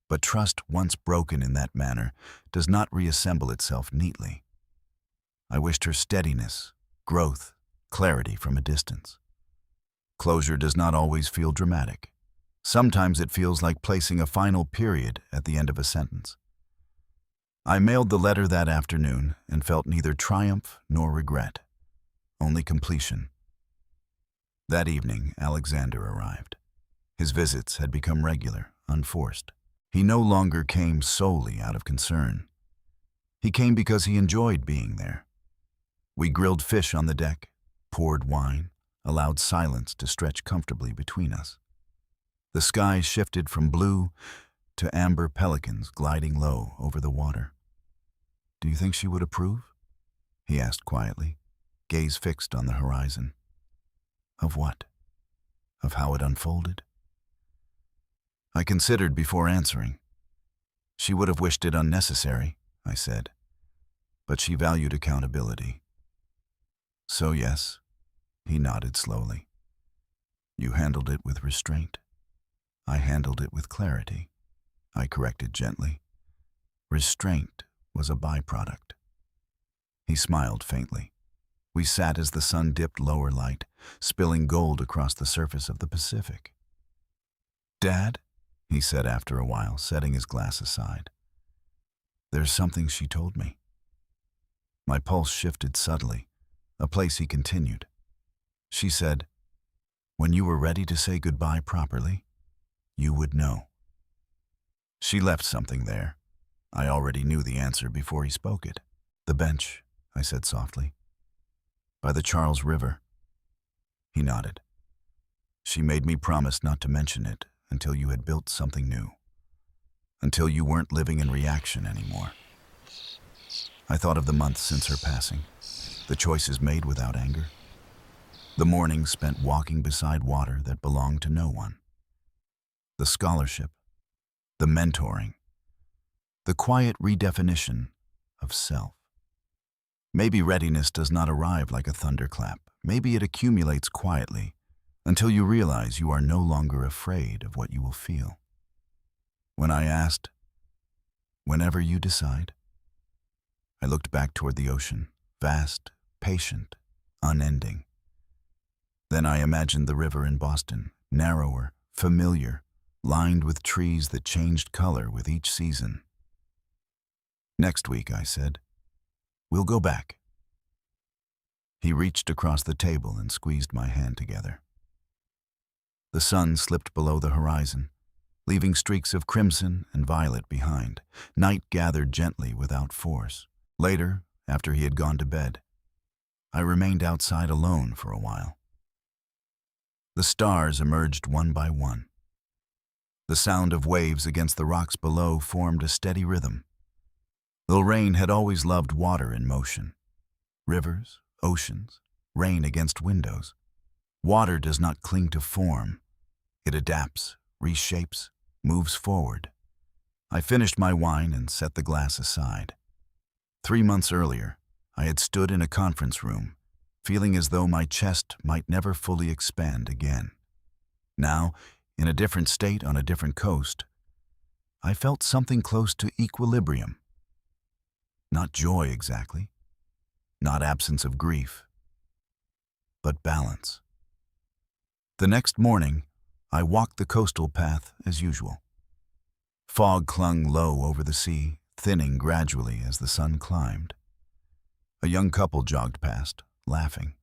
But trust once broken in that manner does not reassemble itself neatly. I wished her steadiness, growth, clarity from a distance. Closure does not always feel dramatic. Sometimes it feels like placing a final period at the end of a sentence. I mailed the letter that afternoon and felt neither triumph nor regret, only completion. That evening, Alexander arrived. His visits had become regular, unforced. He no longer came solely out of concern. He came because he enjoyed being there. We grilled fish on the deck, poured wine, allowed silence to stretch comfortably between us. The sky shifted from blue to amber pelicans gliding low over the water. "Do you think she would approve?" he asked quietly, gaze fixed on the horizon. "Of what? Of how it unfolded?" I considered before answering. She would have wished it unnecessary, I said, but she valued accountability. So yes, he nodded slowly. You handled it with restraint. I handled it with clarity. I corrected gently. Restraint was a byproduct. He smiled faintly. We sat as the sun dipped lower light, spilling gold across the surface of the Pacific. Dad, he said after a while, setting his glass aside. There's something she told me. My pulse shifted subtly, a place he continued. She said, when you were ready to say goodbye properly, you would know. She left something there. I already knew the answer before he spoke it. The bench, I said softly. By the Charles River. He nodded. She made me promise not to mention it until you had built something new. Until you weren't living in reaction anymore. I thought of the months since her passing, the choices made without anger, the mornings spent walking beside water that belonged to no one, the scholarship, the mentoring, the quiet redefinition of self. Maybe readiness does not arrive like a thunderclap. Maybe it accumulates quietly until you realize you are no longer afraid of what you will feel. When I asked, whenever you decide, I looked back toward the ocean, vast, patient, unending. Then I imagined the river in Boston, narrower, familiar, lined with trees that changed color with each season. Next week, I said, we'll go back. He reached across the table and squeezed my hand together. The sun slipped below the horizon, leaving streaks of crimson and violet behind. Night gathered gently without force. Later, after he had gone to bed, I remained outside alone for a while. The stars emerged one by one. The sound of waves against the rocks below formed a steady rhythm. Lorraine had always loved water in motion. Rivers, oceans, rain against windows. Water does not cling to form. It adapts, reshapes, moves forward. I finished my wine and set the glass aside. 3 months earlier, I had stood in a conference room, feeling as though my chest might never fully expand again. Now, in a different state on a different coast, I felt something close to equilibrium. Not joy exactly, not absence of grief, but balance. The next morning, I walked the coastal path as usual. Fog clung low over the sea, thinning gradually as the sun climbed. A young couple jogged past, laughing.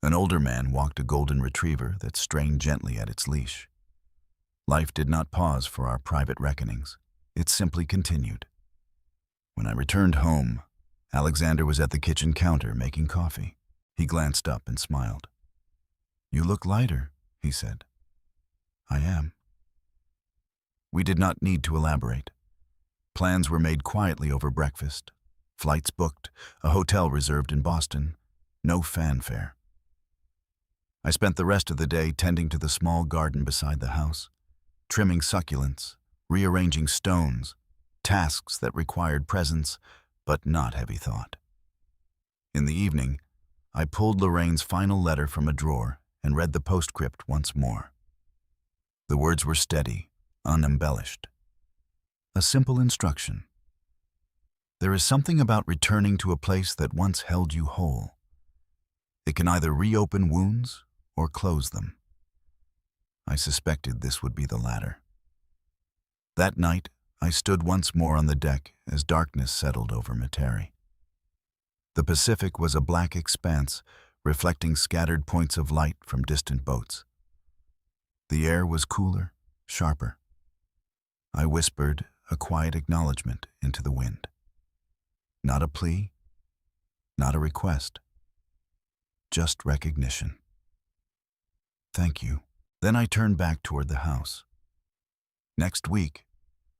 An older man walked a golden retriever that strained gently at its leash. Life did not pause for our private reckonings. It simply continued. When I returned home, Alexander was at the kitchen counter making coffee. He glanced up and smiled. "You look lighter," he said. "I am." We did not need to elaborate. Plans were made quietly over breakfast, flights booked, a hotel reserved in Boston, no fanfare. I spent the rest of the day tending to the small garden beside the house, trimming succulents, rearranging stones, tasks that required presence but not heavy thought. In the evening, I pulled Lorraine's final letter from a drawer and read the postscript once more. The words were steady, unembellished. A simple instruction. There is something about returning to a place that once held you whole. It can either reopen wounds or close them. I suspected this would be the latter. That night, I stood once more on the deck as darkness settled over Metairie. The Pacific was a black expanse, reflecting scattered points of light from distant boats. The air was cooler, sharper. I whispered a quiet acknowledgement into the wind. Not a plea, not a request, just recognition. Thank you. Then I turned back toward the house. Next week,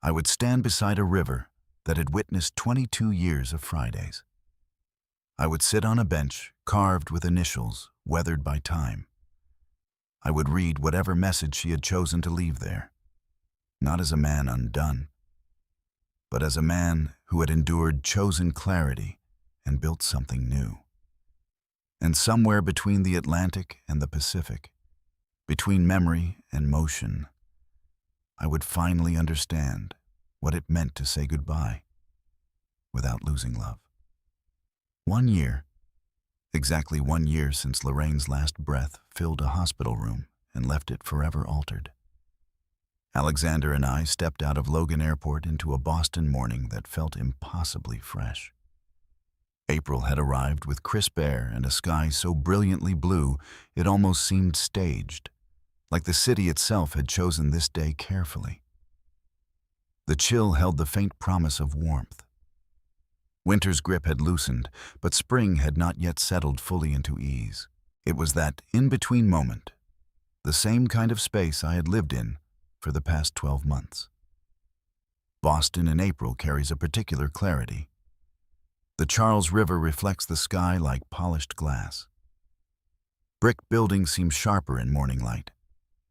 I would stand beside a river that had witnessed 22 years of Fridays. I would sit on a bench carved with initials weathered by time. I would read whatever message she had chosen to leave there. not as a man undone, but as a man who had endured chosen clarity and built something new. And somewhere between the Atlantic and the Pacific, between memory and motion, I would finally understand what it meant to say goodbye without losing love. 1 year, exactly 1 year since Lorraine's last breath filled a hospital room and left it forever altered. Alexander and I stepped out of Logan Airport into a Boston morning that felt impossibly fresh. April had arrived with crisp air and a sky so brilliantly blue it almost seemed staged, like the city itself had chosen this day carefully. The chill held the faint promise of warmth. Winter's grip had loosened, but spring had not yet settled fully into ease. It was that in-between moment, the same kind of space I had lived in for the past 12 months. Boston in April carries a particular clarity. The Charles River reflects the sky like polished glass. Brick buildings seem sharper in morning light.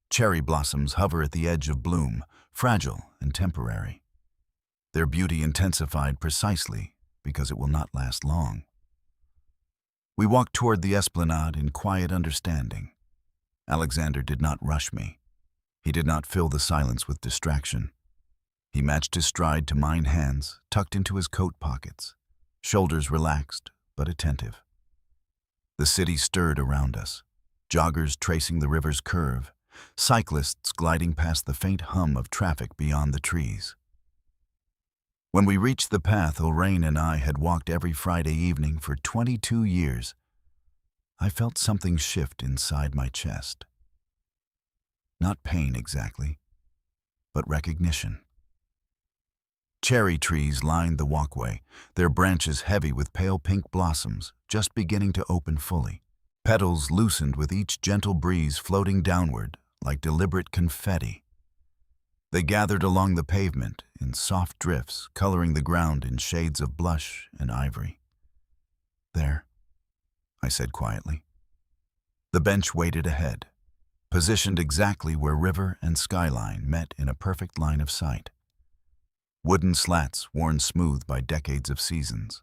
Cherry blossoms hover at the edge of bloom, fragile and temporary. Their beauty intensified precisely because it will not last long. We walked toward the esplanade in quiet understanding. Alexander did not rush me. He did not fill the silence with distraction. He matched his stride to mine hands, tucked into his coat pockets, shoulders relaxed but attentive. The city stirred around us, joggers tracing the river's curve, cyclists gliding past the faint hum of traffic beyond the trees. When we reached the path Lorraine and I had walked every Friday evening for 22 years, I felt something shift inside my chest. Not pain exactly, but recognition. Cherry trees lined the walkway, their branches heavy with pale pink blossoms just beginning to open fully. Petals loosened with each gentle breeze floating downward like deliberate confetti. They gathered along the pavement in soft drifts, coloring the ground in shades of blush and ivory. "There," I said quietly. The bench waited ahead, positioned exactly where river and skyline met in a perfect line of sight. Wooden slats worn smooth by decades of seasons,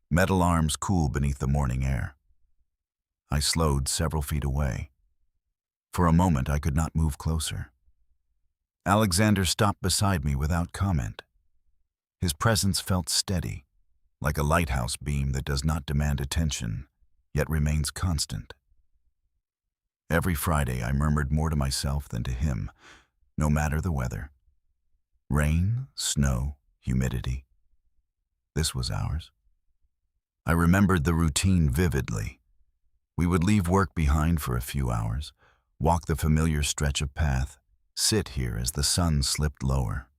metal arms cool beneath the morning air. I slowed several feet away. For a moment I could not move closer. Alexander stopped beside me without comment. His presence felt steady, like a lighthouse beam that does not demand attention, yet remains constant. Every Friday I murmured more to myself than to him, no matter the weather. Rain, snow, humidity. This was ours. I remembered the routine vividly. We would leave work behind for a few hours, walk the familiar stretch of path, sit here as the sun slipped lower.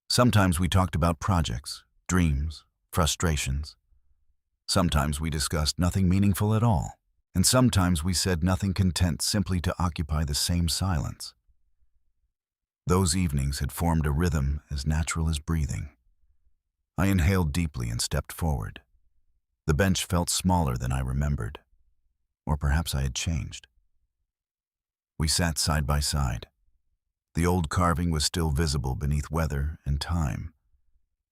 Sometimes we talked about projects, dreams, frustrations. Sometimes we discussed nothing meaningful at all, and sometimes we said nothing, content simply to occupy the same silence. Those evenings had formed a rhythm as natural as breathing. I inhaled deeply and stepped forward. The bench felt smaller than I remembered, or perhaps I had changed. We sat side by side. The old carving was still visible beneath weather and time.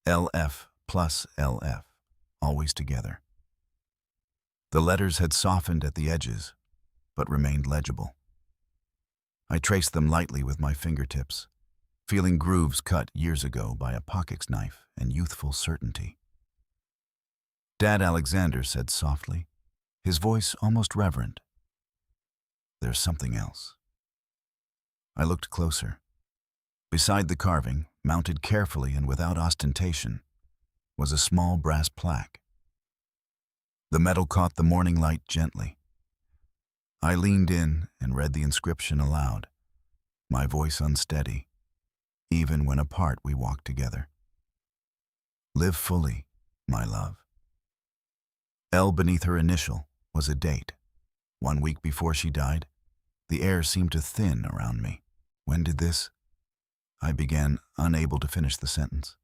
LF plus LF, always together. The letters had softened at the edges, but remained legible. I traced them lightly with my fingertips, feeling grooves cut years ago by a pocket knife and youthful certainty. "Dad," Alexander said softly, his voice almost reverent. "There's something else." I looked closer. Beside the carving, mounted carefully and without ostentation, was a small brass plaque. The metal caught the morning light gently. I leaned in and read the inscription aloud, my voice unsteady. Even when apart we walked together. "Live fully, my love." L beneath her initial was a date. 1 week before she died, the air seemed to thin around me. "When did this?" I began, unable to finish the sentence.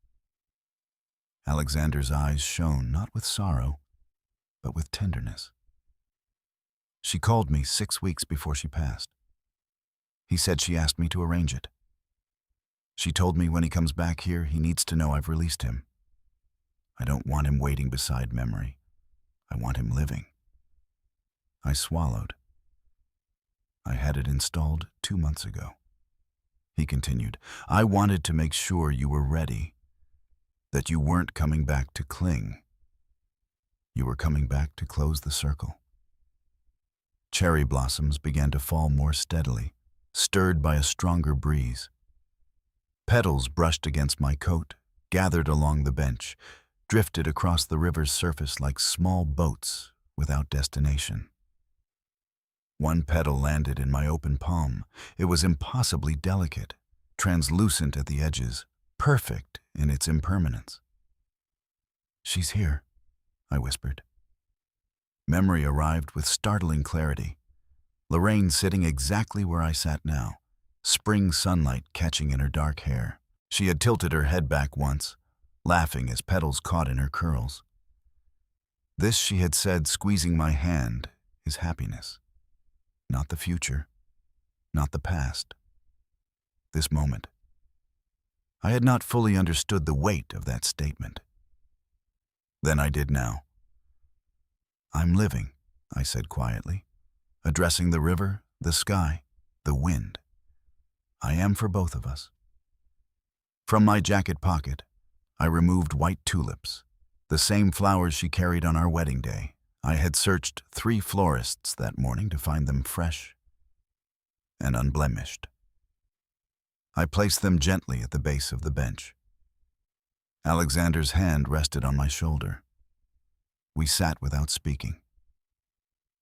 Alexander's eyes shone not with sorrow, but with tenderness. "She called me 6 weeks before she passed. He said she asked me to arrange it." She told me when he comes back here, he needs to know I've released him. I don't want him waiting beside memory. I want him living. I swallowed. I had it installed 2 months ago. He continued, I wanted to make sure you were ready, that you weren't coming back to cling. You were coming back to close the circle. Cherry blossoms began to fall more steadily, stirred by a stronger breeze. Petals brushed against my coat, gathered along the bench, drifted across the river's surface like small boats without destination. One petal landed in my open palm. It was impossibly delicate, translucent at the edges, perfect in its impermanence. She's here, I whispered. Memory arrived with startling clarity. Lorraine sitting exactly where I sat now, spring sunlight catching in her dark hair. She had tilted her head back once, laughing as petals caught in her curls. This, she had said, squeezing my hand, is happiness. Not the future, not the past. This moment. I had not fully understood the weight of that statement. Then I did now. I'm living, I said quietly, addressing the river, the sky, the wind. I am for both of us. From my jacket pocket, I removed white tulips, the same flowers she carried on our wedding day. I had searched 3 florists that morning to find them fresh and unblemished. I placed them gently at the base of the bench. Alexander's hand rested on my shoulder. We sat without speaking.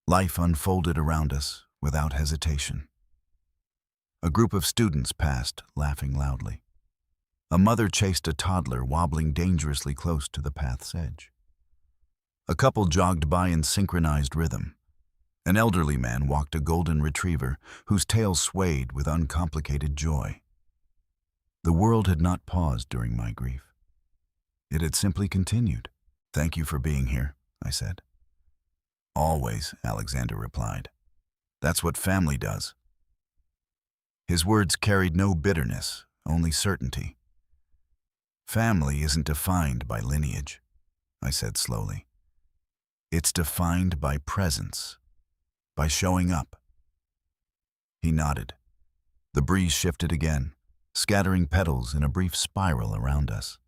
Life unfolded around us without hesitation. A group of students passed, laughing loudly. A mother chased a toddler wobbling dangerously close to the path's edge. A couple jogged by in synchronized rhythm. An elderly man walked a golden retriever whose tail swayed with uncomplicated joy. The world had not paused during my grief. It had simply continued. Thank you for being here, I said. Always, Alexander replied. That's what family does. His words carried no bitterness, only certainty. Family isn't defined by lineage, I said slowly. It's defined by presence, by showing up. He nodded. The breeze shifted again, scattering petals in a brief spiral around us.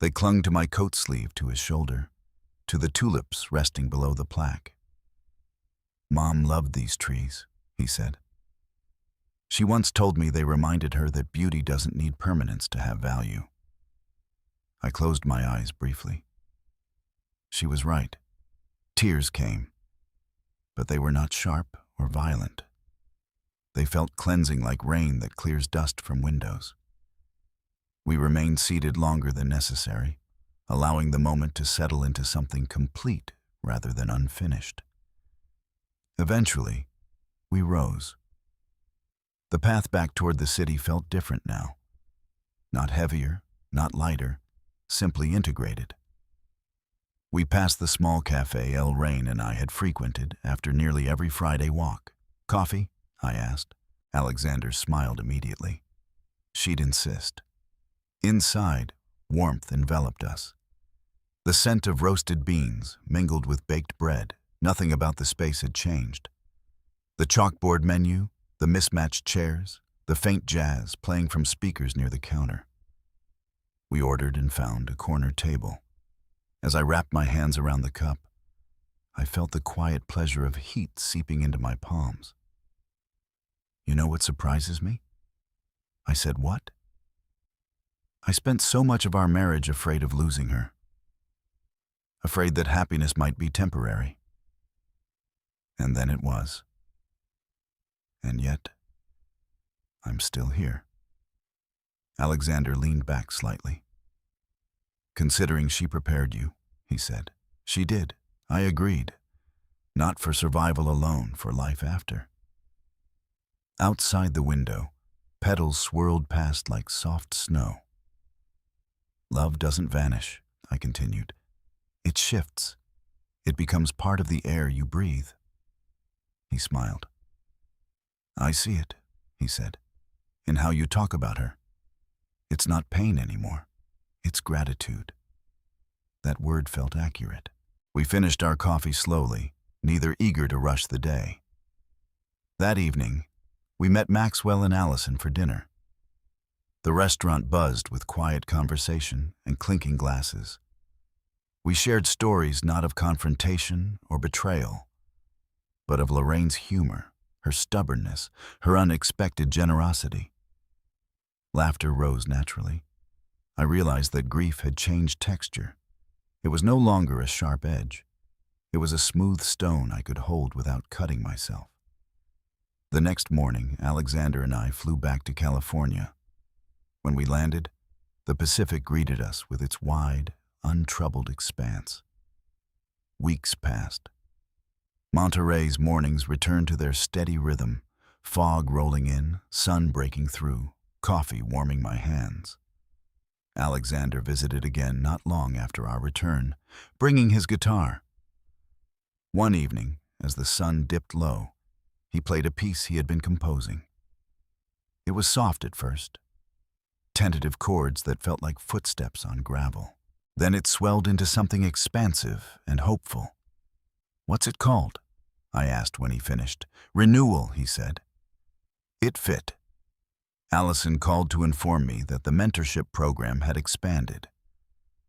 They clung to my coat sleeve, to his shoulder, to the tulips resting below the plaque. Mom loved these trees, he said. She once told me they reminded her that beauty doesn't need permanence to have value. I closed my eyes briefly. She was right. Tears came, but they were not sharp or violent. They felt cleansing like rain that clears dust from windows. We remained seated longer than necessary, allowing the moment to settle into something complete rather than unfinished. Eventually, we rose. The path back toward the city felt different now. Not heavier, not lighter, simply integrated. We passed the small cafe El Rain and I had frequented after nearly every Friday walk. Coffee? I asked. Alexander smiled immediately. She'd insist. Inside, warmth enveloped us. The scent of roasted beans mingled with baked bread. Nothing about the space had changed. The chalkboard menu, the mismatched chairs, the faint jazz playing from speakers near the counter. We ordered and found a corner table. As I wrapped my hands around the cup, I felt the quiet pleasure of heat seeping into my palms. You know what surprises me? I said, what? I spent so much of our marriage afraid of losing her. Afraid that happiness might be temporary. And then it was. And yet, I'm still here. Alexander leaned back slightly. Considering she prepared you, he said. She did. I agreed. Not for survival alone, for life after. Outside the window, petals swirled past like soft snow. Love doesn't vanish, I continued. It shifts. It becomes part of the air you breathe. He smiled. I see it, he said, in how you talk about her, It's not pain anymore. It's gratitude. That word felt accurate. We finished our coffee slowly, neither eager to rush the day. That evening, we met Maxwell and Allison for dinner. The restaurant buzzed with quiet conversation and clinking glasses. We shared stories not of confrontation or betrayal, but of Lorraine's humor, her stubbornness, her unexpected generosity. Laughter rose naturally. I realized that grief had changed texture. It was no longer a sharp edge. It was a smooth stone I could hold without cutting myself. The next morning, Alexander and I flew back to California. When we landed, the Pacific greeted us with its wide, untroubled expanse. Weeks passed. Monterey's mornings returned to their steady rhythm, fog rolling in, sun breaking through, coffee warming my hands. Alexander visited again not long after our return, bringing his guitar. One evening, as the sun dipped low, he played a piece he had been composing. It was soft at first, tentative chords that felt like footsteps on gravel. Then it swelled into something expansive and hopeful. "What's it called?" I asked when he finished. "Renewal," he said. It fit. Allison called to inform me that the mentorship program had expanded.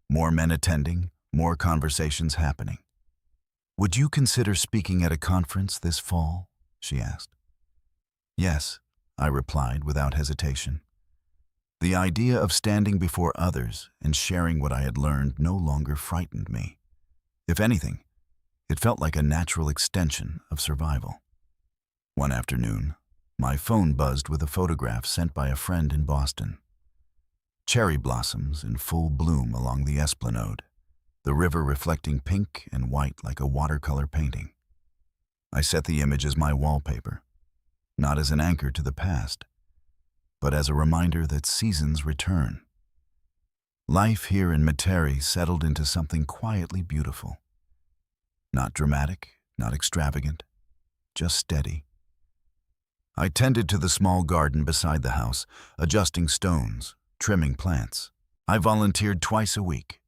More men attending, more conversations happening. "Would you consider speaking at a conference this fall?" she asked. "Yes," I replied without hesitation. The idea of standing before others and sharing what I had learned no longer frightened me. If anything, it felt like a natural extension of survival. One afternoon, my phone buzzed with a photograph sent by a friend in Boston. Cherry blossoms in full bloom along the Esplanade, the river reflecting pink and white like a watercolor painting. I set the image as my wallpaper, not as an anchor to the past, but as a reminder that seasons return. Life here in Metairie settled into something quietly beautiful. Not dramatic, not extravagant, just steady. I tended to the small garden beside the house, adjusting stones, trimming plants. I volunteered twice a week.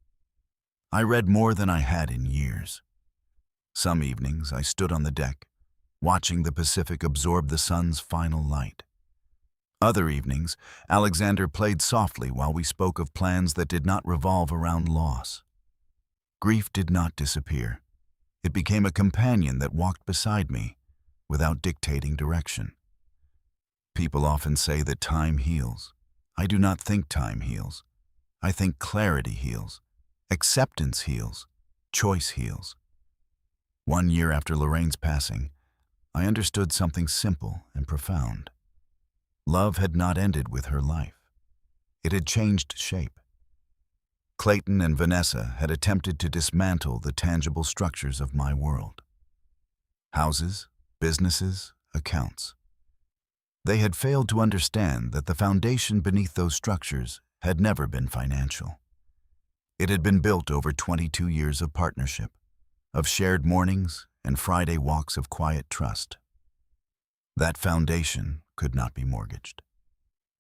I read more than I had in years. Some evenings I stood on the deck, watching the Pacific absorb the sun's final light. Other evenings, Alexander played softly while we spoke of plans that did not revolve around loss. Grief did not disappear. It became a companion that walked beside me without dictating direction. People often say that time heals. I do not think time heals. I think clarity heals. Acceptance heals. Choice heals. 1 year after Lorraine's passing, I understood something simple and profound. Love had not ended with her life. It had changed shape. Clayton and Vanessa had attempted to dismantle the tangible structures of my world. Houses, businesses, accounts. They had failed to understand that the foundation beneath those structures had never been financial. It had been built over 22 years of partnership, of shared mornings and Friday walks of quiet trust. That foundation could not be mortgaged.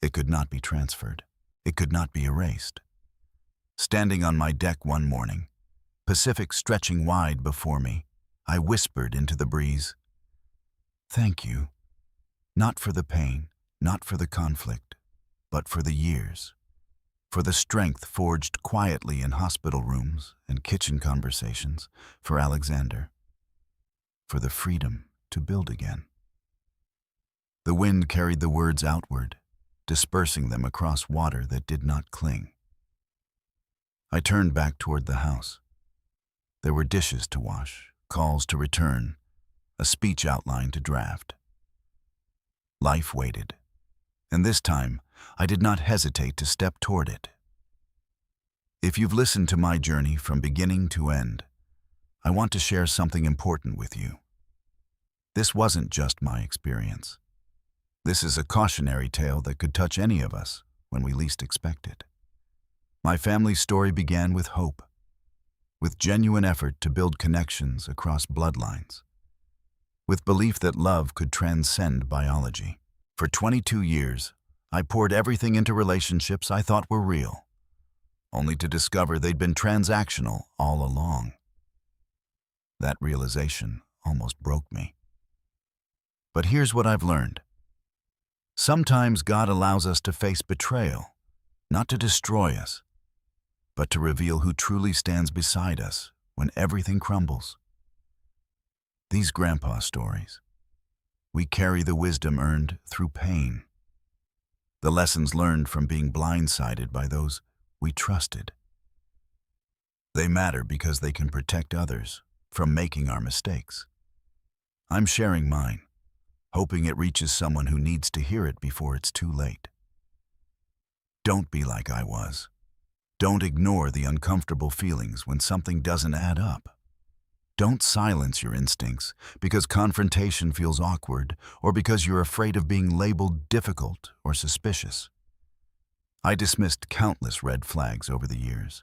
It could not be transferred. It could not be erased. Standing on my deck one morning, Pacific stretching wide before me, I whispered into the breeze, "Thank you, not for the pain, not for the conflict, but for the years, for the strength forged quietly in hospital rooms and kitchen conversations, for Alexander, for the freedom to build again." The wind carried the words outward, dispersing them across water that did not cling. I turned back toward the house. There were dishes to wash, calls to return, a speech outline to draft. Life waited, and this time I did not hesitate to step toward it. If you've listened to my journey from beginning to end, I want to share something important with you. This wasn't just my experience. This is a cautionary tale that could touch any of us when we least expect it. My family's story began with hope, with genuine effort to build connections across bloodlines, with belief that love could transcend biology. For 22 years, I poured everything into relationships I thought were real, only to discover they'd been transactional all along. That realization almost broke me. But here's what I've learned. Sometimes God allows us to face betrayal, not to destroy us, but to reveal who truly stands beside us when everything crumbles. These grandpa stories, we carry the wisdom earned through pain, the lessons learned from being blindsided by those we trusted. They matter because they can protect others from making our mistakes. I'm sharing mine, hoping it reaches someone who needs to hear it before it's too late. Don't be like I was. Don't ignore the uncomfortable feelings when something doesn't add up. Don't silence your instincts because confrontation feels awkward or because you're afraid of being labeled difficult or suspicious. I dismissed countless red flags over the years.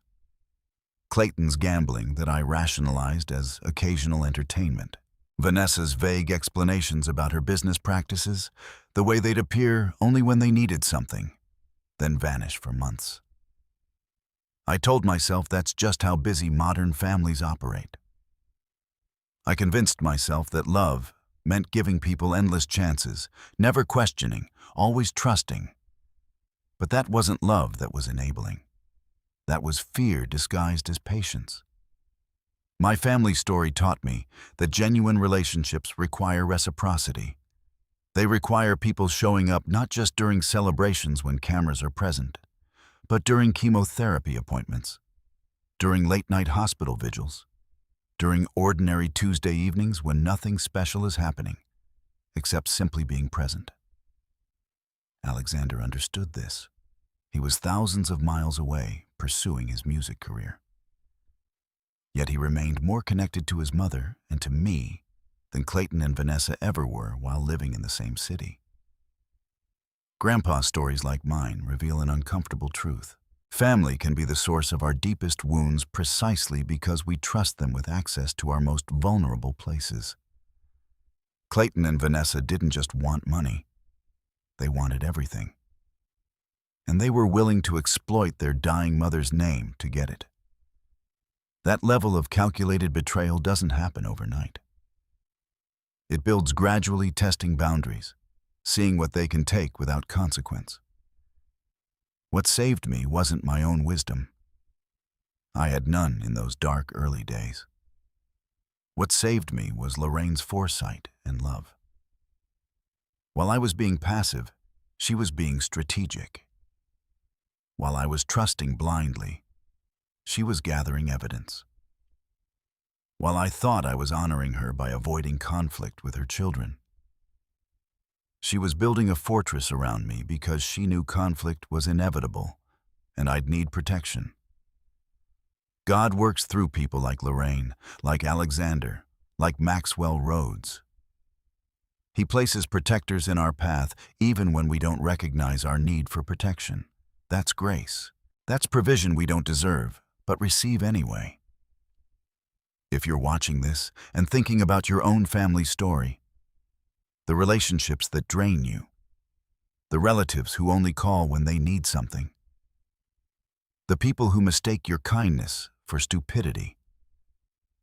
Clayton's gambling that I rationalized as occasional entertainment. Vanessa's vague explanations about her business practices, the way they'd appear only when they needed something, then vanish for months. I told myself that's just how busy modern families operate. I convinced myself that love meant giving people endless chances, never questioning, always trusting. But that wasn't love that was enabling. That was fear disguised as patience. My family story taught me that genuine relationships require reciprocity. They require people showing up not just during celebrations when cameras are present, but during chemotherapy appointments, during late-night hospital vigils, during ordinary Tuesday evenings when nothing special is happening, except simply being present. Alexander understood this. He was thousands of miles away, pursuing his music career. Yet he remained more connected to his mother and to me than Clayton and Vanessa ever were while living in the same city. Grandpa stories like mine reveal an uncomfortable truth. Family can be the source of our deepest wounds precisely because we trust them with access to our most vulnerable places. Clayton and Vanessa didn't just want money. They wanted everything. And they were willing to exploit their dying mother's name to get it. That level of calculated betrayal doesn't happen overnight. It builds gradually, testing boundaries, seeing what they can take without consequence. What saved me wasn't my own wisdom. I had none in those dark early days. What saved me was Lorraine's foresight and love. While I was being passive, she was being strategic. While I was trusting blindly, she was gathering evidence. While I thought I was honoring her by avoiding conflict with her children, she was building a fortress around me because she knew conflict was inevitable and I'd need protection. God works through people like Lorraine, like Alexander, like Maxwell Rhodes. He places protectors in our path even when we don't recognize our need for protection. That's grace. That's provision we don't deserve, but receive anyway. If you're watching this and thinking about your own family story, the relationships that drain you, the relatives who only call when they need something, the people who mistake your kindness for stupidity,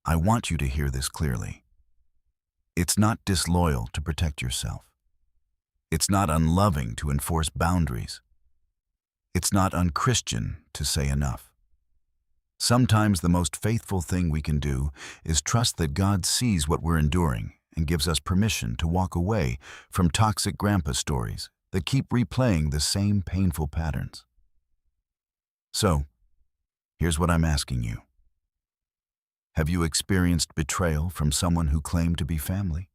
I want you to hear this clearly. It's not disloyal to protect yourself. It's not unloving to enforce boundaries. It's not unchristian to say enough. Sometimes the most faithful thing we can do is trust that God sees what we're enduring and gives us permission to walk away from toxic grandpa stories that keep replaying the same painful patterns. So, here's what I'm asking you. Have you experienced betrayal from someone who claimed to be family?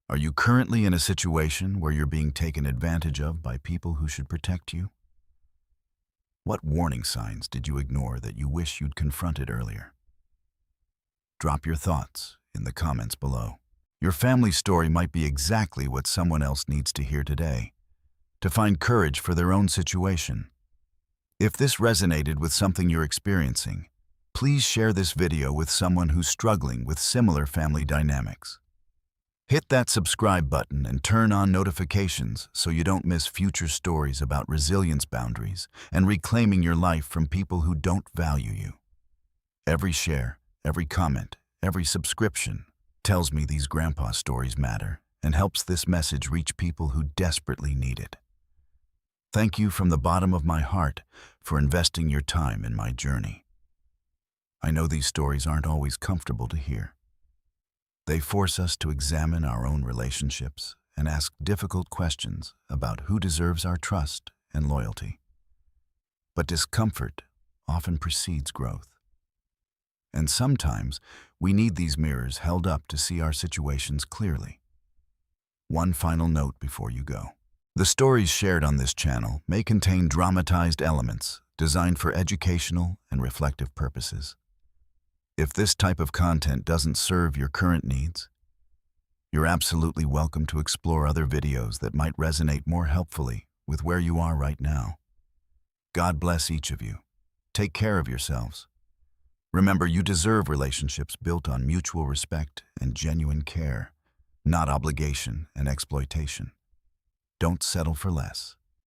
Are you currently in a situation where you're being taken advantage of by people who should protect you? What warning signs did you ignore that you wish you'd confronted earlier? Drop your thoughts in the comments below. Your family story might be exactly what someone else needs to hear today, to find courage for their own situation. If this resonated with something you're experiencing, please share this video with someone who's struggling with similar family dynamics. Hit that subscribe button and turn on notifications so you don't miss future stories about resilience boundaries and reclaiming your life from people who don't value you. Every share, every comment, every subscription tells me these grandpa stories matter and helps this message reach people who desperately need it. Thank you from the bottom of my heart for investing your time in my journey. I know these stories aren't always comfortable to hear. They force us to examine our own relationships and ask difficult questions about who deserves our trust and loyalty. But discomfort often precedes growth. And sometimes we need these mirrors held up to see our situations clearly. One final note before you go. The stories shared on this channel may contain dramatized elements designed for educational and reflective purposes. If this type of content doesn't serve your current needs, you're absolutely welcome to explore other videos that might resonate more helpfully with where you are right now. God bless each of you. Take care of yourselves. Remember, you deserve relationships built on mutual respect and genuine care, not obligation and exploitation. Don't settle for less.